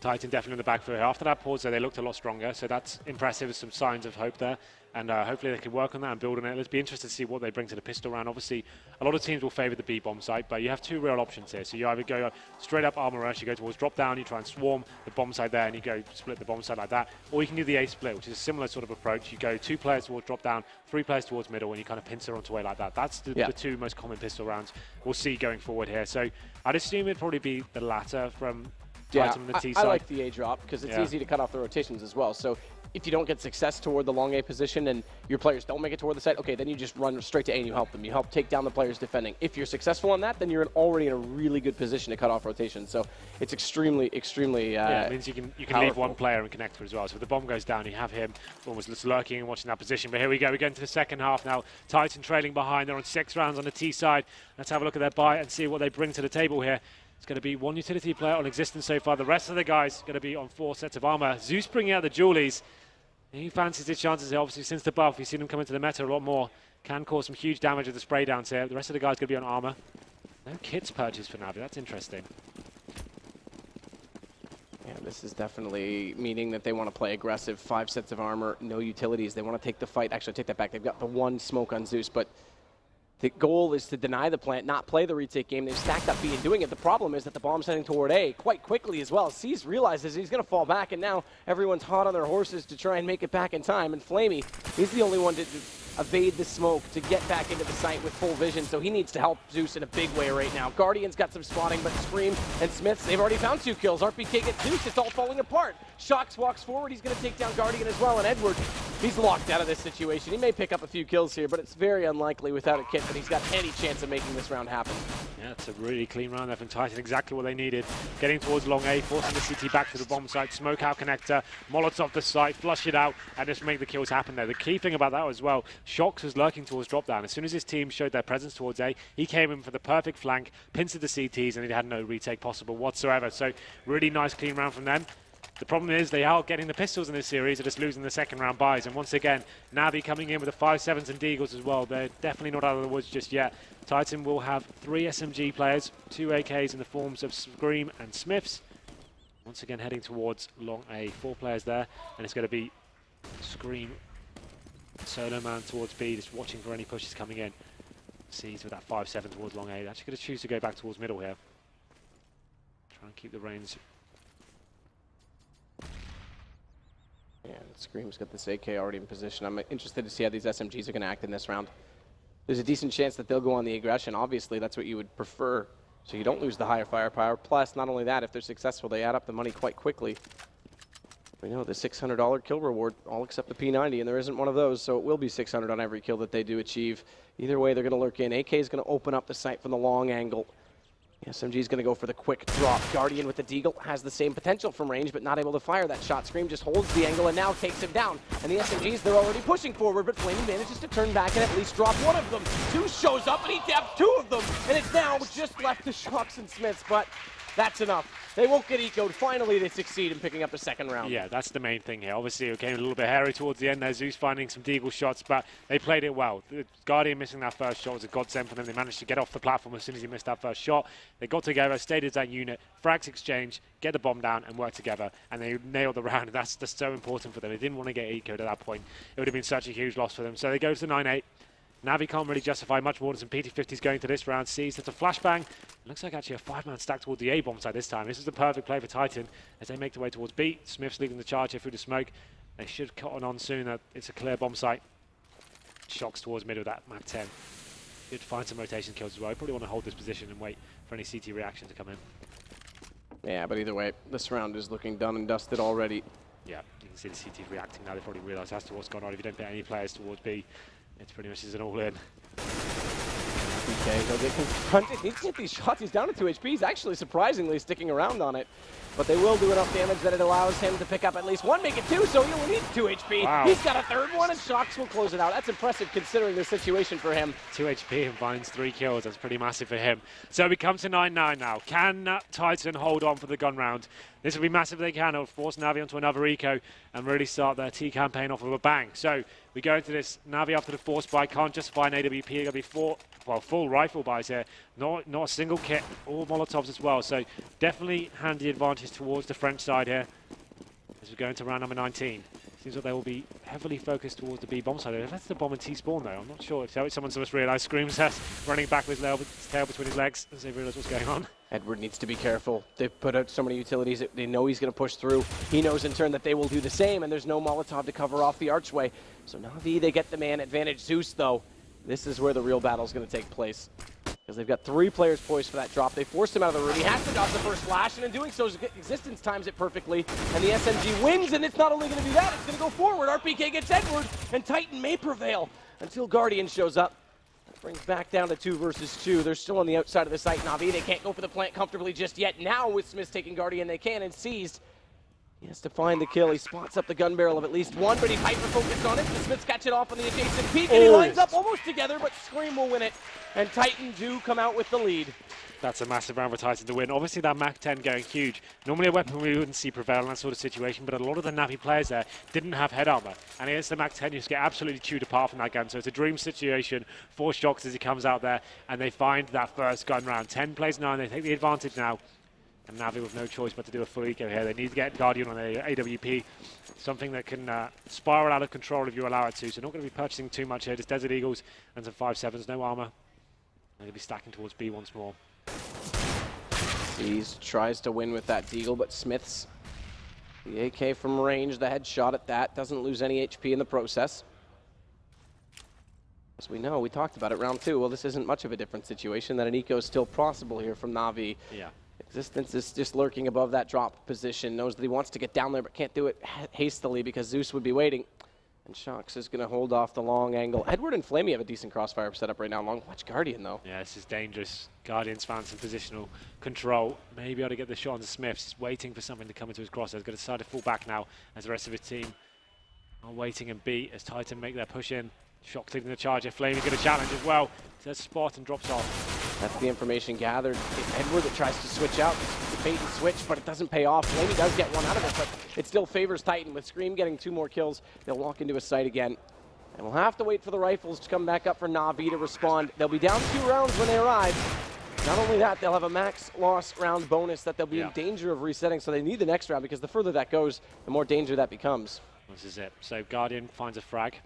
Speaker 4: Titan definitely in the back foot here. After that pause, though, they looked a lot stronger, so that's impressive. Some signs of hope there, and hopefully they can work on that and build on it. Let's be interested to see what they bring to the pistol round. Obviously, a lot of teams will favour the B bomb site, but you have 2 real options here. So you either go straight up armor rush, you go towards drop down, you try and swarm the bomb side there, and you go split the bomb side like that, or you can do the A split, which is a similar sort of approach. You go 2 players towards drop down, 3 players towards middle, and you kind of pincer onto way like that. That's the 2 most common pistol rounds we'll see going forward here. So I'd assume it'd probably be the latter from Titan on the T side.
Speaker 5: I like the A drop because it's easy to cut off the rotations as well. So if you don't get success toward the long A position and your players don't make it toward the site, okay, then you just run straight to A and you help them. You help take down the players defending. If you're successful on that, then you're already in a really good position to cut off rotations. So it's extremely, extremely
Speaker 4: it means you can leave one player and connect to it as well. So if the bomb goes down, you have him almost just lurking and watching that position. But here we go. We go into the second half now. Titan trailing behind. They're on 6 rounds on the T side. Let's have a look at their buy and see what they bring to the table here. It's going to be 1 utility player on existence so far. The rest of the guys are going to be on 4 sets of armor. Zeus bringing out the Julies. He fancies his chances here. Obviously, since the buff, we've seen him come into the meta a lot more. Can cause some huge damage with the spray downs here. The rest of the guys are going to be on armor. No kits purchased for Navi. That's interesting.
Speaker 5: Yeah, this is definitely meaning that they want to play aggressive. 5 sets of armor, no utilities. They want to take the fight. Actually, I take that back. They've got the 1 smoke on Zeus, but the goal is to deny the plant, not play the retake game. They've stacked up B and doing it. The problem is that the bomb's heading toward A quite quickly as well. C's realizes he's going to fall back, and now everyone's hot on their horses to try and make it back in time. And Flamey, he's the only one to evade the smoke to get back into the site with full vision, so he needs to help Zeus in a big way right now. Guardian's got some spotting, but Scream and Smiths, they've already found 2 kills. RPK gets Zeus, it's all falling apart. Shox walks forward, he's going to take down Guardian as well, and Edward, he's locked out of this situation. He may pick up a few kills here, but it's very unlikely without a kit that he's got any chance of making this round happen.
Speaker 4: Yeah, it's a really clean round there from Titan, exactly what they needed. Getting towards long A, forcing the CT back to the bomb site, smoke out connector, Molotov the site, flush it out, and just make the kills happen there. The key thing about that as well, Shox was lurking towards drop down. As soon as his team showed their presence towards A, he came in for the perfect flank, pincered the CTs, and he had no retake possible whatsoever. So really nice clean round from them. The problem is they are getting the pistols in this series, they're just losing the second round buys. And once again, Navi coming in with the 5.7s and Deagles as well. They're definitely not out of the woods just yet. Titan will have 3 SMG players, 2 AKs in the forms of Scream and Smiths. Once again heading towards long A, 4 players there, and it's going to be Scream, solo man towards B, just watching for any pushes coming in. Sees with that 5.7 towards long A. They're actually going to choose to go back towards middle here. Try and keep the range.
Speaker 5: Yeah, Scream's got this AK already in position. I'm interested to see how these SMGs are going to act in this round. There's a decent chance that they'll go on the aggression. Obviously, that's what you would prefer, so you don't lose the higher firepower. Plus, not only that, if they're successful, they add up the money quite quickly. We know the $600 kill reward, all except the P90, and there isn't one of those, so it will be 600 on every kill that they do achieve. Either way, they're going to lurk in. AK is going to open up the site from the long angle. SMG is going to go for the quick drop. Guardian with the Deagle has the same potential from range, but not able to fire that shot. Scream just holds the angle and now takes him down. And the SMGs, they're already pushing forward, but Flamey manages to turn back and at least drop one of them. Zeus shows up and he taps 2 of them. And it's now just left to Shox and Smiths, but that's enough. They won't get ecoed. Finally, they succeed in picking up the second round.
Speaker 4: Yeah, that's the main thing here. Obviously, it came a little bit hairy towards the end there. Zeus finding some Deagle shots, but they played it well. The Guardian missing that first shot was a godsend for them. They managed to get off the platform as soon as he missed that first shot. They got together, stayed as that unit, frags exchange, get the bomb down, and work together. And they nailed the round. That's just so important for them. They didn't want to get ecoed at that point. It would have been such a huge loss for them. So they go to the 9-8. Navi can't really justify much more than some PT50s going to this round. Sees that's a flashbang. Looks like actually a 5-man stack towards the A-bomb side this time. This is the perfect play for Titan as they make their way towards B. Smith's leading the charge here through the smoke. They should cut on soon. That it's a clear bomb site. Shox towards middle of that map 10. Should find some rotation kills as well. Probably want to hold this position and wait for any CT reaction to come in.
Speaker 5: Yeah, but either way, this round is looking done and dusted already.
Speaker 4: Yeah, you can see the CT reacting now. They probably realise as to what's gone on. If you don't put any players towards B, it's pretty much an all-in.
Speaker 5: RPK. He'll get confronted. He needs to get these shots. He's down to 2 HP. He's actually surprisingly sticking around on it. But they will do enough damage that it allows him to pick up at least one, make it 2, so he only needs 2 HP.
Speaker 4: Wow.
Speaker 5: He's got a third one, and Shox will close it out. That's impressive considering the situation for him.
Speaker 4: 2 HP and finds 3 kills. That's pretty massive for him. So we come to 9-9 now. Can Titan hold on for the gun round? This will be massive if they can. It'll force Navi onto another eco and really start their T campaign off with a bang. So we go into this. Navi after the force buy can't justify an AWP. It'll be full rifle buys here. Not a single kit. All Molotovs as well. So definitely handy advantage towards the French side here as we go into round number 19. Seems like they will be heavily focused towards the B bomb side. If that's the bomb and T spawn though, I'm not sure. So someone must realize Scream's running back with his tail between his legs as they realize what's going on.
Speaker 5: Edward needs to be careful. They've put out so many utilities that they know he's going to push through. He knows in turn that they will do the same, and there's no Molotov to cover off the archway. So Navi, they get the man advantage. Zeus, though, this is where the real battle is going to take place. Because they've got 3 players poised for that drop. They forced him out of the room. He has to dodge the first flash, and in doing so, his existence times it perfectly. And the SMG wins, and it's not only going to do that, it's going to go forward. RPK gets Edward, and Titan may prevail until Guardian shows up. That brings back down to 2 versus 2. They're still on the outside of the site, Navi. They can't go for the plant comfortably just yet. Now, with Smith taking Guardian, they can, and seized. He has to find the kill. He spots up the gun barrel of at least one, but he's hyper-focused on it. The Smiths catch it off on the adjacent peak, and he lines up almost together, but Scream will win it. And Titan do come out with the lead.
Speaker 4: That's a massive round for Titan to win. Obviously, that Mach 10 going huge. Normally a weapon we wouldn't see prevail in that sort of situation, but a lot of the Navi players there didn't have head armor. And against the Mach 10, you just get absolutely chewed apart from that gun. So it's a dream situation for Shox as he comes out there, and they find that first gun round. 10 plays 9, they take the advantage now. And Navi with no choice but to do a full eco here. They need to get Guardian on the AWP, something that can spiral out of control if you allow it to. So not going to be purchasing too much here. Just Desert Eagles and some 5.7s, no armor. They'll be stacking towards B once more.
Speaker 5: Seas tries to win with that Deagle, but Smiths, the AK from range, the headshot at that, doesn't lose any HP in the process. As we know, we talked about it round 2. Well, this isn't much of a different situation. That an eco is still possible here from Navi.
Speaker 4: Yeah.
Speaker 5: Existence is just lurking above that drop position, knows that he wants to get down there but can't do it hastily because Zeus would be waiting. And Shox is going to hold off the long angle. Edward and Flamey have a decent crossfire setup right now. Long watch Guardian, though.
Speaker 4: Yeah, this is dangerous. Guardian's found some positional control. Maybe able to get the shot on the Smiths. He's waiting for something to come into his crosshairs. Going to decide to fall back now as the rest of his team are waiting and beat as Titan make their push in. Shox leading the charge. Flamey's going to challenge as well. Says spot and drops off.
Speaker 5: That's the information gathered. It's Edward that tries to switch out, the bait and switch, but it doesn't pay off. Flamey does get one out of it, but it still favors Titan. With Scream getting 2 more kills, they'll walk into a site again. And we'll have to wait for the rifles to come back up for Navi to respond. They'll be down 2 rounds when they arrive. Not only that, they'll have a max loss round bonus that they'll be in danger of resetting, so they need the next round because the further that goes, the more danger that becomes.
Speaker 4: This is it. So Guardian finds a frag.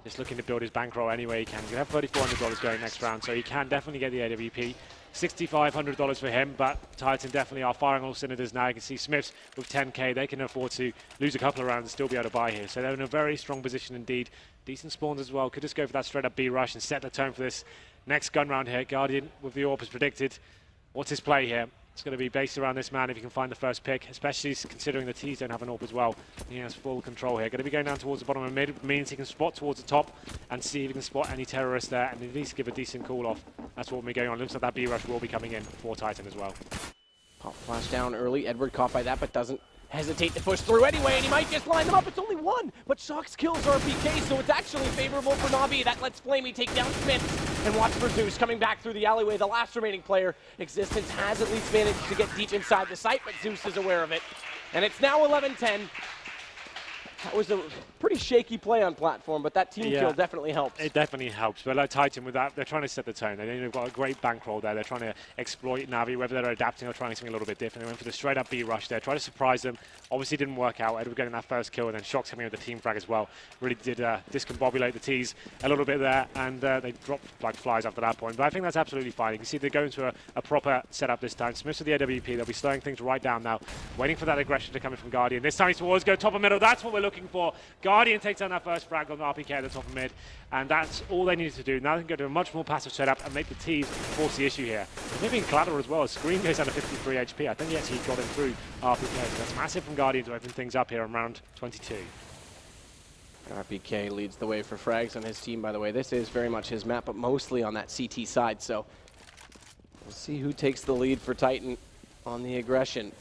Speaker 4: Just looking to build his bankroll anyway he can. He's going to have $3,400 going next round, so he can definitely get the AWP. $6,500 for him, but Titan definitely are firing all cylinders now. You can see Smiths with 10k. They can afford to lose a couple of rounds and still be able to buy here. So they're in a very strong position indeed. Decent spawns as well. Could just go for that straight up B rush and set the tone for this next gun round here. Guardian with the AWP as predicted. What's his play here? It's going to be based around this man if he can find the first pick, especially considering the T's don't have an AWP as well. He has full control here. Going to be going down towards the bottom of mid, means he can spot towards the top and see if he can spot any terrorists there and at least give a decent call off. That's what will be going on. Looks like that B rush will be coming in for Titan as well.
Speaker 5: Pop flash down early. Edward caught by that, but doesn't hesitate to push through anyway, and he might just line them up. It's only 1, but Shox kills RPK, so it's actually favorable for Navi. That lets Flamey take down Smith and watch for Zeus coming back through the alleyway. The last remaining player, Existence, has at least managed to get deep inside the site, but Zeus is aware of it. And it's now 11-10. That was a pretty shaky play on platform, but that team kill definitely helps.
Speaker 4: It definitely helps. But like Titan with that, they're trying to set the tone. They've got a great bankroll there. They're trying to exploit Navi, whether they're adapting or trying something a little bit different. They went for the straight up B rush there, try to surprise them. Obviously didn't work out. Edward getting that first kill, and then Shox coming with the team frag as well. Really did discombobulate the T's a little bit there, and they dropped like flies after that point. But I think that's absolutely fine. You can see they're going to a proper setup this time. Smiths with the AWP. They'll be slowing things right down now, waiting for that aggression to come in from Guardian. This time he's towards go top of middle. That's what we're looking for. Guardian takes down that first frag on the RPK at the top of mid, and that's all they needed to do. Now they can go to a much more passive setup and make the T's force the issue here. Maybe in Clatter as well. Scream goes down to 53 HP. I think he actually got him through RPK. So that's massive from Guardian to open things up here in round 22.
Speaker 5: RPK leads the way for frags on his team, by the way. This is very much his map, but mostly on that CT side, so we'll see who takes the lead for Titan on the aggression.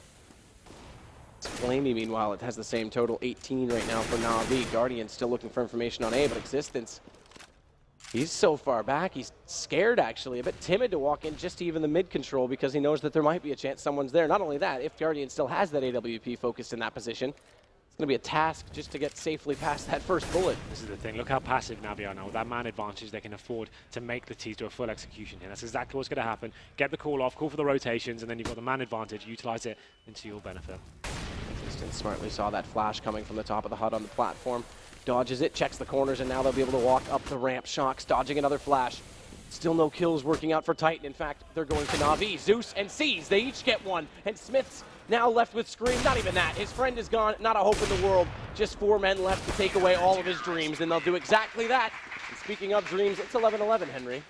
Speaker 5: It's Flamey, meanwhile, it has the same total, 18 right now for Navi. Guardian still looking for information on A, but Existence, he's so far back, he's scared actually, a bit timid to walk in just to even the mid control because he knows that there might be a chance someone's there. Not only that, if Guardian still has that AWP focused in that position, it's going to be a task just to get safely past that first bullet.
Speaker 4: This is the thing. Look how passive Navi are now. With that man advantage, they can afford to make the T's do a full execution here. That's exactly what's going to happen. Get the call off, call for the rotations, and then you've got the man advantage. Utilize it into your benefit.
Speaker 5: Existence smartly saw that flash coming from the top of the HUD on the platform. Dodges it, checks the corners, and now they'll be able to walk up the ramp. Shocks dodging another flash. Still no kills working out for Titan. In fact, they're going to Navi. Zeus and Seas, they each get one. And Smith's now left with Scream. Not even that. His friend is gone. Not a hope in the world. Just 4 men left to take away all of his dreams, and they'll do exactly that. And speaking of dreams, it's 11-11, Henry.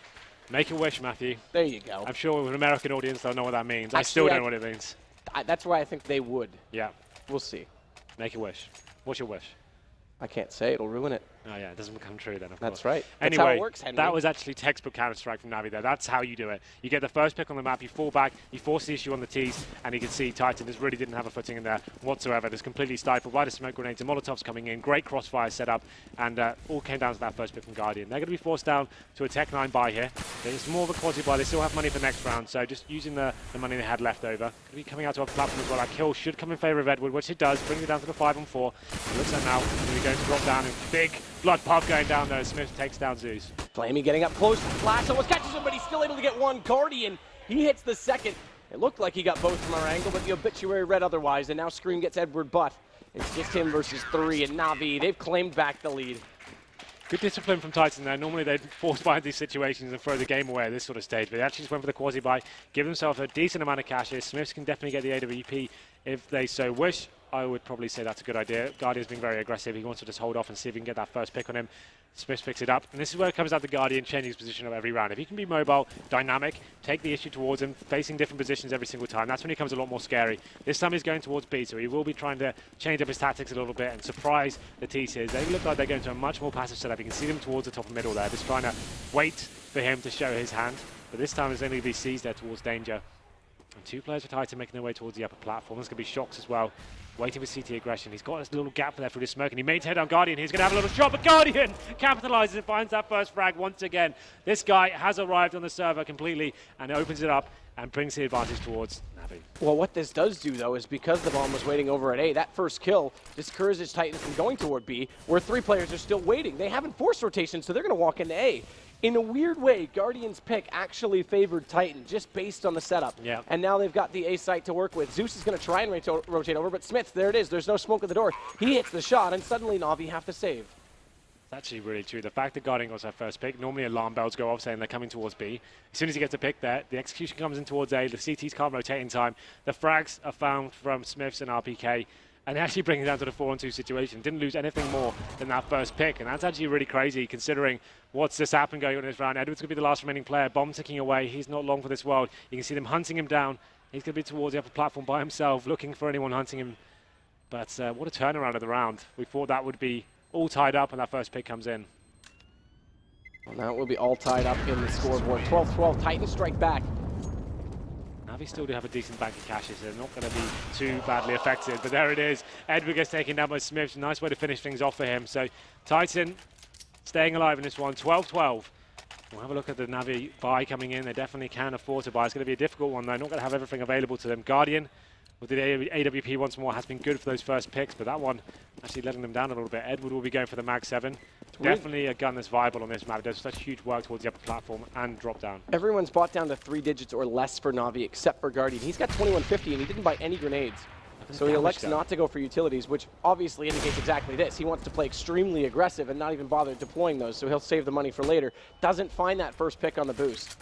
Speaker 4: Make a wish, Matthew.
Speaker 5: There you go.
Speaker 4: I'm sure with an American audience, they'll know what that means. I still don't know what it means.
Speaker 5: That's why I think they would.
Speaker 4: Yeah.
Speaker 5: We'll see.
Speaker 4: Make a wish. What's your wish?
Speaker 5: I can't say. It'll ruin it.
Speaker 4: Oh, yeah, it doesn't become true then, of course.
Speaker 5: That's right. That's
Speaker 4: Anyway,
Speaker 5: how it works, Henry.
Speaker 4: that was actually textbook Counter-Strike from Navi there. That's how you do it. You get the first pick on the map, you fall back, you force the issue on the T's, and you can see Titan just really didn't have a footing in there whatsoever. There's completely stifled by the smoke grenades and Molotovs coming in. Great crossfire set up, and all came down to that first pick from Guardian. They're going to be forced down to a Tech 9 buy here. There's more of a quality buy. They still have money for next round, so just using the money they had left over. Going to be coming out to a platform as well. That kill should come in favor of Edward, which it does, bringing it down to the 5-on-4. It looks like now we're going to drop down, and big blood pop going down there. Smith takes down Zeus.
Speaker 5: Flamey getting up close. Flash almost catches him, but he's still able to get one. Guardian, he hits the second. It looked like he got both from our angle, but the obituary read otherwise, and now Scream gets Edward, but it's just him versus 3, and Navi, they've claimed back the lead.
Speaker 4: Good discipline from Titan there. Normally they'd force buy these situations and throw the game away at this sort of stage, but they actually just went for the quasi-buy, give themselves a decent amount of cash here. Smiths can definitely get the AWP if they so wish. I would probably say that's a good idea. Guardian's been very aggressive. He wants to just hold off and see if he can get that first pick on him. Smith picks it up, and this is where it comes out to Guardian changing his position of every round. If he can be mobile, dynamic, take the issue towards him, facing different positions every single time, that's when he becomes a lot more scary. This time he's going towards B, so he will be trying to change up his tactics a little bit and surprise the T-Series. They look like they're going to a much more passive setup. You can see them towards the top of middle there, just trying to wait for him to show his hand. But this time there's only these C's there towards danger. And 2 players for Titan making their way towards the upper platform. There's going to be Shocks as well, waiting for CT aggression. He's got this little gap there through the smoke, and he made head on Guardian. He's going to have a little shot, but Guardian capitalizes and finds that first frag once again. This guy has arrived on the server completely and opens it up and brings the advantage towards Navi.
Speaker 5: Well, what this does do, though, is because the bomb was waiting over at A, that first kill discourages Titan from going toward B, where 3 players are still waiting. They haven't forced rotation, so they're going to walk into A. In a weird way, Guardian's pick actually favored Titan, just based on the setup.
Speaker 4: Yeah.
Speaker 5: And now they've got the A site to work with. Zeus is going to try and rotate over, but Smith, there it is. There's no smoke at the door. He hits the shot, and suddenly Navi have to save.
Speaker 4: It's actually really true. The fact that Guardian got their first pick, normally alarm bells go off saying they're coming towards B. As soon as he gets a pick there, the execution comes in towards A. The CTs can't rotate in time. The frags are found from Smiths and RPK. And actually bringing it down to the 4-on-2 situation. Didn't lose anything more than that first pick. And that's actually really crazy considering what's just happened going on in this round. Edward's going to be the last remaining player. Bomb ticking away. He's not long for this world. You can see them hunting him down. He's going to be towards the upper platform by himself, looking for anyone hunting him. But what a turnaround of the round. We thought that would be all tied up when that first pick comes in.
Speaker 5: Well, now it will be all tied up in the scoreboard. 12-12. Titans strike back.
Speaker 4: Navi still do have a decent bank of cash, so they're not going to be too badly affected. But there it is. Edward gets taken down by Smith. Nice way to finish things off for him. So Titan staying alive in this one. 12-12. We'll have a look at the Navi buy coming in. They definitely can afford to buy. It's going to be a difficult one, though. Not going to have everything available to them. Guardian with the AWP once more has been good for those first picks, but that one actually letting them down a little bit. Edward will be going for the Mag 7. Definitely a gun that's viable on this map. It does such huge work towards the upper platform and drop down.
Speaker 5: Everyone's bought down to 3 digits or less for Navi except for Guardian. He's got 2150 and he didn't buy any grenades. So he elects not to go for utilities, which obviously indicates exactly this. He wants to play extremely aggressive and not even bother deploying those, so he'll save the money for later. Doesn't find that first pick on the boost.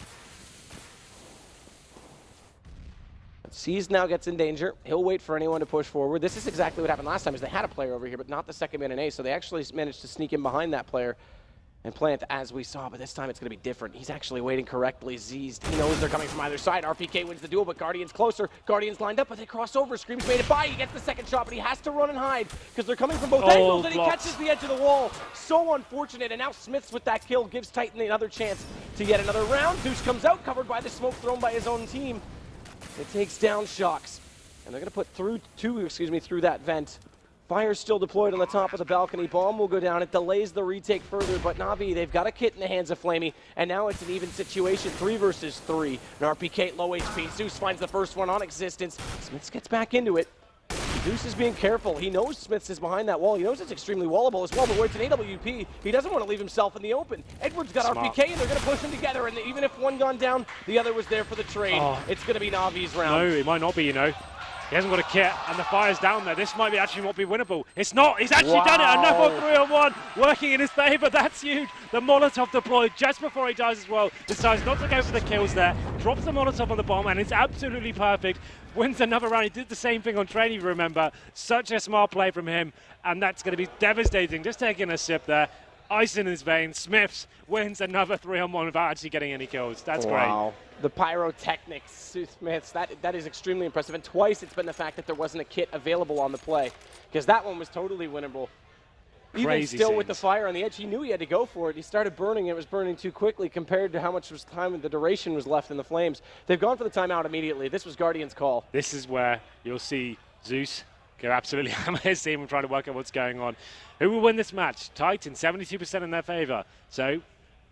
Speaker 5: Seas now gets in danger. He'll wait for anyone to push forward. This is exactly what happened last time, is they had a player over here, but not the second man in A, so they actually managed to sneak in behind that player and plant as we saw, but this time it's going to be different. He's actually waiting correctly. Z's, he knows they're coming from either side. RPK wins the duel, but Guardian's closer. Guardian's lined up, but they cross over. Scream's made it by. He gets the second shot, but he has to run and hide because they're coming from both angles, and he catches the edge of the wall. So unfortunate, and now Smiths with that kill gives Titan another chance to get another round. Zeus comes out, covered by the smoke thrown by his own team. It takes down Shocks, and they're going to put through that vent. Fire's still deployed on the top of the balcony. Bomb will go down. It delays the retake further, but Navi, they've got a kit in the hands of Flamey, and now it's an even situation, 3 versus 3. And RPK low HP. Zeus finds the first one on existence. Smiths gets back into it. Zeus is being careful. He knows Smiths is behind that wall. He knows it's extremely wallable as well, but where it's an AWP, he doesn't want to leave himself in the open. Edwards got
Speaker 4: Smart.
Speaker 5: RPK, and they're going to push them together, and even if one gone down, the other was there for the trade. It's going to be Navi's round.
Speaker 4: No, it might not be, you know. He hasn't got a kit, and the fire's down there. This might be actually not be winnable. It's not. He's actually done it. Another 3-on-1 working in his favor. That's huge. The Molotov deployed just before he dies as well. Decides not to go for the kills there. Drops the Molotov on the bomb, and it's absolutely perfect. Wins another round. He did the same thing on training, remember. Such a smart play from him, and that's going to be devastating. Just taking a sip there. Ice in his veins. Smiths wins another 3-on-1 without actually getting any kills. That's great.
Speaker 5: The pyrotechnics, Smiths, that is extremely impressive. And twice it's been the fact that there wasn't a kit available on the play, because that one was totally winnable. Even
Speaker 4: Crazy
Speaker 5: still
Speaker 4: scenes.
Speaker 5: with the fire on the edge, he knew he had to go for it. He started burning. It was burning too quickly compared to how much was time and the duration was left in the flames. They've gone for the timeout immediately. This was Guardian's call.
Speaker 4: This is where you'll see Zeus go absolutely hammer his team and trying to work out what's going on. Who will win this match? Titan, 72% in their favor. So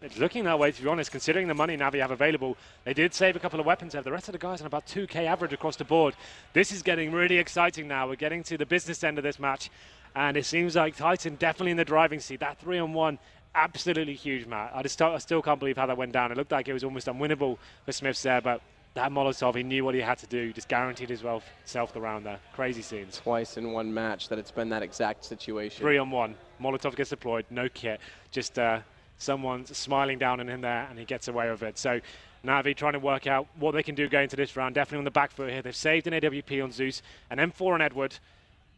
Speaker 4: it's looking that way, to be honest, considering the money Navi have available. They did save a couple of weapons there. The rest of the guys on about 2K average across the board. This is getting really exciting now. We're getting to the business end of this match, and it seems like Titan definitely in the driving seat. That 3-on-1, absolutely huge, Matt. I still can't believe how that went down. It looked like it was almost unwinnable for Smiths there, but that Molotov, he knew what he had to do, just guaranteed himself the round there. Crazy scenes.
Speaker 5: Twice in one match that it's been that exact situation.
Speaker 4: 3-on-1. Molotov gets deployed, no kit. Just someone's smiling down on him there, and he gets away with it. So Navi trying to work out what they can do going into this round. Definitely on the back foot here. They've saved an AWP on Zeus, an M4 on Edward.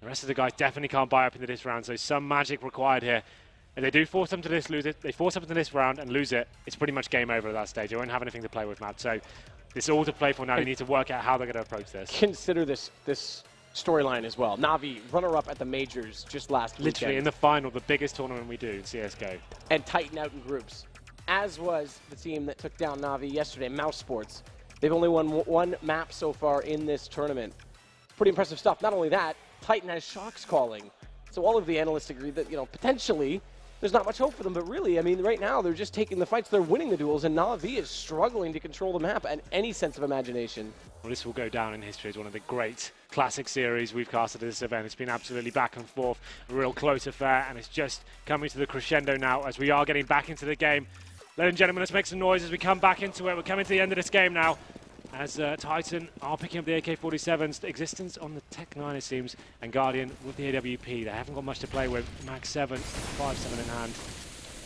Speaker 4: The rest of the guys definitely can't buy up into this round, so some magic required here. If they do force them to this, lose it. They force up into this round and lose it, it's pretty much game over at that stage. They won't have anything to play with, Matt. So it's all to play for now. They need to work out how they're going to approach this.
Speaker 5: Consider this storyline as well. Navi, runner-up at the majors just last weekend.
Speaker 4: Literally in the final, the biggest tournament we do in CSGO.
Speaker 5: And Titan out in groups, as was the team that took down Navi yesterday, Mouse Sports. They've only won one map so far in this tournament. Pretty impressive stuff. Not only that, Titan has Shocks calling. So all of the analysts agree that, potentially there's not much hope for them, but really, I mean, right now they're just taking the fights, they're winning the duels, and Navi is struggling to control the map and any sense of imagination.
Speaker 4: Well, this will go down in history as one of the great classic series we've casted at this event. It's been absolutely back and forth, a real close affair, and it's just coming to the crescendo now as we are getting back into the game. Ladies and gentlemen, let's make some noise as we come back into it. We're coming to the end of this game now, as Titan are picking up the AK-47's existence on the Tech 9, it seems, and Guardian with the AWP. They haven't got much to play with. Max 7, 5-7 in hand.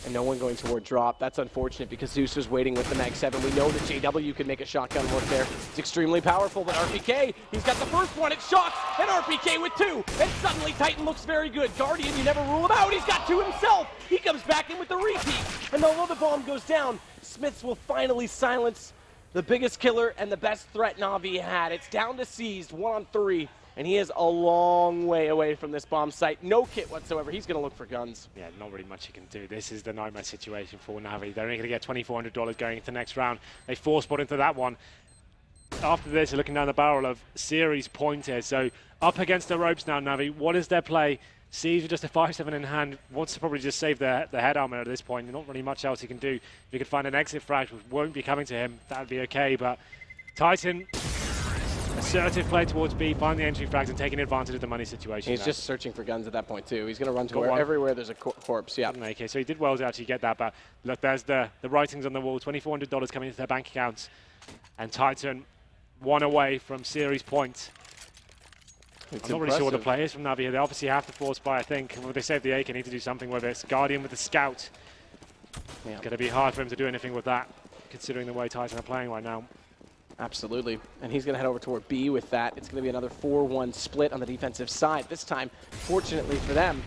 Speaker 5: And no one going toward drop. That's unfortunate because Zeus was waiting with the Mag 7. We know that JW could make a shotgun work there. It's extremely powerful, but RPK, he's got the first one. It shocks, and RPK with 2. And suddenly Titan looks very good. Guardian, you never rule him out. He's got 2 himself. He comes back in with the repeat. And although the bomb goes down, Smiths will finally silence the biggest killer and the best threat Navi had. It's down to Seized, 1-on-3, and he is a long way away from this bomb site. No kit whatsoever. He's going to look for guns.
Speaker 4: Yeah, not really much he can do. This is the nightmare situation for Navi. They're only going to get $2,400 going into the next round. They force spot into that one. After this, they're looking down the barrel of series point here. So up against the ropes now, Navi. What is their play? CEVO with just a 5-7 in hand, wants to probably just save the head armor at this point. There's not really much else he can do. If he could find an exit frag, which won't be coming to him, that would be okay. But Titan, assertive play towards B, finding the entry frags and taking advantage of the money situation.
Speaker 5: He's just searching for guns at that point, too. He's going to run to everywhere there's a corpse, yeah.
Speaker 4: Okay, so he did well to actually get that, but look, there's the writings on the wall. $2,400 coming into their bank accounts. And Titan, 1 away from series point. I'm not really sure what the play is from Navi here. They obviously have to force by, I think. Well, they saved the AK, need to do something with it. Guardian with the scout. Yeah. It's going to be hard for him to do anything with that, considering the way Titan are playing right now.
Speaker 5: Absolutely. And he's going to head over toward B with that. It's going to be another 4-1 split on the defensive side. This time, fortunately for them,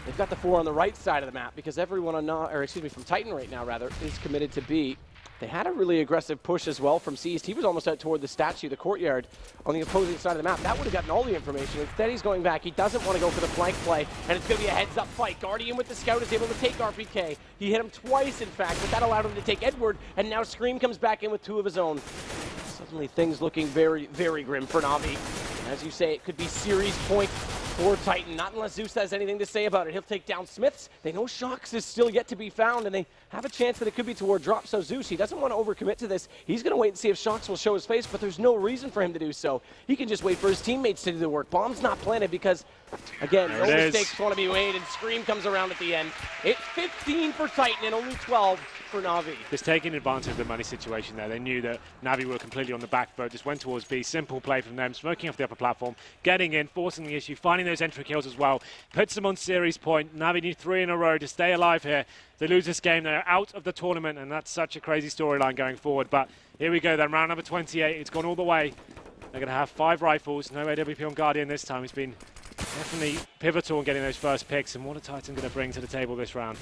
Speaker 5: They've got the 4 on the right side of the map because everyone on, from Titan right now, rather, is committed to B. They had a really aggressive push as well from Seized. He was almost out toward the statue, the courtyard, on the opposing side of the map. That would have gotten all the information. Instead, he's going back. He doesn't want to go for the flank play, and it's going to be a heads-up fight. Guardian with the scout is able to take RPK. He hit him twice, in fact, but that allowed him to take Edward, and now Scream comes back in with 2 of his own. Suddenly, things looking very, very grim for Navi. As you say, it could be series point for Titan, not unless Zeus has anything to say about it. He'll take down Smiths. They know Shocks is still yet to be found, and they have a chance that it could be toward drop. So Zeus, he doesn't want to overcommit to this. He's going to wait and see if Shocks will show his face, but there's no reason for him to do so. He can just wait for his teammates to do the work. Bomb's not planted because, again, no mistakes want to be made, and Scream comes around at the end. It's 15 for Titan and only 12 for Navi.
Speaker 4: Just taking advantage of the money situation there. They knew that Navi were completely on the back foot, just went towards B. Simple play from them, smoking off the upper platform, getting in, forcing the issue, finding those entry kills as well. Puts them on series point. Navi need 3 in a row to stay alive here. They lose this game, they're out of the tournament, and that's such a crazy storyline going forward. But here we go then, round number 28. It's gone all the way. They're going to have 5 rifles. No AWP on Guardian this time. He's been definitely pivotal in getting those first picks. And what are Titan going to bring to the table this round?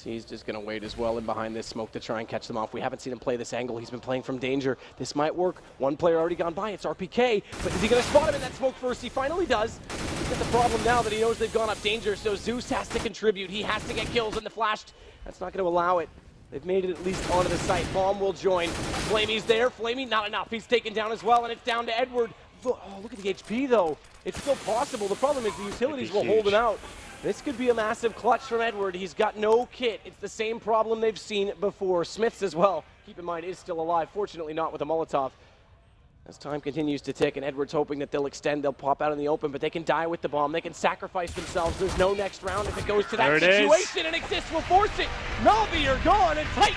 Speaker 5: He's just going to wait as well in behind this smoke to try and catch them off. We haven't seen him play this angle. He's been playing from danger. This might work. One player already gone by. It's RPK. But is he going to spot him in that smoke first? He finally does. He's got the problem now that he knows they've gone up danger, so Zeus has to contribute. He has to get kills in the flash. That's not going to allow it. They've made it at least onto the site. Bomb will join. Flamey's there. Flamey, not enough. He's taken down as well, and it's down to Edward. Oh, look at the HP, though. It's still possible. The problem is the utilities will hold him out. This could be a massive clutch from Edward. He's got no kit. It's the same problem they've seen before. Smiths as well, keep in mind, is still alive. Fortunately not with a Molotov. As time continues to tick and Edward's hoping that they'll extend, they'll pop out in the open, but they can die with the bomb. They can sacrifice themselves. There's no next round if it goes to that situation, and Exist will force it. Navi are gone, and Titan,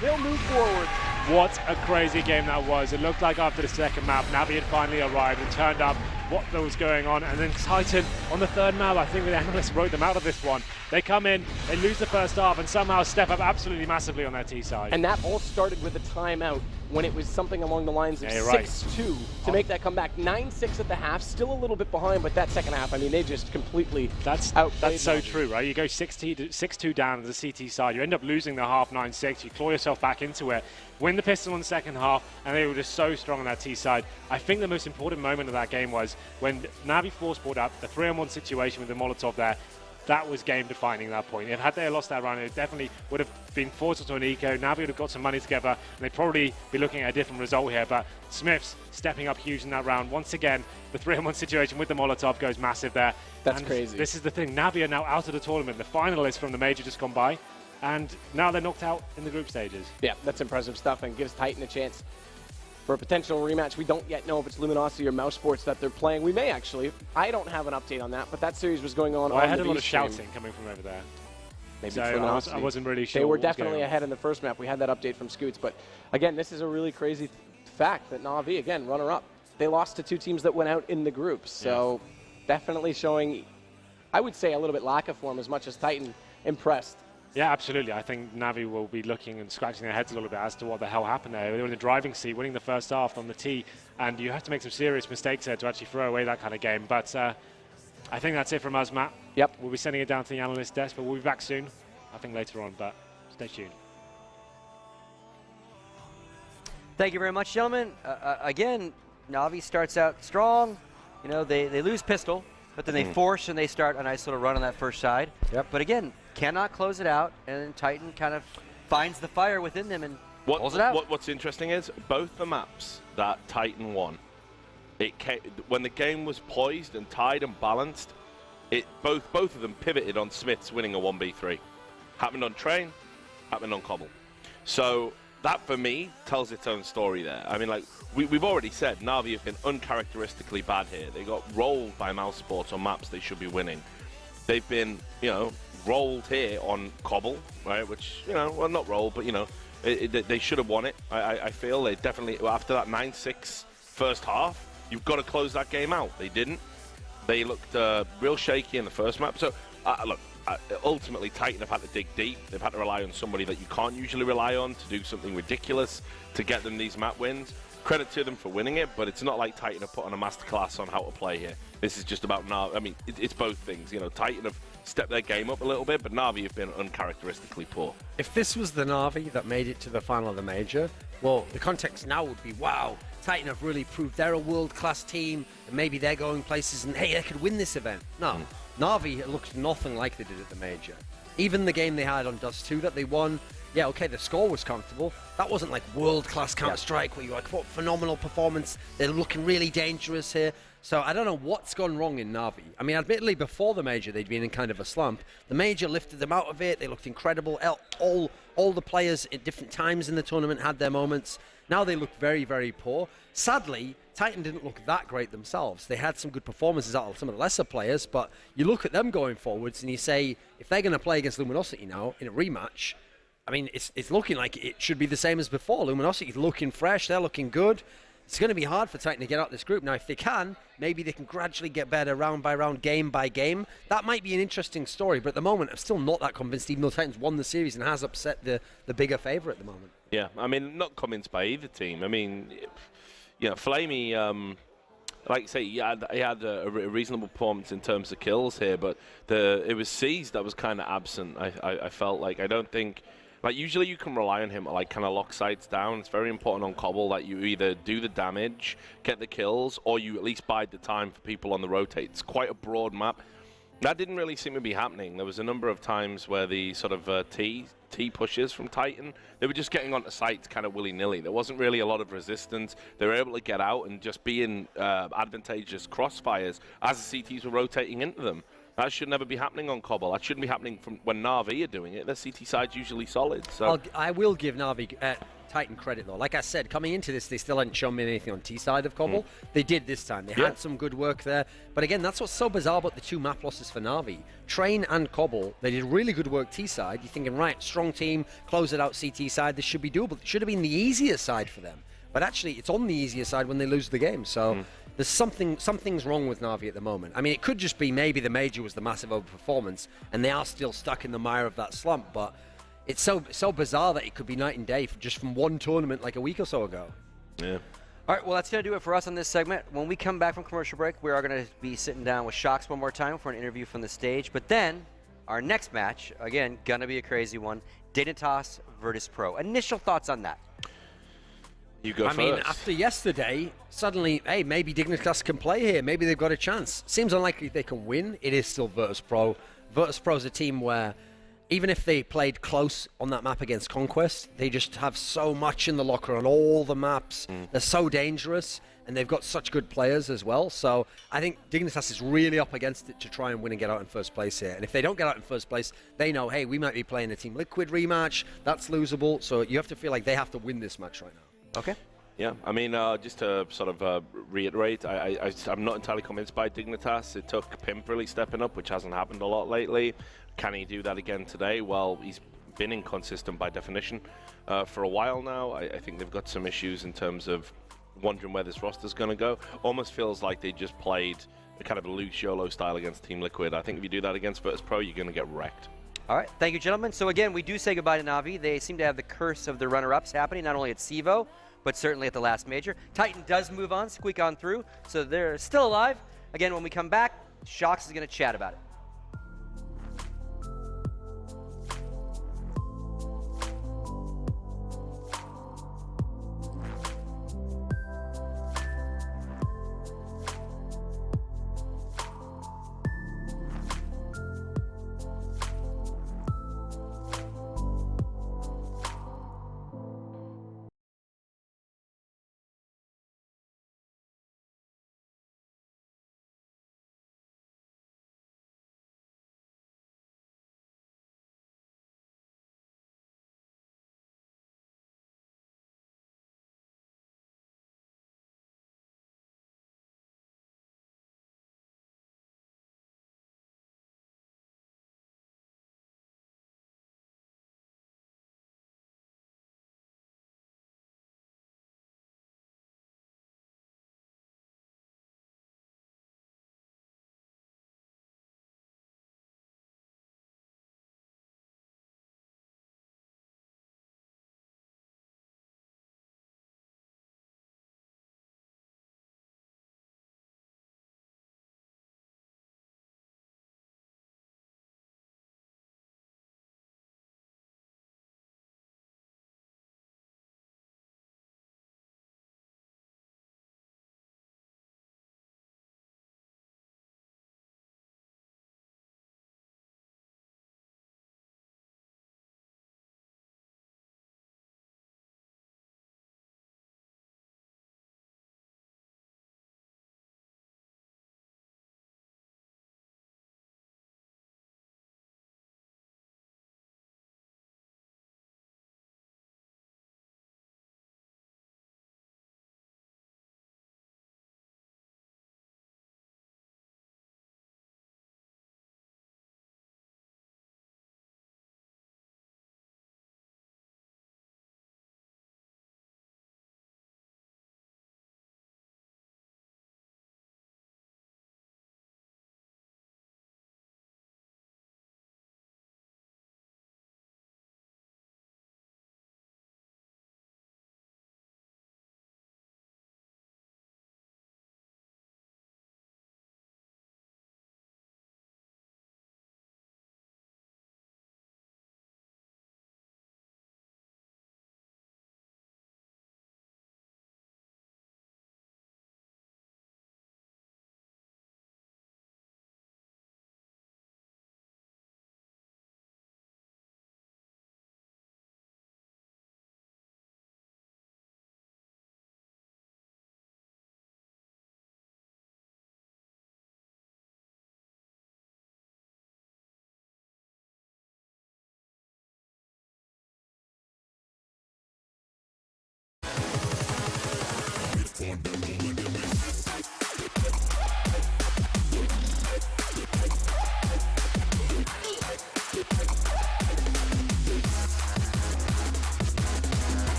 Speaker 5: they'll move forward.
Speaker 4: What a crazy game that was. It looked like after the second map, Navi had finally arrived and turned up what was going on, and then Titan on the third map, I think the analysts wrote them out of this one. They come in, they lose the first half, and somehow step up absolutely massively on their T side.
Speaker 5: And that all started with a timeout when it was something along the lines of 6-2 to make that comeback. 9-6 at the half, still a little bit behind, but that second half, I mean, they just completely outplayed.
Speaker 4: That's so true, right? You go 6-2 down to the CT side, you end up losing the half 9-6, you claw yourself back into it, win the pistol in the second half, and they were just so strong on that T side. I think the most important moment of that game was when Navi force brought up the 3-on-1 situation with the Molotov there. That was game defining at that point. If had they lost that round, it definitely would have been forced to an eco. Navi would have got some money together, and they'd probably be looking at a different result here. But Smiths stepping up huge in that round. Once again, the 3-on-1 situation with the Molotov goes massive there.
Speaker 5: That's crazy.
Speaker 4: This is the thing. Navi are now out of the tournament. The finalists from the major just gone by, and now they're knocked out in the group stages.
Speaker 5: Yeah, that's impressive stuff and gives Titan a chance for a potential rematch. We don't yet know if it's Luminosity or Mouse Sports that they're playing. We may actually. I don't have an update on that, but that series was going on.
Speaker 4: I had a lot of shouting coming from over there.
Speaker 5: Maybe
Speaker 4: so I wasn't really sure.
Speaker 5: They were definitely ahead in the first map. We had that update from Scoots, but again, this is a really crazy fact that Navi, again, runner-up. They lost to 2 teams that went out in the group, so definitely showing, I would say, a little bit lack of form as much as Titan impressed.
Speaker 4: Yeah, absolutely. I think Navi will be looking and scratching their heads a little bit as to what the hell happened there. They were in the driving seat, winning the first half on the tee, and you have to make some serious mistakes there to actually throw away that kind of game. But I think that's it from us, Matt.
Speaker 5: Yep.
Speaker 4: We'll be sending it down to the analyst desk, but we'll be back soon. I think later on, but stay tuned.
Speaker 3: Thank you very much, gentlemen. Again, Navi starts out strong. You know, they lose pistol, but then they force and they start a nice little run on that first side.
Speaker 1: Yep.
Speaker 3: But again, cannot close it out, and then Titan kind of finds the fire within them and pulls it out.
Speaker 9: What's interesting is both the maps that Titan won, when the game was poised and tied and balanced, both of them pivoted on Smiths winning a 1v3. Happened on Train, happened on Cobble. So that, for me, tells its own story there. I mean, like, we've already said, Navi have been uncharacteristically bad here. They got rolled by Mouse Sports on maps they should be winning. They've been, rolled here on Cobble, right? Which, well, not rolled, but, they should have won it. I feel they definitely, after that 9-6 first half, you've got to close that game out. They didn't. They looked real shaky in the first map. So, look, ultimately, Titan have had to dig deep. They've had to rely on somebody that you can't usually rely on to do something ridiculous to get them these map wins. credit to them for winning it, but it's not like Titan have put on a masterclass on how to play here. This is just about Navi. I mean, it's both things. You know, Titan have stepped their game up a little bit, but Navi have been uncharacteristically poor.
Speaker 1: If this was the Navi that made it to the final of the major, well, the context now would be, wow, Titan have really proved they're a world-class team, and maybe they're going places, and hey, they could win this event. No, Navi looked nothing like they did at the major. Even the game they had on Dust 2 that they won, yeah, okay, the score was comfortable. That wasn't like world-class Counter-Strike where you're like, what phenomenal performance. They're looking really dangerous here. So I don't know what's gone wrong in Navi. I mean, admittedly, before the major, they'd been in kind of a slump. The major lifted them out of it. They looked incredible. All the players at different times in the tournament had their moments. Now they look very, very poor. Sadly, Titan didn't look that great themselves. They had some good performances out of some of the lesser players, but you look at them going forwards and you say, if they're going to play against Luminosity now in a rematch, I mean, it's looking like it should be the same as before. Luminossity's looking fresh. They're looking good. It's going to be hard for Titan to get out this group. Now, if they can, maybe they can gradually get better round by round, game by game. That might be an interesting story, but at the moment, I'm still not that convinced, even though Titans won the series and has upset the bigger favourite at the moment.
Speaker 9: Yeah, I mean, not convinced by either team. I mean, you know, Flamey, like you say, he had a reasonable performance in terms of kills here, but it was C's that was kind of absent. I felt like, I don't think. Like, usually you can rely on him to, like, kind of lock sides down. It's very important on Cobble that you either do the damage, get the kills, or you at least bide the time for people on the rotate. It's quite a broad map. That didn't really seem to be happening. There was a number of times where the sort of T pushes from Titan, they were just getting onto sites kind of willy-nilly. There wasn't really a lot of resistance. They were able to get out and just be in advantageous crossfires as the CTs were rotating into them. That should never be happening on Cobble. That shouldn't be happening from when Navi are doing it. Their CT side's usually solid. So
Speaker 1: I will give Navi Titan credit, though. Like I said, coming into this, they still hadn't shown me anything on T side of Cobble. They did this time. They had some good work there. But again, that's what's so bizarre about the two map losses for Navi. Train and Cobble, they did really good work T side. You're thinking, right, strong team, close it out CT side. This should be doable. It should have been the easier side for them. But actually, it's on the easier side when they lose the game. So there's something's wrong with Navi at the moment. I mean, it could just be maybe the major was the massive overperformance, and they are still stuck in the mire of that slump. But it's so bizarre that it could be night and day just from one tournament like a week or so ago.
Speaker 9: yeah.
Speaker 3: All right, well, that's going to do it for us on this segment. When we come back from commercial break, we are going to be sitting down with Shox one more time for an interview from the stage. But then, our next match, again, going to be a crazy one, Dignitas Virtus Pro. Initial thoughts on that?
Speaker 9: You go first.
Speaker 1: I mean, after yesterday, suddenly, hey, maybe Dignitas can play here. Maybe they've got a chance. Seems unlikely they can win. It is still Virtus Pro. Virtus Pro is a team where, even if they played close on that map against Conquest, they just have so much in the locker on all the maps. They're so dangerous, and they've got such good players as well. So I think Dignitas is really up against it to try and win and get out in first place here. And if they don't get out in first place, they know, hey, we might be playing a Team Liquid rematch. That's losable. So you have to feel like they have to win this match right now.
Speaker 3: Okay.
Speaker 9: Yeah, I mean, just to sort of reiterate, I'm not entirely convinced by Dignitas. It took Pimp really stepping up, which hasn't happened a lot lately. Can he do that again today? Well, he's been inconsistent by definition for a while now. I think they've got some issues in terms of wondering where this roster's going to go. Almost feels like they just played a kind of a loose YOLO style against Team Liquid. I think if you do that against Virtus Pro, you're going to get wrecked.
Speaker 3: All right, thank you, gentlemen. So again, we do say goodbye to Navi. They seem to have the curse of the runner-ups happening, not only at CEVO, but certainly at the last major. Titan does move on, squeak on through, so they're still alive. Again, when we come back, Shox is going to chat about it.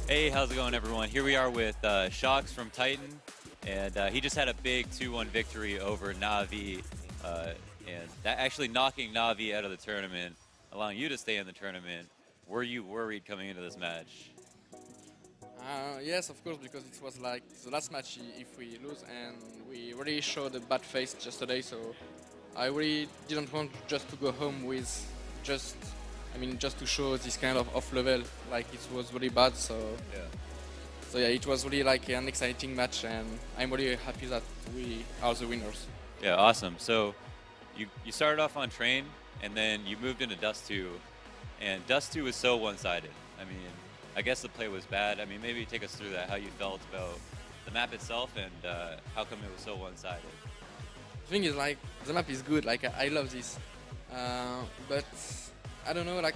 Speaker 7: Hey, how's it going, everyone? Here we are with Shocks from Titan, and he just had a big 2-1 victory over Navi, and that actually knocking Navi out of the tournament, allowing you to stay in the tournament. Were you worried coming into this match?
Speaker 10: Yes, of course, because it was like the last match if we lose, and we really showed a bad face yesterday, so I really didn't want just to go home with just to show this kind of off level, like it was really bad, so yeah, it was really like an exciting match, and I'm really happy that we are the winners.
Speaker 7: Yeah, awesome. So you started off on Train, and then you moved into Dust 2, and Dust 2 was so one-sided. I mean, I guess the play was bad. I mean, maybe take us through that, how you felt about the map itself, and how come it was so one-sided.
Speaker 10: The thing is, like, the map is good, like I love this, but I don't know, like,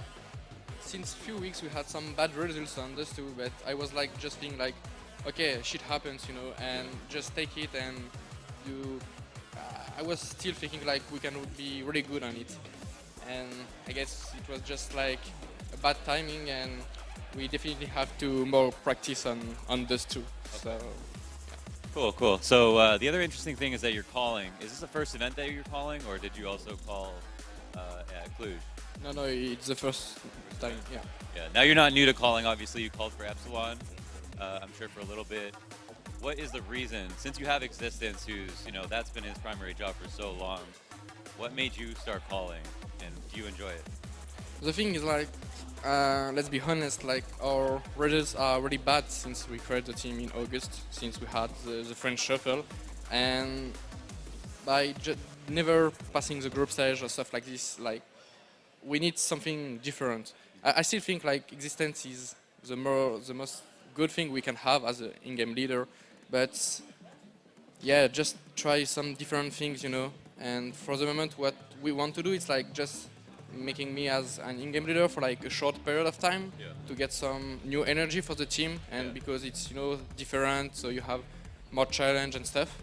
Speaker 10: since few weeks we had some bad results on this too, but I was like just being like, okay, shit happens, you know, and just take it, and I was still thinking like we can be really good on it, and I guess it was just like a bad timing, and we definitely have to more practice on this too. So.
Speaker 7: Cool. So the other interesting thing is that you're calling. Is this the first event that you're calling, or did you also call at Cluj?
Speaker 10: No, it's the first time, yeah.
Speaker 7: Yeah, now you're not new to calling, obviously. You called for Epsilon, I'm sure, for a little bit. What is the reason, since you have Existence, who's, that's been his primary job for so long, what made you start calling, and do you enjoy it?
Speaker 10: The thing is, like, let's be honest, like, our results are really bad since we created the team in August, since we had the French shuffle, and by never passing the group stage or stuff like this, like, we need something different. I still think like Existence is the most good thing we can have as an in-game leader, but yeah, just try some different things, and for the moment what we want to do is like just making me as an in-game leader for like a short period of time to get some new energy for the team, and because it's different, so you have more challenge and stuff.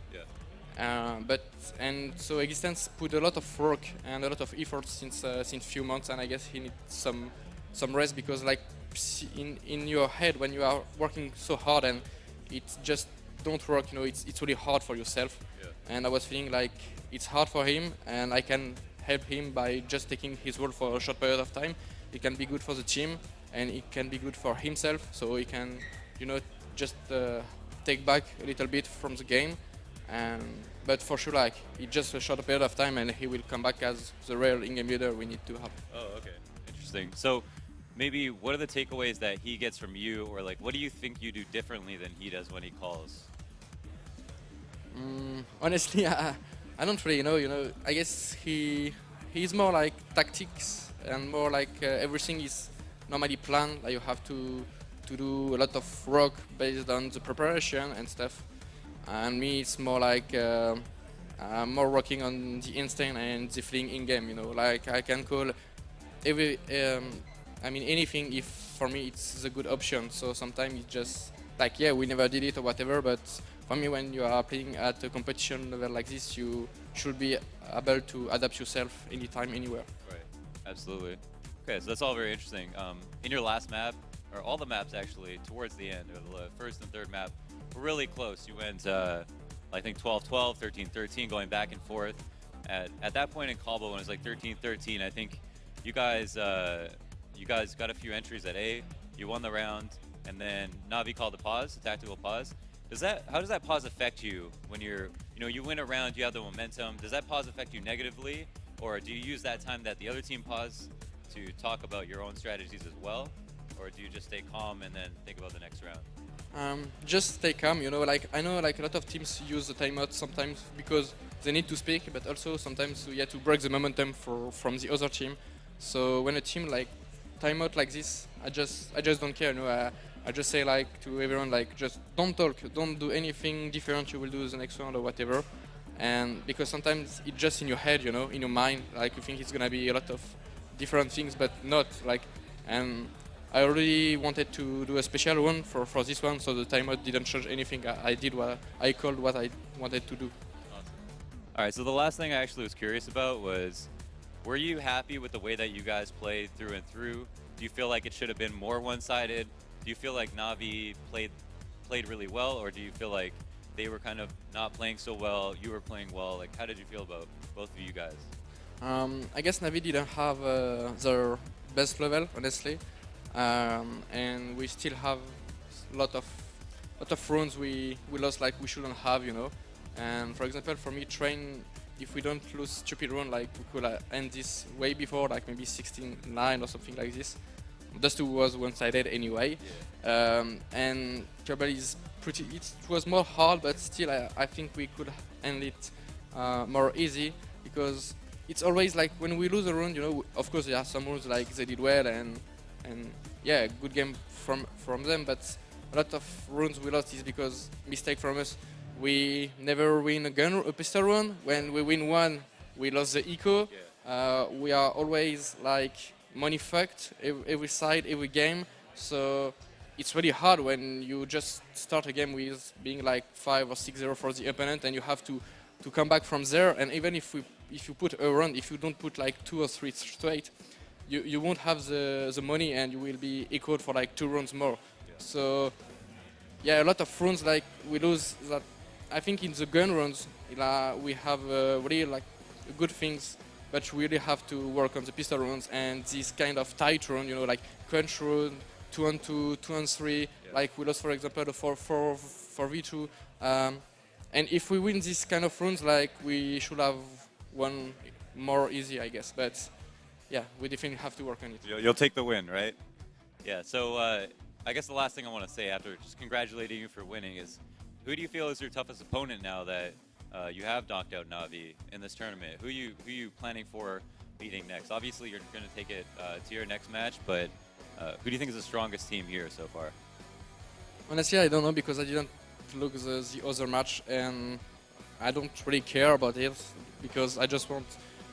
Speaker 10: So Existence put a lot of work and a lot of effort since few months, and I guess he needs some rest, because like in your head when you are working so hard and it just don't work, it's really hard for yourself. And I was feeling like it's hard for him, and I can help him by just taking his role for a short period of time. It can be good for the team, and it can be good for himself, so he can just take back a little bit from the game. But for sure, like, it's just a short period of time, and he will come back as the real in-game leader we need to have.
Speaker 7: Oh, okay. Interesting. So maybe what are the takeaways that he gets from you, or like what do you think you do differently than he does when he calls?
Speaker 10: Honestly, I don't really know. I guess he's more like tactics, and more like everything is normally planned. Like you have to do a lot of work based on the preparation and stuff. And me, it's more like more working on the instinct and the feeling in game. Like I can call anything if for me it's a good option. So sometimes it's just like, yeah, we never did it or whatever. But for me, when you are playing at a competition level like this, you should be able to adapt yourself anytime, anywhere.
Speaker 7: Right. Absolutely. Okay, so that's all very interesting. In your last map, or all the maps actually, towards the end, or the first and third map, were really close. You went, I think, 12-12, 13-13, going back and forth. At that point in Calbo, when it was like 13-13, I think you guys got a few entries at A. You won the round, and then Navi called a pause, a tactical pause. How does that pause affect you when you win a round, you have the momentum? Does that pause affect you negatively, or do you use that time that the other team paused to talk about your own strategies as well, or do you just stay calm and then think about the next round?
Speaker 10: Just stay calm, like I know like a lot of teams use the timeout sometimes because they need to speak, but also sometimes you have to break the momentum from the other team. So when a team like timeout like this, I just don't care, I just say like to everyone, like, just don't talk, don't do anything different, you will do the next round or whatever. And because sometimes it's just in your head, in your mind, like you think it's gonna be a lot of different things, but not like. And I already wanted to do a special one for this one, so the timeout didn't change anything. I did what I called what I wanted to do.
Speaker 7: All right, so the last thing I actually was curious about was, were you happy with the way that you guys played through and through? Do you feel like it should have been more one-sided? Do you feel like Navi played really well, or do you feel like they were kind of not playing so well, you were playing well? Like, how did you feel about both of you guys?
Speaker 10: I guess Navi didn't have their best level, honestly, and we still have lot of runs we lost like we shouldn't have, you know. And for example, for me, train, if we don't lose stupid run, like we could end this way before, like maybe 16-9 or something like this. Dust 2 was one-sided anyway, and Trouble is pretty. It was more hard, but still, I think we could end it more easy because it's always like when we lose a round, you know. Of course, there are some rounds like they did well and yeah, good game from them, but a lot of rounds we lost is because mistake from us. We never win a pistol run. When we win one, we lost the eco. We are always like money fucked every side, every game. So it's really hard when you just start a game with being like 5 or 6-0 for the opponent, and you have to come back from there. And even if you put a run, if you don't put like 2 or 3 straight, you won't have the money, and you will be equal for like 2 runs more. So yeah, a lot of runs like we lose that. I think in the gun runs, we have really like good things, but we really have to work on the pistol runs and this kind of tight run, you know, like crunch run, 2-on-2, 2-on-3, like we lost, for example, the 4v2. And if we win this kind of runs, like we should have won more easy, I guess. But yeah, we definitely have to work on it.
Speaker 7: You'll take the win, right? Yeah, so I guess the last thing I want to say after just congratulating you for winning is, who do you feel is your toughest opponent now that you have knocked out Navi in this tournament? Who you planning for beating next? Obviously, you're going to take it to your next match, but who do you think is the strongest team here so far?
Speaker 10: Honestly, I don't know because I didn't look the other match, and I don't really care about it because I just want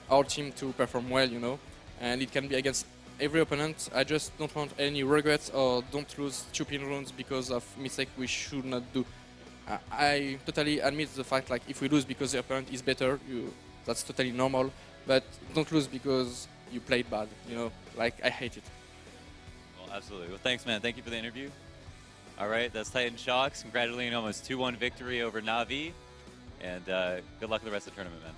Speaker 10: our team to perform well, you know, and it can be against every opponent. I just don't want any regrets or don't lose stupid runs because of mistake we should not do. I totally admit the fact, like, if we lose because the opponent is better, that's totally normal, but don't lose because you played bad, you know, like, I hate it.
Speaker 7: Well, absolutely. Well, thanks, man. Thank you for the interview. All right, that's Titan Shocks. Congratulating almost 2-1 victory over Navi, and good luck with the rest of the tournament, man.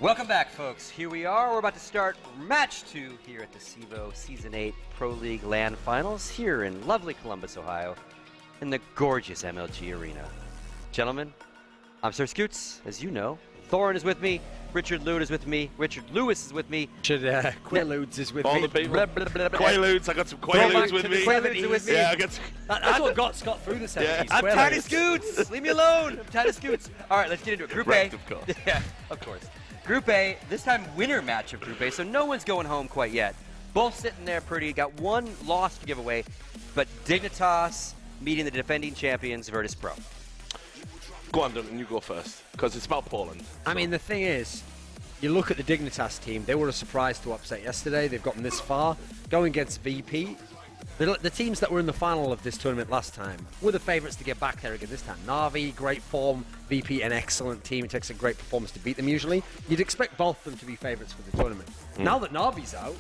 Speaker 3: Welcome back, folks. Here we are. We're about to start match 2 here at the CEVO Season 8 Pro League LAN Finals here in lovely Columbus, Ohio, in the gorgeous MLG Arena. Gentlemen, I'm Sir Scoots, as you know. Thorin is with me. Richard Lewis is with me. Richard Lewis is with me.
Speaker 1: Quaaludes is with
Speaker 9: All
Speaker 1: me.
Speaker 9: the people.
Speaker 3: Blah, blah, blah, blah.
Speaker 9: Quaaludes, I got some
Speaker 1: Throwback
Speaker 9: Quaaludes
Speaker 1: to
Speaker 9: with
Speaker 1: the
Speaker 9: me.
Speaker 1: 70s with me.
Speaker 9: Yeah, I got some.
Speaker 1: That's what got Scott through the 70s.
Speaker 9: Yeah.
Speaker 3: I'm
Speaker 1: Quaaludes.
Speaker 3: Tiny Scoots. Leave me alone. I'm Tiny Scoots. All right, let's get into it. Group
Speaker 9: Correct,
Speaker 3: A.
Speaker 9: of course.
Speaker 3: Yeah, of course. Group A, this time winner match of Group A, so no one's going home quite yet. Both sitting there pretty. Got one loss to give away, but Dignitas meeting the defending champions, Virtus Pro.
Speaker 9: Go on, Duncan, you go first, because it's about Poland.
Speaker 1: I mean, the thing is, you look at the Dignitas team, they were a surprise to upset yesterday. They've gotten this far. Going against VP, the teams that were in the final of this tournament last time were the favourites to get back there again this time. Navi, great form. VP, an excellent team. It takes a great performance to beat them usually. You'd expect both of them to be favourites for the tournament. Now that Navi's out,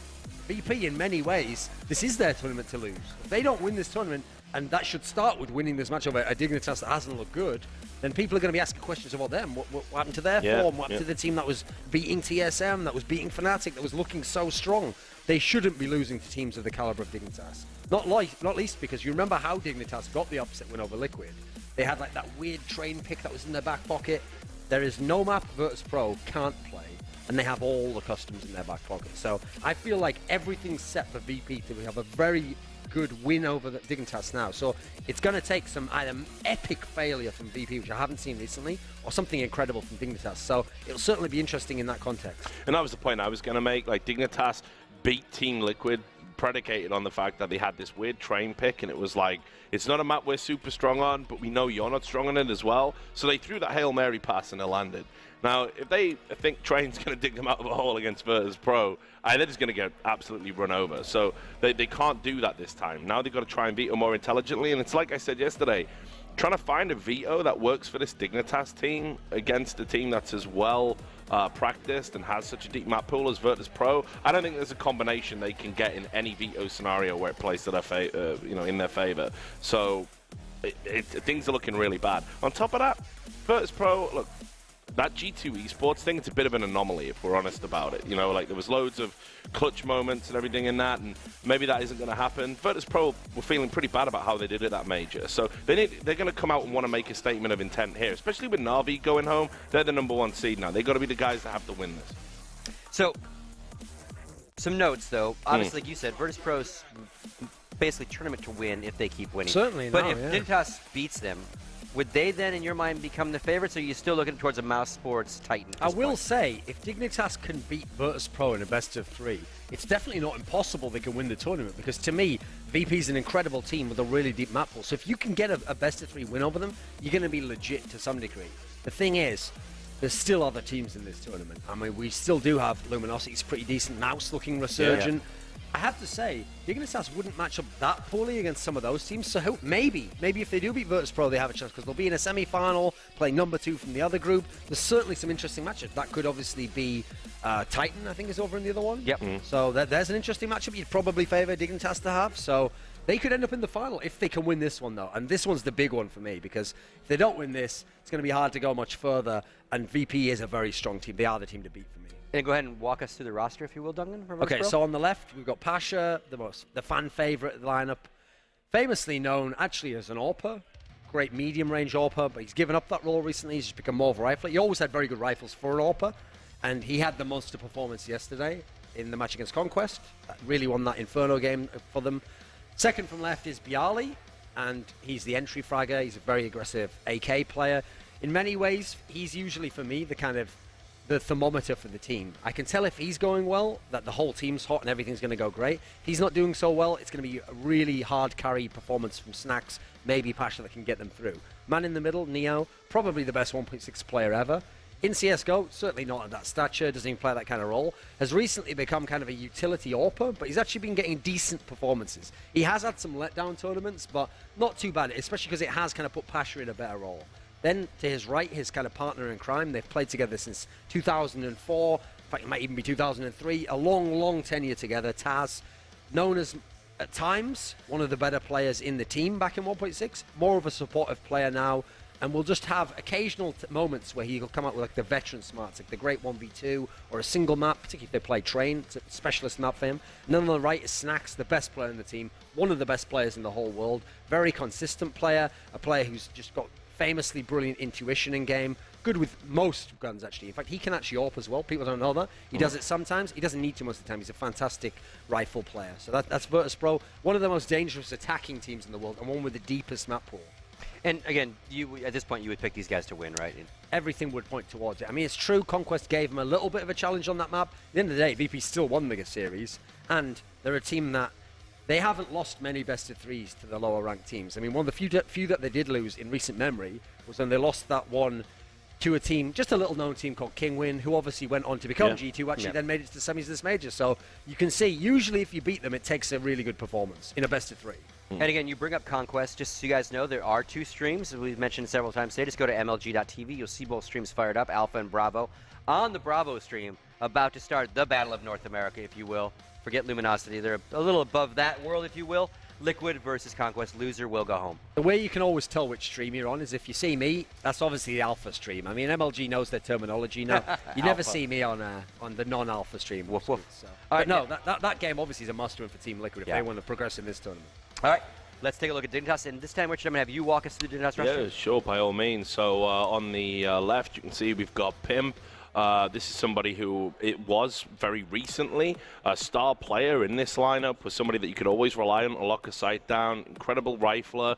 Speaker 1: VP in many ways, this is their tournament to lose. If they don't win this tournament, and that should start with winning this match over a Dignitas that hasn't looked good, then people are going to be asking questions about them. What happened to their form? What happened to the team that was beating TSM, that was beating Fnatic, that was looking so strong? They shouldn't be losing to teams of the caliber of Dignitas. Not least because you remember how Dignitas got the upset win over Liquid. They had like that weird train pick that was in their back pocket. There is no map Virtus Pro can't play, and they have all the customs in their back pocket. So I feel like everything's set for VP to have a very good win over the Dignitas now. So it's going to take some either epic failure from VP, which I haven't seen recently, or something incredible from Dignitas. So it'll certainly be interesting in that context.
Speaker 9: And that was the point I was going to make. Like, Dignitas beat Team Liquid predicated on the fact that they had this weird train pick, and it was like, it's not a map we're super strong on, but we know you're not strong on it as well. So they threw that Hail Mary pass and it landed. Now, if they think Train's going to dig them out of a hole against Virtus Pro, they're just going to get absolutely run over. So they can't do that this time. Now they've got to try and beat them more intelligently. And it's like I said yesterday, trying to find a veto that works for this Dignitas team against a team that's as well practiced and has such a deep map pool as Virtus Pro. I don't think there's a combination they can get in any veto scenario where it plays to their in their favor. So things are looking really bad. On top of that, Virtus Pro, look, that G2 esports thing, it's a bit of an anomaly if we're honest about it. You know, like there was loads of clutch moments and everything in that, and maybe that isn't going to happen. Virtus Pro were feeling pretty bad about how they did it at major, so they're going to come out and want to make a statement of intent here, especially with Navi going home. They're the #1 seed now. They've got to be the guys that have to win this.
Speaker 3: So, some notes though. Obviously, like you said, Virtus Pro's basically tournament to win if they keep winning.
Speaker 1: Certainly,
Speaker 3: but
Speaker 1: no,
Speaker 3: if Dignitas beats them, would they then, in your mind, become the favorites, or are you still looking towards a Mouse Sports Titan?
Speaker 1: I will say, if Dignitas can beat Virtus Pro in a best-of-3, it's definitely not impossible they can win the tournament, because to me, VP's an incredible team with a really deep map pool. So if you can get a best-of-3 win over them, you're going to be legit to some degree. The thing is, there's still other teams in this tournament. I mean, we still do have Luminosity's pretty decent, Mouse looking resurgent. Yeah. I have to say, Dignitas wouldn't match up that poorly against some of those teams. So maybe if they do beat Virtus Pro, they have a chance, because they'll be in a semi-final, playing #2 from the other group. There's certainly some interesting matchups. That could obviously be Titan, I think, is over in the other one.
Speaker 3: Yep.
Speaker 1: So there's an interesting matchup you'd probably favour Dignitas to have. So they could end up in the final if they can win this one, though. And this one's the big one for me, because if they don't win this, it's going to be hard to go much further. And VP is a very strong team. They are the team to beat for me.
Speaker 3: And go ahead and walk us through the roster, if you will, Duncan.
Speaker 1: Okay, so on the left, we've got Pasha, the fan favorite of the lineup, famously known actually as an AWPer, great medium-range AWPer, but he's given up that role recently. He's just become more of a rifler. He always had very good rifles for an AWPer, and he had the monster performance yesterday in the match against Conquest. That really won that Inferno game for them. Second from left is Bialy, and he's the entry fragger. He's a very aggressive AK player. In many ways, he's usually, for me, the thermometer for the team. I can tell if he's going well, that the whole team's hot and everything's going to go great. If he's not doing so well, it's going to be a really hard carry performance from Snacks, maybe Pasha, that can get them through. Man in the middle, Neo, probably the best 1.6 player ever. In CSGO, certainly not at that stature, doesn't even play that kind of role. Has recently become kind of a utility AWPer, but he's actually been getting decent performances. He has had some letdown tournaments, but not too bad, especially because it has kind of put Pasha in a better role. Then, to his right, his kind of partner in crime. They've played together since 2004. In fact, it might even be 2003. A long, long tenure together. Taz, known as, at times, one of the better players in the team back in 1.6. More of a supportive player now. and we'll just have occasional moments where he'll come out with like the veteran smarts, like the great 1v2 or a single map, particularly if they play Train. It's a specialist map for him. And then on the right is Snacks, the best player in the team, one of the best players in the whole world, very consistent player, a player who's just got famously brilliant intuition in game, good with most guns actually. In fact, he can actually AWP as well. People don't know that. He does it sometimes. He doesn't need to most of the time. He's a fantastic rifle player. So that's Virtus.pro, one of the most dangerous attacking teams in the world, and one with the deepest map pool.
Speaker 3: And again, at this point, you would pick these guys to win, right?
Speaker 1: Everything would point towards it. I mean, it's true, Conquest gave him a little bit of a challenge on that map. At the end of the day, VP still won the series, and they're a team that they haven't lost many best of threes to the lower ranked teams. I mean, one of the few that they did lose in recent memory was when they lost that one to a team, just a little known team called Kingwin, who obviously went on to become G2, actually then made it to the semis of this major. So you can see, usually if you beat them, it takes a really good performance in a best of three.
Speaker 3: And again, you bring up Conquest, just so you guys know, there are 2 streams, as we've mentioned several times today. Just go to MLG.tv, you'll see both streams fired up, Alpha and Bravo. On the Bravo stream, about to start the Battle of North America, if you will. Forget Luminosity, they're a little above that world, if you will. Liquid versus Conquest, loser will go home.
Speaker 1: The way you can always tell which stream you're on is if you see me, that's obviously the Alpha stream. I mean, MLG knows their terminology now. You never see me on the non-Alpha stream.
Speaker 3: Woof, woof.
Speaker 1: So. But no, that game obviously is a must-win for Team Liquid if they want to progress in this tournament.
Speaker 3: All right, let's take a look at Dignitas, and this time, Richard, I'm going to have you walk us through the Dignitas roster.
Speaker 9: Yeah, sure, by all means. So on the left, you can see we've got Pimp. This is somebody who it was very recently a star player in this lineup, was somebody that you could always rely on to lock a sight down. Incredible rifler,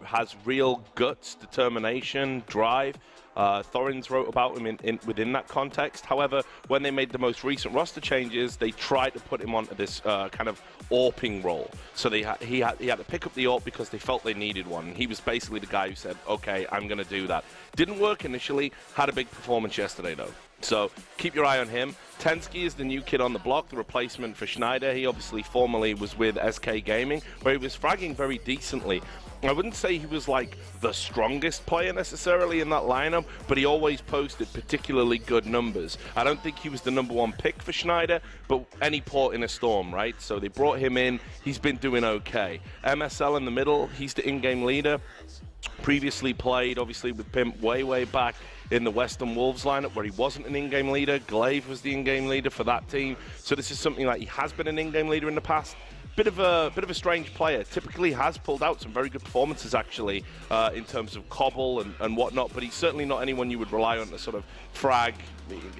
Speaker 9: has real guts, determination, drive. Thorins wrote about him within that context. However, when they made the most recent roster changes, they tried to put him onto this kind of AWPing role. So he had to pick up the AWP because they felt they needed one. He was basically the guy who said, okay, I'm going to do that. Didn't work initially, had a big performance yesterday though. So keep your eye on him. Tensky is the new kid on the block, the replacement for Schneider. He obviously formerly was with SK Gaming, where he was fragging very decently. I wouldn't say he was like the strongest player necessarily in that lineup, but he always posted particularly good numbers. I don't think he was the #1 pick for Schneider, but any port in a storm, right? So they brought him in. He's been doing okay. MSL in the middle, he's the in-game leader. Previously played, obviously, with Pimp way back in the Western Wolves lineup where he wasn't an in-game leader. Glaive was the in-game leader for that team. So this is something like he has been an in-game leader in the past. Bit of a strange player. Typically has pulled out some very good performances actually in terms of cobble and whatnot, but he's certainly not anyone you would rely on to sort of frag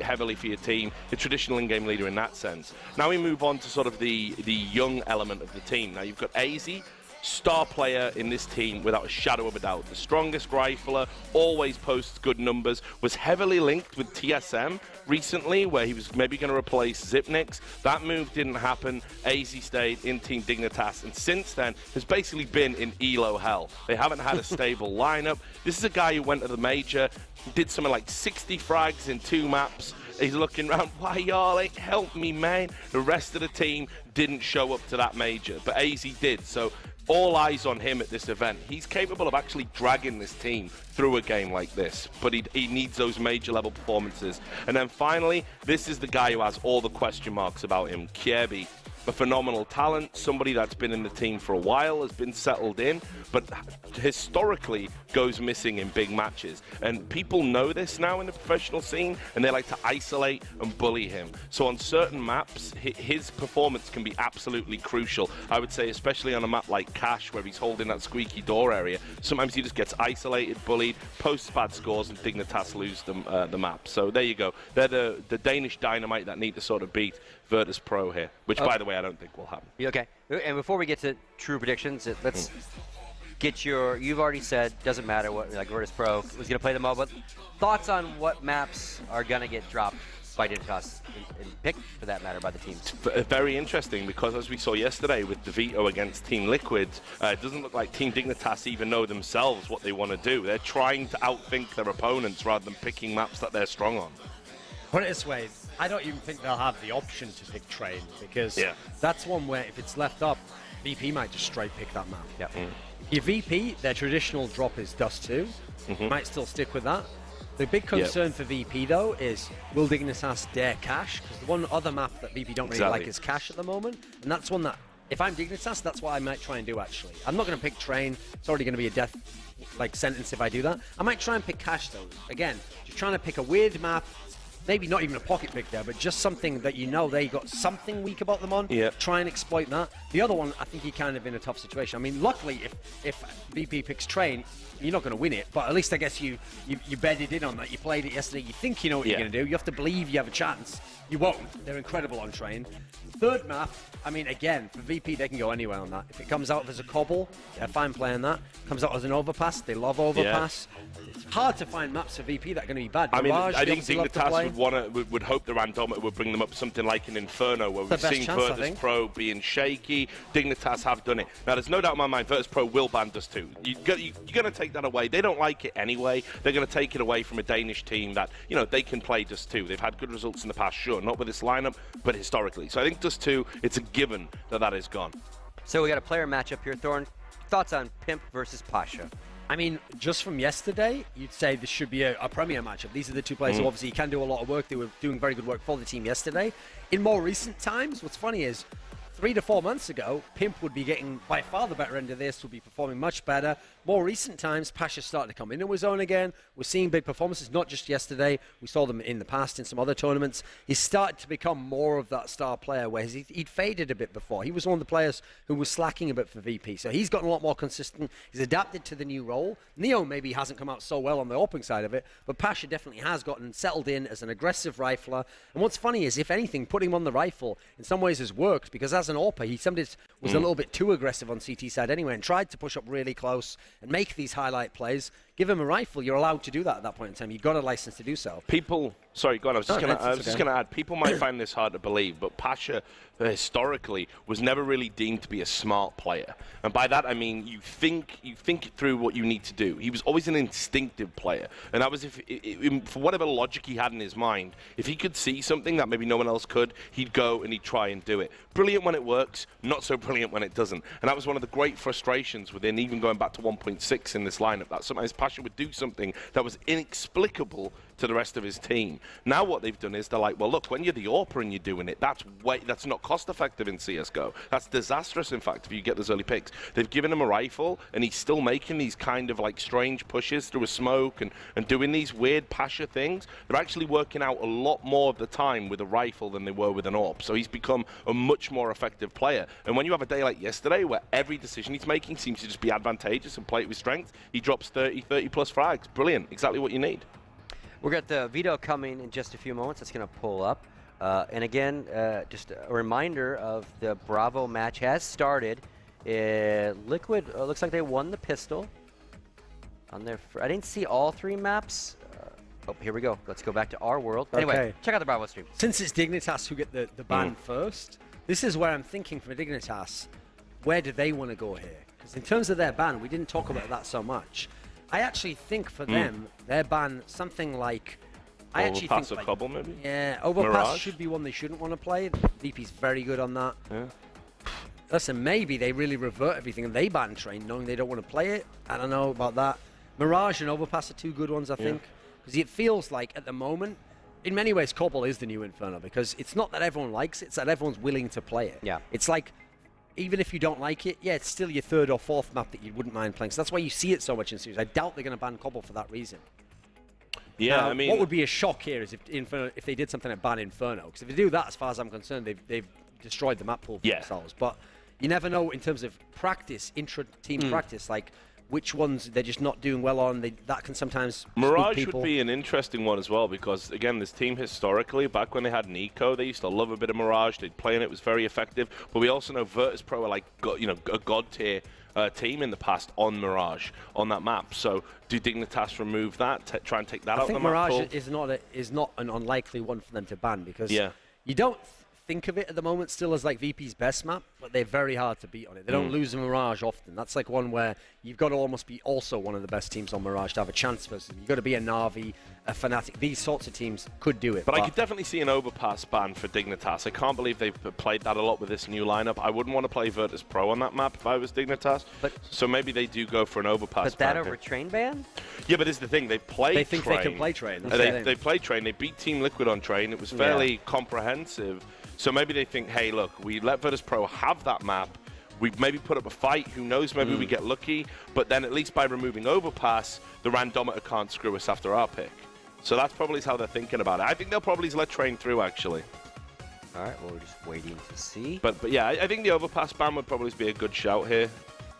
Speaker 9: heavily for your team. A traditional in-game leader in that sense. Now we move on to sort of the young element of the team. Now you've got AZ, star player in this team without a shadow of a doubt. The strongest rifler, always posts good numbers, was heavily linked with TSM recently where he was maybe going to replace Zipnix. That move didn't happen. AZ stayed in Team Dignitas and since then has basically been in ELO hell. They haven't had a stable lineup. This is a guy who went to the major, did something like 60 frags in 2 maps. He's looking around, why y'all ain't help me, man? The rest of the team didn't show up to that major, but AZ did. So all eyes on him at this event. He's capable of actually dragging this team through a game like this, but he needs those major level performances. And then finally, this is the guy who has all the question marks about him, Kiebi. A phenomenal talent, somebody that's been in the team for a while, has been settled in, but historically goes missing in big matches. And people know this now in the professional scene, and they like to isolate and bully him. So on certain maps, his performance can be absolutely crucial. I would say especially on a map like Cash, where he's holding that squeaky door area, sometimes he just gets isolated, bullied, posts bad scores, and Dignitas lose the map. So there you go. They're the Danish dynamite that need to sort of beat Virtus.pro here, which, by the way, I don't think will happen.
Speaker 3: Okay, and before we get to true predictions, let's get you've already said, doesn't matter what, like Virtus.pro was going to play them all, but thoughts on what maps are going to get dropped by Dignitas and picked, for that matter, by the teams?
Speaker 9: Very interesting, because as we saw yesterday with the veto against Team Liquid, it doesn't look like Team Dignitas even know themselves what they want to do. They're trying to outthink their opponents rather than picking maps that they're strong on.
Speaker 1: Put it this way, I don't even think they'll have the option to pick Train, because that's one where if it's left up, VP might just straight pick that map.
Speaker 3: Yep.
Speaker 1: Your VP, their traditional drop is Dust 2. Might still stick with that. The big concern for VP, though, is will Dignitas dare Cash? Because the one other map that VP don't really like is Cash at the moment. And that's one that, if I'm Dignitas, that's what I might try and do, actually. I'm not going to pick Train. It's already going to be a death sentence if I do that. I might try and pick Cash, though. Again, just trying to pick a weird map. Maybe not even a pocket pick there, but just something that you know they got something weak about them on.
Speaker 9: Yeah.
Speaker 1: Try and exploit that. The other one, I think you're kind of in a tough situation. I mean, luckily, if VP picks Train, you're not going to win it, but at least I guess you bedded in on that. You played it yesterday. You think you know what you're going to do. You have to believe you have a chance. You won't. They're incredible on Train. Third map, I mean, again, for VP, they can go anywhere on that. If it comes out as a cobble, they're fine playing that. Comes out as an overpass, they love overpass. It's hard to find maps for VP that are going to be bad.
Speaker 9: I mean,
Speaker 1: Mirage,
Speaker 9: I think
Speaker 1: they obviously love to play.
Speaker 9: would hope the randometer would bring them up something like an Inferno, where we've seen
Speaker 1: chance, I
Speaker 9: Virtus
Speaker 1: think.
Speaker 9: Pro being shaky. Dignitas have done it. Now, there's no doubt in my mind Virtus Pro will ban Dust 2. You're going to take that away. They don't like it anyway. They're going to take it away from a Danish team that, you know, they can play Dust 2. They've had good results in the past, sure, not with this lineup, but historically. So I think Dust 2, it's a given that is gone.
Speaker 3: So we got a player matchup here, Thorn. Thoughts on Pimp versus Pasha?
Speaker 1: I mean, just from yesterday, you'd say this should be a premier matchup. These are the two players who obviously can do a lot of work. They were doing very good work for the team yesterday. In more recent times, what's funny is 3 to 4 months ago, Pimp would be getting by far the better end of this, would be performing much better. More recent times, Pasha started to come into his own again. We're seeing big performances, not just yesterday. We saw them in the past in some other tournaments. He's started to become more of that star player, whereas he'd faded a bit before. He was one of the players who was slacking a bit for VP, so he's gotten a lot more consistent. He's adapted to the new role. Neo maybe hasn't come out so well on the opening side of it, but Pasha definitely has gotten settled in as an aggressive rifler. And what's funny is, if anything, putting him on the rifle in some ways has worked, because as an AWPer, he sometimes was a little bit too aggressive on CT side anyway, and tried to push up really close and make these highlight plays. Give him a rifle, you're allowed to do that at that point in time. You've got a license to do so.
Speaker 9: People, sorry, go on. I was just going to add, people might find this hard to believe, but Pasha historically was never really deemed to be a smart player. And by that I mean you think through what you need to do. He was always an instinctive player. And that was for whatever logic he had in his mind, if he could see something that maybe no one else could, he'd go and he'd try and do it. Brilliant when it works, not so brilliant when it doesn't. And that was one of the great frustrations within, even going back to 1.6 in this lineup, that sometimes Pasha would do something that was inexplicable to the rest of his team. Now what they've done is they're like, well, look, when you're the AWPer and you're doing it, that's not cost effective in CSGO. That's disastrous, in fact, if you get those early picks. They've given him a rifle, and he's still making these kind of like strange pushes through a smoke and doing these weird Pasha things. They're actually working out a lot more of the time with a rifle than they were with an AWP. So he's become a much more effective player. And when you have a day like yesterday, where every decision he's making seems to just be advantageous and play it with strength, he drops 30 plus frags. Brilliant. Exactly what you need.
Speaker 3: We've got the veto coming in just a few moments. It's going to pull up. And again, just a reminder of the Bravo match has started. Liquid looks like they won the pistol. On their I didn't see all 3 maps. Oh, here we go. Let's go back to our world. Anyway,
Speaker 1: Okay.
Speaker 3: check out the Bravo stream.
Speaker 1: Since it's Dignitas who get the ban first, this is where I'm thinking for Dignitas, where do they want to go here? Because in terms of their ban, we didn't talk about that so much. I actually think for them, their ban, something like...
Speaker 9: Overpass or Cobble, maybe?
Speaker 1: Yeah, Overpass
Speaker 9: Mirage?
Speaker 1: should be one they shouldn't want to play. VP's very good on that.
Speaker 9: Yeah.
Speaker 1: Listen, maybe they really revert everything and they ban Train, knowing they don't want to play it. I don't know about that. Mirage and Overpass are 2 good ones, I think. Because it feels like, at the moment, in many ways, Cobble is the new Inferno. Because it's not that everyone likes it, it's that everyone's willing to play it.
Speaker 3: Yeah.
Speaker 1: It's like, even if you don't like it, yeah, it's still your 3rd or 4th map that you wouldn't mind playing. So that's why you see it so much in series. I doubt they're going to ban Cobble for that reason.
Speaker 9: Yeah,
Speaker 1: Now,
Speaker 9: I mean,
Speaker 1: what would be a shock here is if they did something like ban Inferno. Because if they do that, as far as I'm concerned, they've destroyed the map pool for themselves. But you never know in terms of practice, intra-team practice, like which ones they're just not doing well on. That can sometimes
Speaker 9: Mirage
Speaker 1: people.
Speaker 9: would be an interesting one as well, because again, this team historically, back when they had Nico, they used to love a bit of Mirage. They'd play in it, was very effective. But we also know Virtus Pro are like, a god tier team in the past on Mirage on that map. So do Dignitas remove that? Try and take that out of the map?
Speaker 1: I
Speaker 9: pool?
Speaker 1: think Mirage is not an unlikely one for them to ban, because you don't think of it at the moment still as like VP's best map, but they're very hard to beat on it. They don't lose a Mirage often. That's like one where you've got to almost be also one of the best teams on Mirage to have a chance versus them. You've got to be a Navi, a Fnatic. These sorts of teams could do it.
Speaker 9: But I could definitely see an Overpass ban for Dignitas. I can't believe they've played that a lot with this new lineup. I wouldn't want to play Virtus Pro on that map if I was Dignitas. So maybe they do go for an Overpass
Speaker 3: But that
Speaker 9: ban.
Speaker 3: over Train ban?
Speaker 9: Yeah, but this is the thing. They've played
Speaker 1: They think
Speaker 9: Train.
Speaker 1: they can play Train.
Speaker 9: They played Train. They beat Team Liquid on Train. It was fairly comprehensive. So maybe they think, hey, look, we let Virtus Pro have that map. we maybe put up a fight. Who knows? Maybe we get lucky. But then at least by removing overpass, the randometer can't screw us after our pick. So that's probably how they're thinking about it. I think they'll probably let train through, actually.
Speaker 3: All right, well, we're just waiting to see.
Speaker 9: But yeah, I think the overpass ban would probably be a good shout here.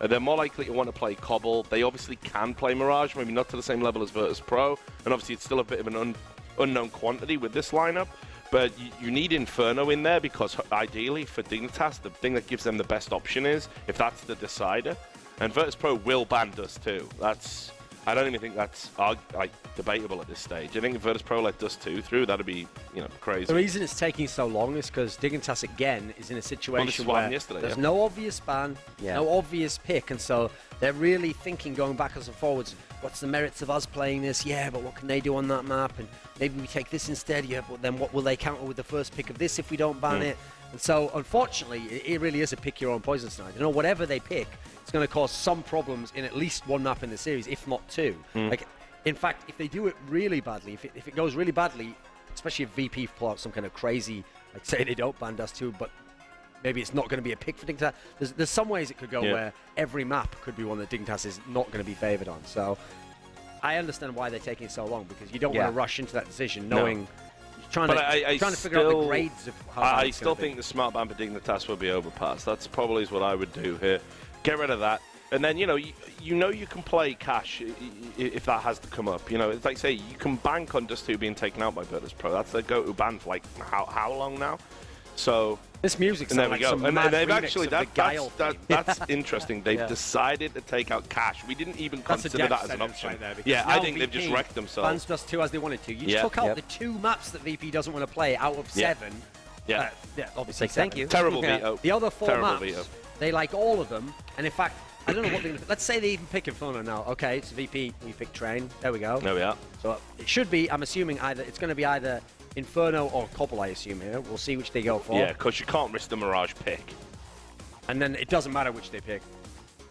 Speaker 9: They're more likely to want to play Cobble. They obviously can play Mirage, maybe not to the same level as Virtus Pro. And obviously it's still a bit of an unknown quantity with this lineup. But you need Inferno in there because ideally for Dignitas, the thing that gives them the best option is if that's the decider. And Virtus Pro will ban Dust 2. I don't even think that's debatable at this stage. I think if Virtus Pro let Dust 2 through, that'd be crazy.
Speaker 1: The reason it's taking so long is because Dignitas again is in a situation where there's no obvious ban, no obvious pick, and so they're really thinking, going backwards and forwards, what's the merits of us playing this? Yeah, but what can they do on that map? And maybe we take this instead. Yeah, but then what will they counter with the first pick of this if we don't ban it? And so, unfortunately, it really is a pick your own poison tonight. Whatever they pick, it's going to cause some problems in at least one map in the series, if not two. Like, in fact, if they do it really badly, if it goes really badly, especially if VP pull out some kind of crazy, like say they don't ban Dust 2, but maybe it's not going to be a pick for Dignitas. There's some ways it could go where every map could be one that Dignitas is not going to be favored on. So I understand why they're taking so long, because you don't want to rush into that decision knowing... Trying to figure out the grades of how
Speaker 9: I still think the smart ban for Dignitas will be overpass. That's probably what I would do here. Get rid of that. And then, you can play Cash if that has to come up. It's like, say, you can bank on Dust 2 being taken out by Virtus Pro. That's their go-to ban for, like, how long now? So...
Speaker 1: This music sounds like some
Speaker 9: and
Speaker 1: mad
Speaker 9: they've
Speaker 1: remix
Speaker 9: actually,
Speaker 1: of the Guile
Speaker 9: that's interesting. They've decided to take out Cash. We didn't even consider that as an option.
Speaker 1: Right there,
Speaker 9: yeah, I think
Speaker 1: VP
Speaker 9: they've just wrecked themselves.
Speaker 1: Bans Dust 2 as they wanted to. You just took out the two maps that VP doesn't want to play out of 7.
Speaker 9: Yeah.
Speaker 1: Obviously,
Speaker 3: thank you.
Speaker 9: Terrible veto.
Speaker 1: The other 4
Speaker 9: Terrible
Speaker 1: maps,
Speaker 9: veto.
Speaker 1: they like all of them. And in fact, I don't know what they're going to... Let's say they even pick Inferno now. Okay, it's VP. We pick Train. There we go.
Speaker 9: There we are.
Speaker 1: So it should be, I'm assuming, it's going to be either Inferno or Cobble, I assume, here. We'll see which they go for.
Speaker 9: Yeah, because you can't risk the Mirage pick.
Speaker 1: And then it doesn't matter which they pick.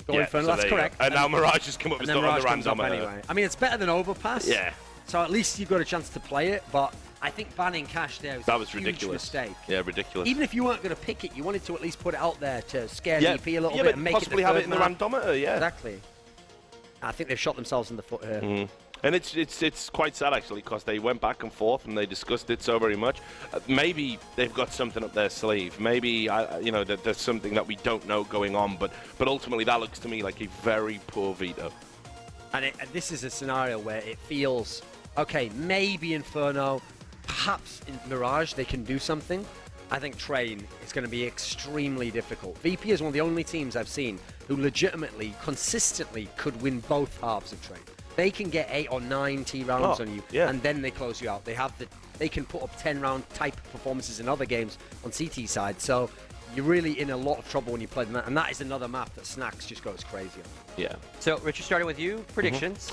Speaker 1: Go Inferno, that's correct.
Speaker 9: And now Mirage has come up with stuff on the randometer.
Speaker 1: Anyway. I mean, it's better than Overpass.
Speaker 9: Yeah.
Speaker 1: So at least you've got a chance to play it, but I think banning Cash there was a huge
Speaker 9: ridiculous
Speaker 1: mistake.
Speaker 9: Yeah, ridiculous.
Speaker 1: Even if you weren't going to pick it, you wanted to at least put it out there to scare VP a little bit
Speaker 9: but
Speaker 1: and make
Speaker 9: possibly
Speaker 1: it
Speaker 9: have it in the randometer, yeah.
Speaker 1: Exactly. I think they've shot themselves in the foot here.
Speaker 9: And it's quite sad, actually, because they went back and forth and they discussed it so very much. Maybe they've got something up their sleeve. Maybe, that there's something that we don't know going on. But ultimately, that looks to me like a very poor veto.
Speaker 1: And this is a scenario where it feels, okay, maybe Inferno, perhaps in Mirage they can do something. I think Train is going to be extremely difficult. VP is one of the only teams I've seen who legitimately, consistently could win both halves of Train. They can get 8 or 9 T rounds on you, and then they close you out. They can put up 10-round type performances in other games on CT side. So you're really in a lot of trouble when you play them, and that is another map that Snacks just goes crazy on.
Speaker 9: Yeah.
Speaker 3: So, Richard, starting with you, predictions.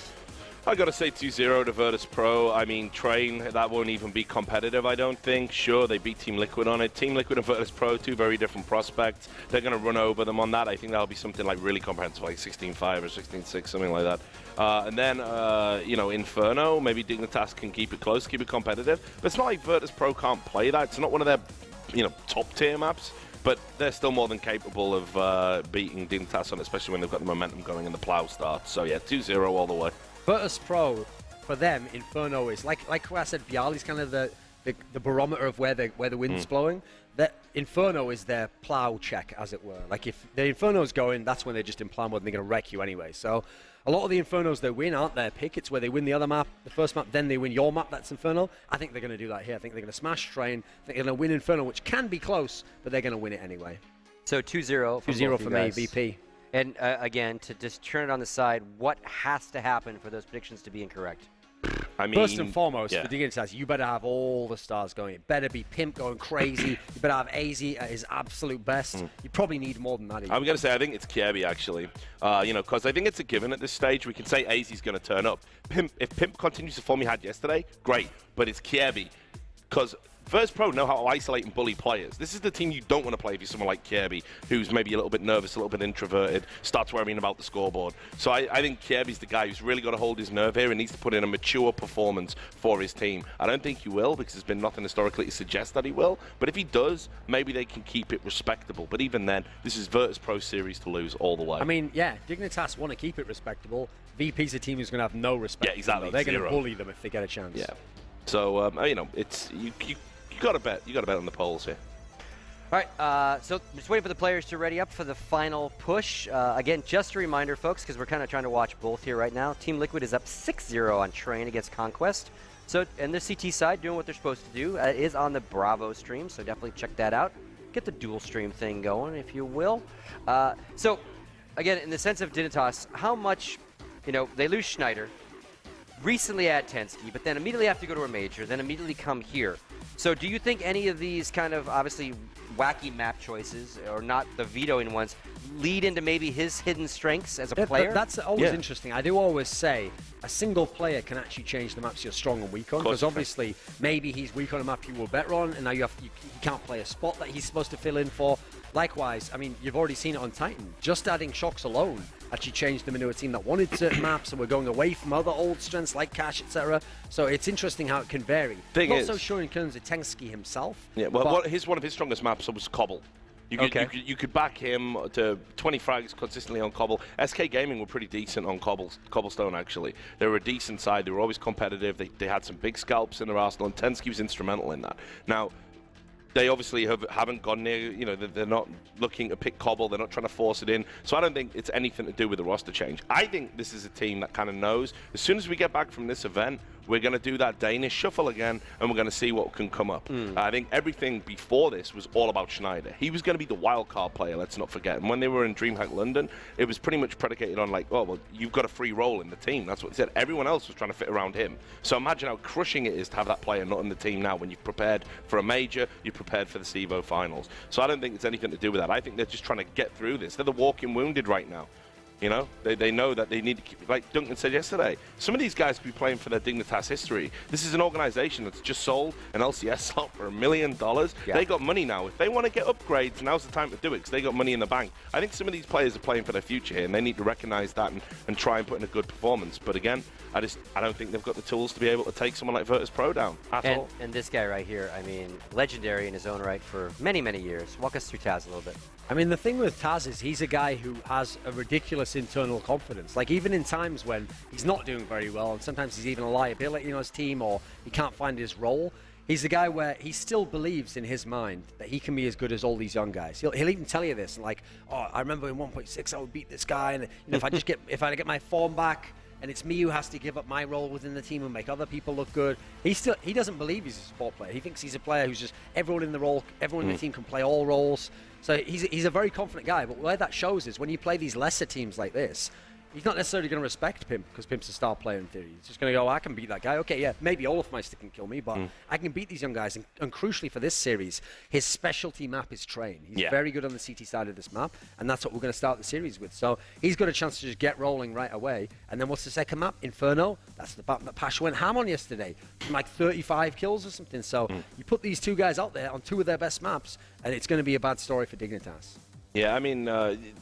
Speaker 9: I got to say 2-0 to Virtus Pro. I mean, Train, that won't even be competitive, I don't think. Sure, they beat Team Liquid on it. Team Liquid and Virtus Pro, two very different prospects. They're going to run over them on that. I think that'll be something like really comprehensive, like 16-5 or 16-6, something like that. And then, Inferno, maybe Dignitas can keep it close, keep it competitive. But it's not like Virtus Pro can't play that. It's not one of their, top-tier maps. But they're still more than capable of beating Dignitas on it, especially when they've got the momentum going and the plow starts. So, yeah, 2-0 all the way.
Speaker 1: Virtus Pro, for them, Inferno is like I said, Bialy's kind of the barometer of where the wind's blowing. That Inferno is their plow check, as it were. Like if the Inferno's going, that's when they're just in plow mode and they're going to wreck you anyway. So a lot of the Infernos they win aren't their pick. It's where they win the other map, the first map, then they win your map. That's Inferno. I think they're going to do that here. I think they're going to smash Train. I think they're going to win Inferno, which can be close, but they're going to win it anyway.
Speaker 3: So 2-0.
Speaker 1: 2-0 for me, VP.
Speaker 3: And again, to just turn it on the side, what has to happen for those predictions to be incorrect?
Speaker 9: I mean,
Speaker 1: first and foremost, for Dignitas, you better have all the stars going. It better be Pimp going crazy. You better have AZ at his absolute best. You probably need more than that.
Speaker 9: I'm going to say I think it's Kirby, actually. Because I think it's a given at this stage. We can say AZ's going to turn up. If Pimp continues the form he had yesterday, great. But it's Kirby. Because Virtus Pro know how to isolate and bully players. This is the team you don't want to play if you're someone like Kirby, who's maybe a little bit nervous, a little bit introverted, starts worrying about the scoreboard. So I think Kirby's the guy who's really got to hold his nerve here and needs to put in a mature performance for his team. I don't think he will, because there's been nothing historically to suggest that he will. But if he does, maybe they can keep it respectable. But even then, this is Virtus Pro series to lose all the way.
Speaker 1: I mean, yeah, Dignitas want to keep it respectable. VP's a team who's going to have no respect.
Speaker 9: Yeah, exactly.
Speaker 1: They're going to bully them if they get a chance.
Speaker 9: Yeah. So you know, it's you got to bet. You got to bet on the polls here.
Speaker 3: All right, so just waiting for the players to ready up for the final push. Again, just a reminder, folks, because we're kind of trying to watch both here right now. Team Liquid is up 6-0 on Train against Conquest. So, and the CT side doing what they're supposed to do is on the Bravo stream, so definitely check that out. Get the dual stream thing going, if you will. So, again, in the sense of Dignitas, how much, you know, they lose Schneider, recently at Tensky, but then immediately have to go to a major, then immediately come here. So do you think any of these kind of obviously wacky map choices, or not the vetoing ones, lead into maybe his hidden strengths as a player?
Speaker 1: That's always interesting. I do always say a single player can actually change the maps you're strong and weak on, because obviously maybe he's weak on a map you were better on, and now you can't play a spot that he's supposed to fill in for. Likewise, I mean, you've already seen it on Titan. Just adding shocks alone actually changed them into a team that wanted certain maps and were going away from other old strengths like Cash, etc. So it's interesting how it can vary. I'm not so sure in terms of Tensky himself.
Speaker 9: Yeah, well, one of his strongest maps was Cobble. You could back him to 20 frags consistently on Cobble. SK Gaming were pretty decent on Cobblestone, actually. They were a decent side. They were always competitive. They had some big scalps in their arsenal, and Tensky was instrumental in that. Now, they obviously haven't gone near, you know, they're not looking to pick Cobble, they're not trying to force it in. So I don't think it's anything to do with the roster change. I think this is a team that kind of knows, as soon as we get back from this event, we're going to do that Danish shuffle again, and we're going to see what can come up. I think everything before this was all about Schneider. He was going to be the wild card player, let's not forget. And when they were in DreamHack London, it was pretty much predicated on like, oh, well, you've got a free role in the team. That's what he said. Everyone else was trying to fit around him. So imagine how crushing it is to have that player not in the team now when you've prepared for a major, you've prepared for the CEVO finals. So I don't think it's anything to do with that. I think they're just trying to get through this. They're the walking wounded right now. You know, they know that they need to keep, like Duncan said yesterday, some of these guys could be playing for their Dignitas history. This is an organization that's just sold an LCS slot for $1 million. Yeah. They got money now. If they want to get upgrades, now's the time to do it, because they got money in the bank. I think some of these players are playing for their future here, and they need to recognize that and try and put in a good performance. But again, I don't think they've got the tools to be able to take someone like Virtus Pro down at all.
Speaker 3: And this guy right here, I mean, legendary in his own right for many, many years. Walk us through Taz a little bit.
Speaker 1: I mean, the thing with Taz is he's a guy who has a ridiculous internal confidence. Like, even in times when he's not doing very well, and sometimes he's even a liability on his team, or he can't find his role, he's the guy where he still believes in his mind that he can be as good as all these young guys. He'll even tell you this, like, oh, I remember in 1.6 I would beat this guy, and you know, if I get my form back, and it's me who has to give up my role within the team and make other people look good. He doesn't believe he's a support player. He thinks he's a player who's just everyone in the team can play all roles. So he's a very confident guy. But where that shows is when you play these lesser teams like this, he's not necessarily going to respect Pimp, because Pimp's a star player in theory. He's just going to go, I can beat that guy. Okay, yeah, maybe Olafmeister can kill me, but I can beat these young guys. And crucially for this series, his specialty map is Train. He's very good on the CT side of this map, and that's what we're going to start the series with. So he's got a chance to just get rolling right away. And then what's the second map? Inferno. That's the map that Pasha went ham on yesterday. Like 35 kills or something. So you put these two guys out there on two of their best maps, and it's going to be a bad story for Dignitas.
Speaker 9: Yeah, I mean,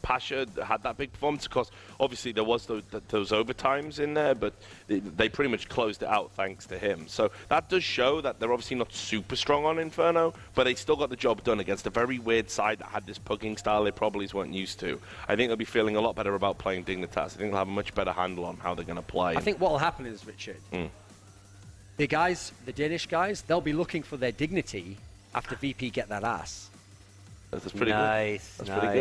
Speaker 9: Pasha had that big performance. Of course, obviously there was those overtimes in there, but they pretty much closed it out thanks to him. So that does show that they're obviously not super strong on Inferno, but they still got the job done against a very weird side that had this pugging style they probably weren't used to. I think they'll be feeling a lot better about playing Dignitas. I think they'll have a much better handle on how they're going to play.
Speaker 1: I think what will happen is, Richard, the Danish guys, they'll be looking for their dignity after VP get that ass.
Speaker 9: That's pretty good. That's pretty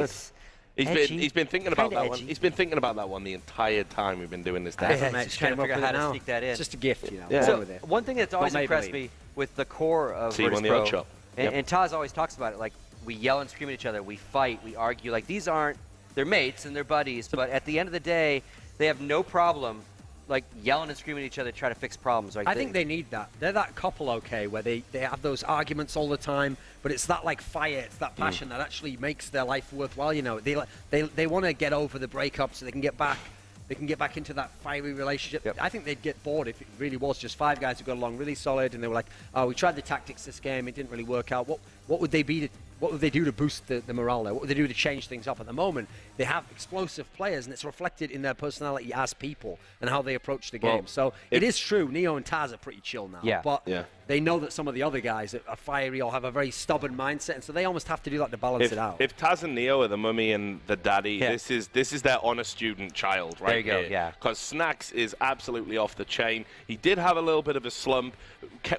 Speaker 9: good. He's been thinking about that one. He's been thinking about that one the entire time we've been doing this.
Speaker 3: Just trying to figure out how to sneak that in.
Speaker 1: It's just a gift, you know.
Speaker 9: Yeah.
Speaker 3: So one thing that's always impressed me with the core of Virtus Pro, and Taz always talks about it, like, we yell and scream at each other, we fight, we argue. Like, these aren't, they're mates and they're buddies, but at the end of the day, they have no problem like yelling and screaming at each other to try to fix problems. Right?
Speaker 1: I think they need that. They're that couple, okay, where they have those arguments all the time, but it's that like fire, it's that passion that actually makes their life worthwhile. You know, they want to get over the breakup so they can get back they can get back into that fiery relationship. I think they'd get bored if it really was just 5 guys who got along really solid, and they were like, "Oh, we tried the tactics this game, it didn't really work out." What would they be? What would they do to boost the morale there? What would they do to change things up? At the moment, they have explosive players, and it's reflected in their personality as people and how they approach the game. So it is true, Neo and Taz are pretty chill now. But they know that some of the other guys are fiery or have a very stubborn mindset, and so they almost have to do that to balance it out.
Speaker 9: If Taz and Neo are the mummy and the daddy, this is their honor student child right
Speaker 3: there you go,
Speaker 9: because Snacks is absolutely off the chain. He did have a little bit of a slump,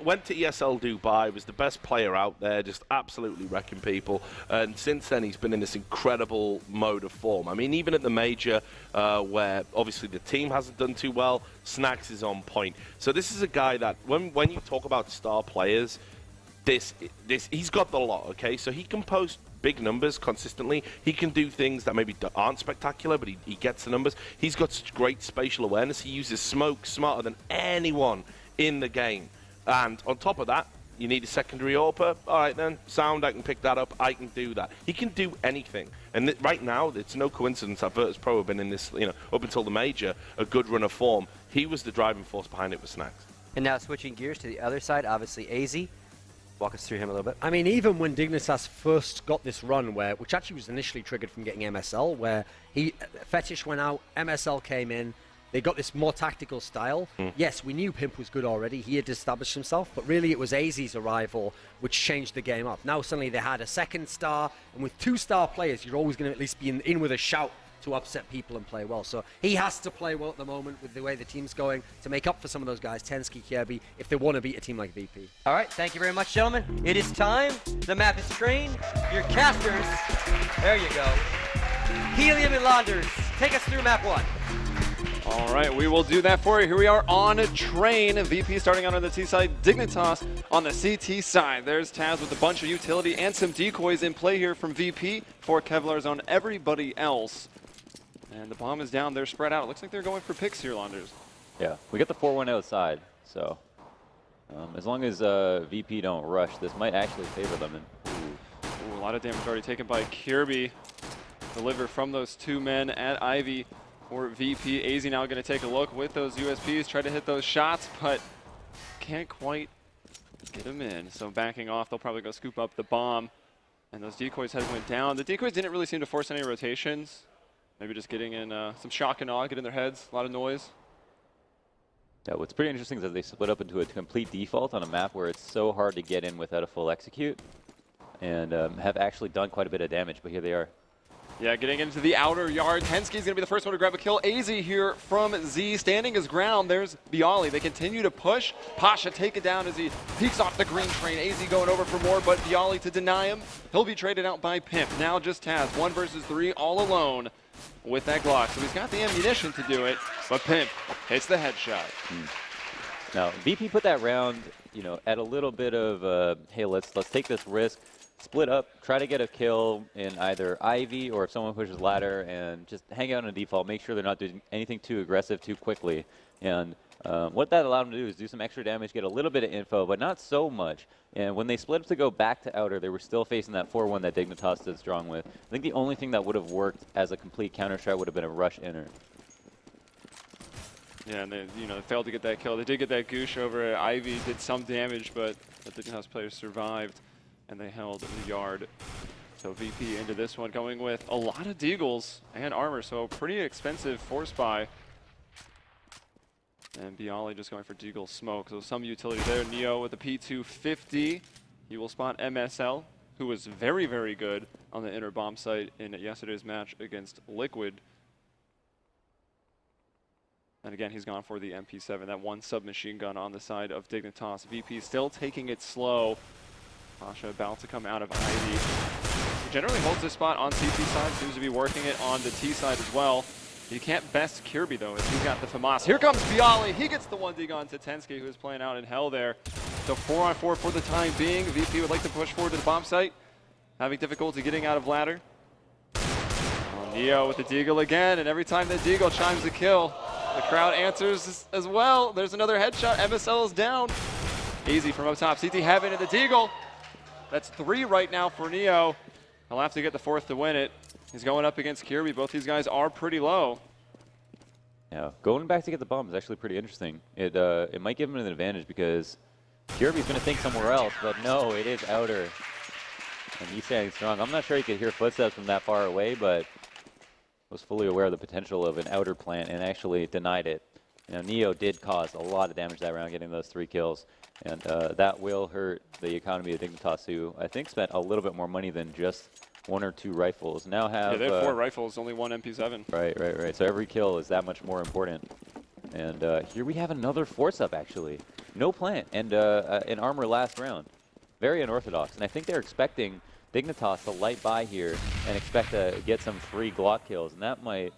Speaker 9: went to ESL Dubai, was the best player out there, just absolutely wrecking people, and since then he's been in this incredible mode of form. I mean, even at the major, where obviously the team hasn't done too well, Snacks is on point. So this is a guy that when you talk about star players, he's got the lot, okay? So he can post big numbers consistently. He can do things that maybe aren't spectacular, but he gets the numbers. He's got such great spatial awareness. He uses smoke smarter than anyone in the game. And on top of that, you need a secondary AWPer. All right then, sound, I can pick that up. I can do that. He can do anything. And right now, it's no coincidence that Virtus Pro have been in this, up until the major, a good run of form. He was the driving force behind it with Snacks.
Speaker 3: And now switching gears to the other side, obviously AZ. Walk us through him a little bit.
Speaker 1: I mean, even when Dignitas first got this run, which actually was initially triggered from getting MSL, where Fetish went out, MSL came in, they got this more tactical style. Yes, we knew Pimp was good already. He had established himself, but really it was AZ's arrival which changed the game up. Now suddenly they had a second star, and with 2-star players, you're always going to at least be in with a shout to upset people and play well. So he has to play well at the moment with the way the team's going to make up for some of those guys, Tensky, Kirby, if they want to beat a team like VP.
Speaker 3: All right, thank you very much, gentlemen. It is time. The map is trained. Your casters, there you go. Helium and Launders, take us through map 1.
Speaker 6: All right, we will do that for you. Here we are on Train. VP starting out on the T side, Dignitas on the CT side. There's Taz with a bunch of utility and some decoys in play here from VP. 4 Kevlar's on everybody else. And the bomb is down. They're spread out. It looks like they're going for picks here, Launders.
Speaker 7: Yeah, we got the 4-1 outside, so as long as VP don't rush, this might actually favor them.
Speaker 6: Ooh, a lot of damage already taken by Kirby. Deliver from those 2 men at Ivy for VP. AZ now going to take a look with those USPs, try to hit those shots, but can't quite get them in. So backing off, they'll probably go scoop up the bomb. And those decoys went down. The decoys didn't really seem to force any rotations. Maybe just getting in some shock and awe, get in their heads, a lot of noise.
Speaker 7: Yeah, what's pretty interesting is that they split up into a complete default on a map where it's so hard to get in without a full execute, and have actually done quite a bit of damage, but here they are.
Speaker 6: Yeah, getting into the outer yard. Tensky's going to be the first one to grab a kill. AZ here from Z, standing his ground. There's Bialy. They continue to push. Pasha take it down as he peeks off the green train. AZ going over for more, but Bialy to deny him. He'll be traded out by Pimp. Now just Taz, 1 versus 3, all alone with that Glock. So he's got the ammunition to do it, but Pimp hits the headshot.
Speaker 7: Now, VP put that round, at a little bit of, hey, let's take this risk. Split up, try to get a kill in either Ivy or if someone pushes ladder, and just hang out on a default, make sure they're not doing anything too aggressive too quickly. And what that allowed them to do is do some extra damage, get a little bit of info, but not so much. And when they split up to go back to outer, they were still facing that 4-1 that Dignitas stood strong with. I think the only thing that would have worked as a complete counter strat would have been a rush inner.
Speaker 6: Yeah, and they, failed to get that kill. They did get that goosh over Ivy, did some damage, but the Dignitas players survived. And they held the yard. So VP into this one, going with a lot of deagles and armor, so pretty expensive force buy. And Bialy just going for deagle smoke, so some utility there. Neo with the P250. He will spot MSL, who was very, very good on the inner bomb site in yesterday's match against Liquid. And again, he's gone for the MP7, that 1 submachine gun on the side of Dignitas. VP still taking it slow. Pasha about to come out of Ivy. He generally holds his spot on CT side, seems to be working it on the T side as well. You can't best Kirby though, as he's got the FAMAS. Here comes Bialy, he gets the 1 dig on to Tensky, who is playing out in hell there. So 4-on-4 for the time being. VP would like to push forward to the bomb site, having difficulty getting out of ladder. Neo with the deagle again, and every time the deagle chimes a kill, the crowd answers as well. There's another headshot, MSL is down. Easy from up top, CT having it, the deagle. That's 3 right now for Neo. He'll have to get the 4th to win it. He's going up against Kirby. Both these guys are pretty low.
Speaker 7: Yeah, going back to get the bomb is actually pretty interesting. It might give him an advantage because Kirby's going to think somewhere else, but no, it is outer. And he's standing strong. I'm not sure he could hear footsteps from that far away, but was fully aware of the potential of an outer plant and actually denied it. You know, Neo did cause a lot of damage that round, getting those 3 kills, and that will hurt the economy of Dignitas, who I think spent a little bit more money than just 1 or 2 rifles. Now have
Speaker 6: they have 4 rifles, only 1 MP7.
Speaker 7: Right. So every kill is that much more important. And here we have another force up, actually. No plant and an armor last round. Very unorthodox, and I think they're expecting Dignitas to light by here and expect to get some free Glock kills, and that might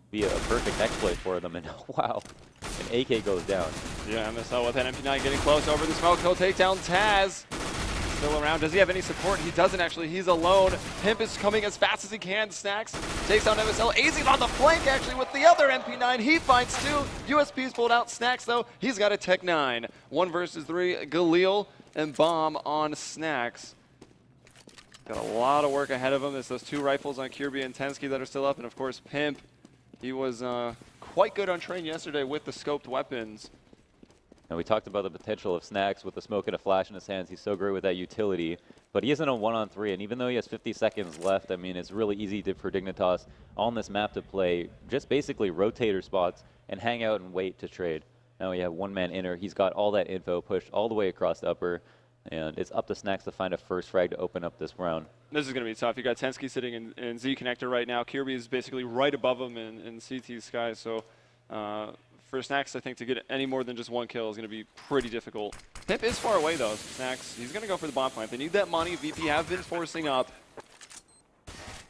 Speaker 7: be a perfect exploit for them. And wow, an AK goes down.
Speaker 6: Yeah, MSL with an MP9 getting close over the smoke. He'll take down Taz. Still around. Does he have any support? He doesn't actually. He's alone. Pimp is coming as fast as he can. Snacks takes down MSL. AZ's on the flank actually with the other MP9. He finds 2. USP's pulled out. Snacks though, he's got a Tech 9. 1 versus 3. Galil and Bomb on Snacks. Got a lot of work ahead of him. There's those 2 rifles on Kirby and Tensky that are still up, and of course Pimp. He was quite good on train yesterday with the scoped weapons.
Speaker 7: And we talked about the potential of Snacks with the smoke and a flash in his hands. He's so great with that utility, but he isn't a 1-on-3, and even though he has 50 seconds left, I mean, it's really easy for Dignitas on this map to play just basically rotator spots and hang out and wait to trade. Now we have 1-man inner. He's got all that info pushed all the way across the upper, and it's up to Snacks to find a first frag to open up this round.
Speaker 6: This is going to be tough. You got Tensky sitting in Z connector right now. Kirby is basically right above him in CT sky, so for Snacks, I think to get any more than just 1 kill is going to be pretty difficult. Pimp is far away though. Snacks, he's going to go for the bomb plant. They need that money. VP have been forcing up.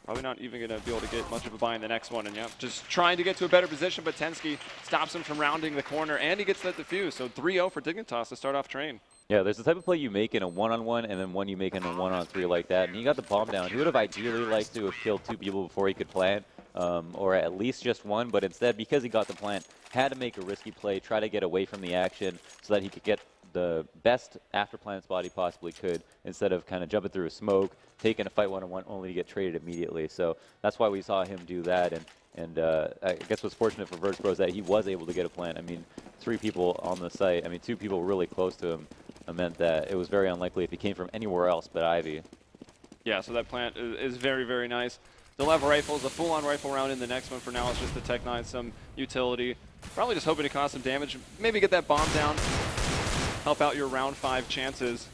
Speaker 6: Probably not even going to be able to get much of a buy in the next one. And yeah, just trying to get to a better position, but Tensky stops him from rounding the corner, and he gets that defuse. So 3-0 for Dignitas to start off train.
Speaker 7: Yeah, there's the type of play you make in a 1-on-1 and then one you make in a 1-on-3 like that. And he got the bomb down. He would have ideally liked to have killed 2 people before he could plant, or at least just 1. But instead, because he got the plant, had to make a risky play, try to get away from the action so that he could get the best after plant spot he possibly could, instead of kind of jumping through a smoke, taking a fight 1-on-1 only to get traded immediately. So that's why we saw him do that. And I guess what's fortunate for Virtus Pro is that he was able to get a plant. I mean, 3 people on the site, I mean, 2 people really close to him. It meant that it was very unlikely if he came from anywhere else but Ivy.
Speaker 6: Yeah, so that plant is very, very nice. They'll have rifles, a full-on rifle round in the next one. For now, it's just the Tech 9, some utility. Probably just hoping to cause some damage. Maybe get that bomb down. Help out your round 5 chances.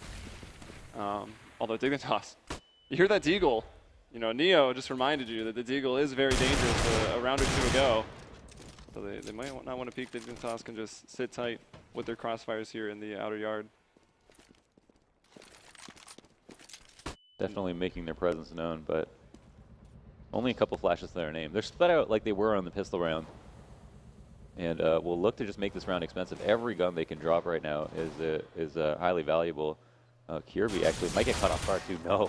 Speaker 6: Although Dignitas, you hear that Deagle. You know, Neo just reminded you that the Deagle is very dangerous a round or 2 ago. So they might not want to peek. Dignitas can just sit tight with their crossfires here in the outer yard.
Speaker 7: Definitely making their presence known, but only a couple flashes to their name. They're split out like they were on the pistol round. And we'll look to just make this round expensive. Every gun they can drop right now is highly valuable. Kirby actually might get caught off guard too. No.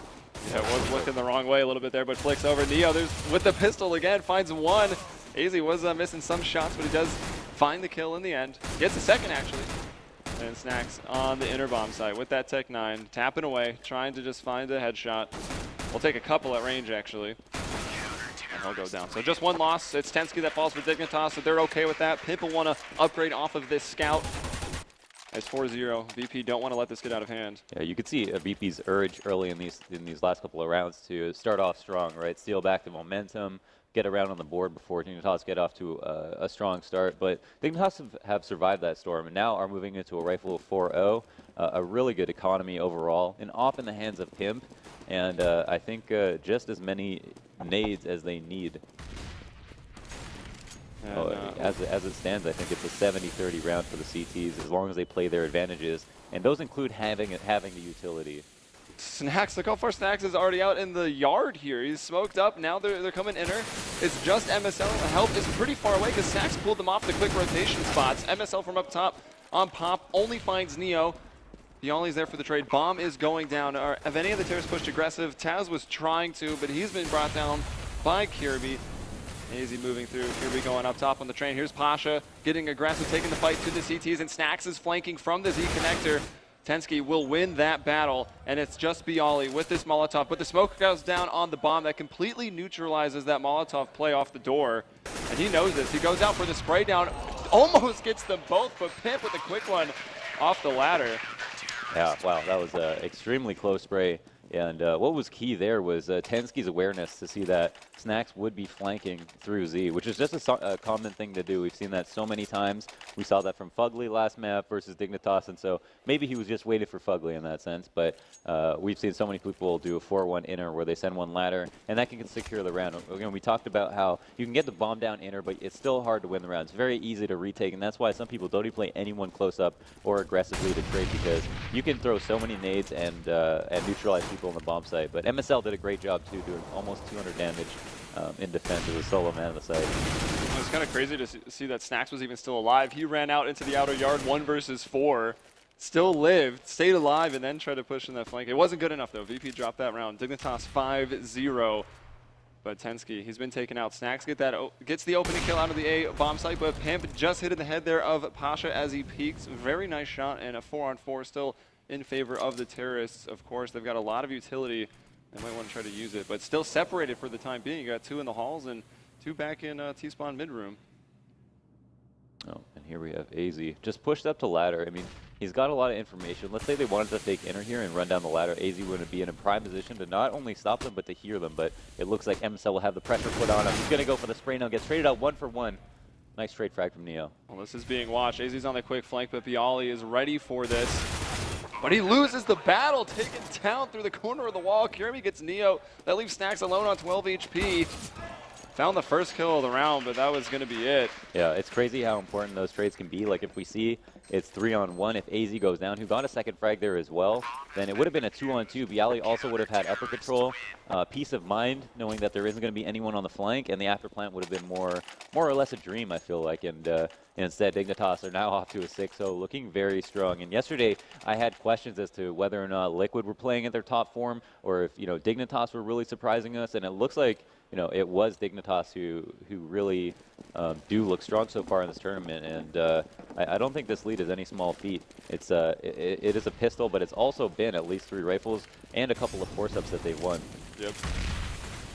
Speaker 6: Yeah, was looking the wrong way a little bit there, but flicks over. Neo, there's with the pistol again, finds 1. AZ was missing some shots, but he does find the kill in the end. Gets a second, actually. And Snacks on the inner bomb site with that Tech 9, tapping away, trying to just find a headshot. We'll take a couple at range, actually. And he'll go down. So just 1 loss. It's Tensky that falls for Dignitas, so they're okay with that. Pimp will want to upgrade off of this scout. It's 4-0. VP don't want to let this get out of hand.
Speaker 7: Yeah, you could see VP's urge early in these last couple of rounds to start off strong, right? Steal back the momentum, get around on the board before Dignitas get off to a strong start. But Dignitas have survived that storm and now are moving into a rifle of 4-0, a really good economy overall, and off in the hands of Pimp. And I think just as many nades as they need. As it stands, I think it's a 70-30 round for the CTs as long as they play their advantages, and those include having the utility.
Speaker 6: Snacks, look how far Snacks is already out in the yard here. He's smoked up, now they're coming inner. It's just MSL, the help is pretty far away because Snacks pulled them off the quick rotation spots. MSL from up top on Pop only finds Neo. Bialy's there for the trade. Bomb is going down. Have any of the Terrors pushed aggressive? Taz was trying to, but he's been brought down by Kirby. Easy moving through. Kirby going up top on the train. Here's Pasha getting aggressive, taking the fight to the CTs, and Snacks is flanking from the Z connector. Tensky will win that battle, and it's just Bialy with this Molotov. But the smoke goes down on the bomb that completely neutralizes that Molotov play off the door. And he knows this. He goes out for the spray down, almost gets them both, but Pimp with a quick one off the ladder.
Speaker 7: Yeah, wow, that was an extremely close spray. And what was key there was Tensky's awareness to see that Snacks would be flanking through Z, which is just a common thing to do. We've seen that so many times. We saw that from Fugly last map versus Dignitas, and so maybe he was just waiting for Fugly in that sense. But we've seen so many people do a 4-1 inner where they send one ladder, and that can secure the round. Again, we talked about how you can get the bomb down inner, but it's still hard to win the round. It's very easy to retake, and that's why some people don't even play anyone close up or aggressively to trade, because you can throw so many nades and neutralize people on the bomb site. But MSL did a great job too, doing almost 200 damage in defense as a solo man of the site.
Speaker 6: It's kind of crazy to see that Snacks was even still alive. He ran out into the outer yard 1 versus 4, still lived, stayed alive, and then tried to push in that flank. It wasn't good enough though. VP dropped that round. Dignitas 5-0. But Tensky, he's been taken out. Snacks gets the opening kill out of the A bomb site, but Pimp just hit in the head there of Pasha as he peeks. Very nice shot, and a 4-on-4 still in favor of the terrorists. Of course, they've got a lot of utility. They might want to try to use it, but still separated for the time being. You got 2 in the halls and 2 back in T-spawn mid-room.
Speaker 7: Oh, and here we have AZ. Just pushed up to ladder. I mean, he's got a lot of information. Let's say they wanted to fake inner here and run down the ladder. AZ would be in a prime position to not only stop them, but to hear them. But it looks like MSL will have the pressure put on him. He's going to go for the spray now. Gets traded out 1 for 1. Nice trade frag from Neo.
Speaker 6: Well, this is being watched. AZ's on the quick flank, but Bialy is ready for this. But he loses the battle, taken down through the corner of the wall. Kirby gets Neo. That leaves Snacks alone on 12 HP. Found the first kill of the round, but that was going to be it.
Speaker 7: Yeah, it's crazy how important those trades can be. Like if we see it's 3-on-1, if AZ goes down, who got a second frag there as well, then it would have been a 2-on-2. Bialy also would have had upper control, peace of mind, knowing that there isn't going to be anyone on the flank, and the after plant would have been more or less a dream, I feel like. And instead, Dignitas are now off to a 6-0, looking very strong. And yesterday, I had questions as to whether or not Liquid were playing at their top form, or if Dignitas were really surprising us. And it looks like it was Dignitas who really do look strong so far in this tournament, and I don't think this lead is any small feat. It is a pistol, but it's also been at least 3 rifles and a couple of force-ups that they've won.
Speaker 6: Yep.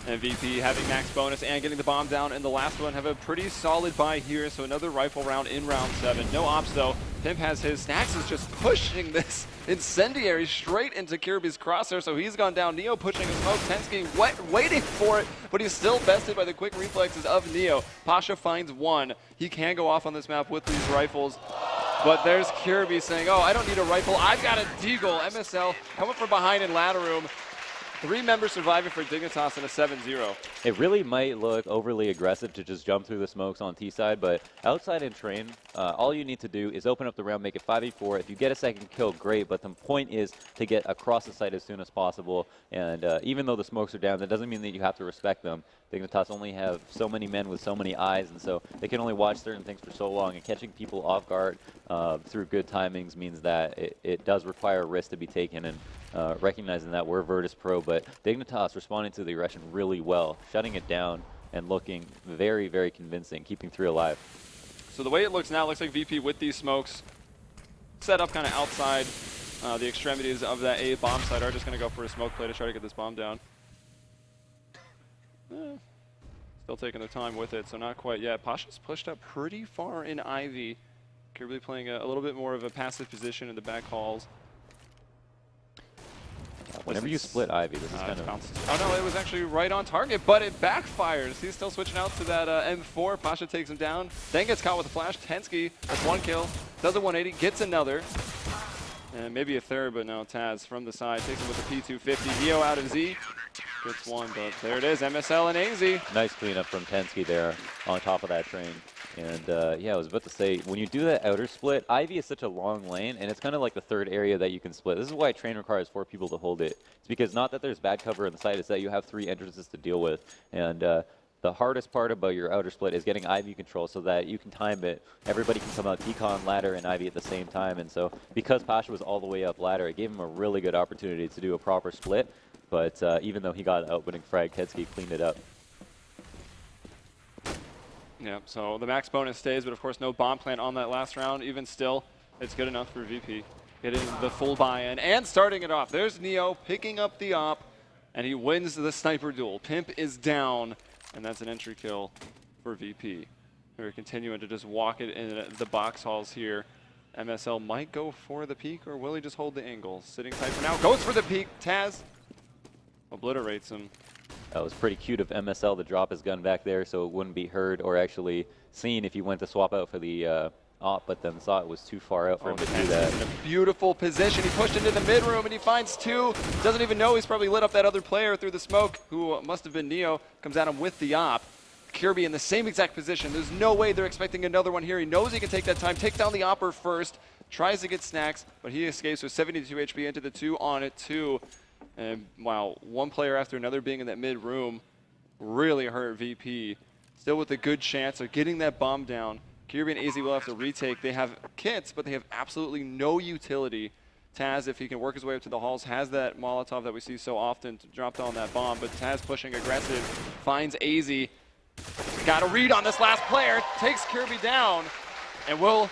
Speaker 6: MVP having max bonus and getting the bomb down in the last one. Have a pretty solid buy here, so another rifle round in round 7. No ops though. Pimp has his. Snacks is just pushing this incendiary straight into Kirby's crosshair, so he's gone down. Neo pushing his smoke. Tensky waiting for it, but he's still bested by the quick reflexes of Neo. Pasha finds 1. He can go off on this map with these rifles. But there's Kirby saying, oh, I don't need a rifle. I've got a deagle. MSL coming from behind in ladder room. 3 members surviving for Dignitas in a 7-0.
Speaker 7: It really might look overly aggressive to just jump through the smokes on T side, but outside in train, all you need to do is open up the round, make it 5v4. If you get a second kill, great, but the point is to get across the site as soon as possible. And even though the smokes are down, that doesn't mean that you have to respect them. Dignitas only have so many men with so many eyes, and so they can only watch certain things for so long, and catching people off guard through good timings means that it does require risk to be taken, and recognizing that we're Virtus Pro, but Dignitas responding to the aggression really well, shutting it down and looking very, very convincing, keeping 3 alive.
Speaker 6: So the way it looks now, it looks like VP with these smokes set up kind of outside the extremities of that A bomb site are just going to go for a smoke play to try to get this bomb down. Still taking their time with it, so not quite yet. Pasha's pushed up pretty far in Ivy. Kirby playing a little bit more of a passive position in the back halls.
Speaker 7: Whenever you split Ivy, this is kind of...
Speaker 6: Oh no, it was actually right on target, but it backfires. He's still switching out to that M4. Pasha takes him down, then gets caught with a flash. Tensky, that's 1 kill, does a 180, gets another. And maybe a third, but no, Taz from the side takes him with the P250. Neo out of Z, gets 1, but there it is, MSL and AZ.
Speaker 7: Nice cleanup from Tensky there on top of that train. And yeah, I was about to say, when you do that outer split, Ivy is such a long lane, and it's kind of like the 3rd area that you can split. This is why train requires 4 people to hold it. It's because not that there's bad cover on the side, it's that you have 3 entrances to deal with. And the hardest part about your outer split is getting Ivy control so that you can time it. Everybody can come out decon, ladder, and Ivy at the same time. And so because Pasha was all the way up ladder, it gave him a really good opportunity to do a proper split. But even though he got an opening frag, Tensky cleaned it up.
Speaker 6: Yeah, so the max bonus stays, but of course no bomb plant on that last round. Even still, it's good enough for VP. getting the full buy-in and starting it off. There's Neo picking up the op, and he wins the sniper duel. Pimp is down, and that's an entry kill for VP. They're continuing to just walk it in the box halls here. MSL might go for the peak, or will he just hold the angle? Sitting tight for now, goes for the peak. Taz obliterates him.
Speaker 11: That was pretty cute of MSL to drop his gun back there so it wouldn't be heard or actually seen if he went to swap out for the op, but then saw it was too far out for him to do that.
Speaker 6: In a beautiful position. He pushed into the mid room and he finds two. Doesn't even know he's probably lit up that other player through the smoke, who must have been Neo. Comes at him with the op. Kirby in the same exact position. There's no way they're expecting another one here. He knows he can take that time, take down the opper first, tries to get snacks, but he escapes with 72 HP into the 2-on-2. And wow, one player after another being in that mid room really hurt VP. Still with a good chance of getting that bomb down. Kirby and AZ will have to retake. They have kits, but they have absolutely no utility. Taz, if he can work his way up to the halls, has that Molotov that we see so often to drop down that bomb, but Taz pushing aggressive, finds AZ. Got a read on this last player, takes Kirby down, and will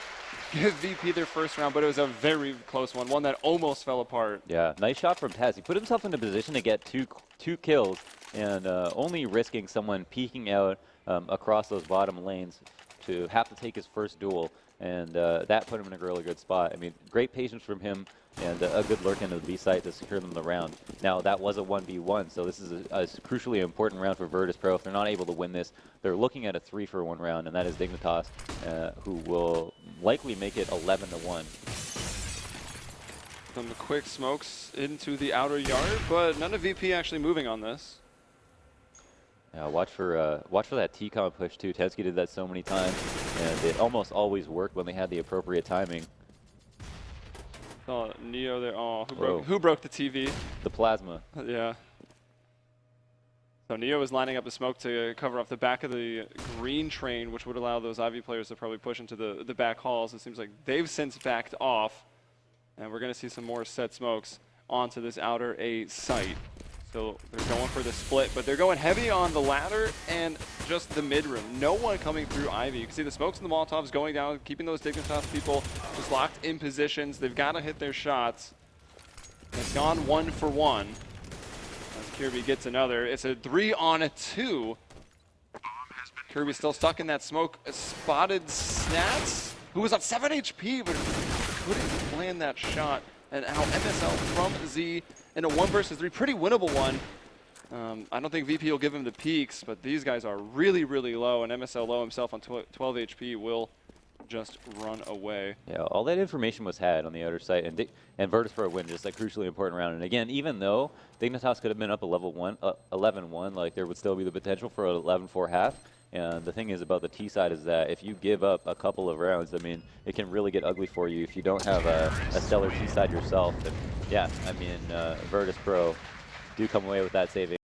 Speaker 6: give VP their first round, but it was a very close one that almost fell apart.
Speaker 11: Yeah, nice shot from Taz. He put himself in a position to get two kills, and only risking someone peeking out across those bottom lanes to have to take his first duel, and that put him in a really good spot. I mean, great patience from him, and a good lurk into the B site to secure them the round. Now, that was a 1v1, so this is a crucially important round for Virtus Pro. If they're not able to win this, they're looking at a 3-for-1 round, and that is Dignitas, who will likely make it 11-1.
Speaker 6: Some quick smokes into the outer yard, but none of VP actually moving on this.
Speaker 11: Yeah, watch for that T-con push too. Tensky did that so many times, and it almost always worked when they had the appropriate timing.
Speaker 6: Oh, Neo there. Oh, who broke the TV?
Speaker 11: The plasma.
Speaker 6: Yeah. So Neo is lining up the smoke to cover off the back of the green train, which would allow those Ivy players to probably push into the back halls. It seems like they've since backed off, and we're going to see some more set smokes onto this outer A site. So they're going for the split, but they're going heavy on the ladder and just the mid room. No one coming through Ivy. You can see the smokes and the Molotovs going down, keeping those Dignitas people just locked in positions. They've got to hit their shots. It's gone 1-for-1. As Kirby gets another. It's a 3-on-2. Kirby still stuck in that smoke. Spotted Snats, who was on 7 HP, but couldn't land that shot. And now MSL from Z in a 1-versus-3, pretty winnable one. I don't think VP will give him the peaks, but these guys are really, really low, and MSL low himself on 12 HP will just run away.
Speaker 11: Yeah, all that information was had on the outer site, and Virtus for a win, just a crucially important round. And again, even though Dignitas could have been up 11-1, like there would still be the potential for an 11-4 half. And the thing is about the T side is that if you give up a couple of rounds, I mean, it can really get ugly for you if you don't have a stellar T side yourself. And yeah, I mean, Virtus Pro do come away with that saving.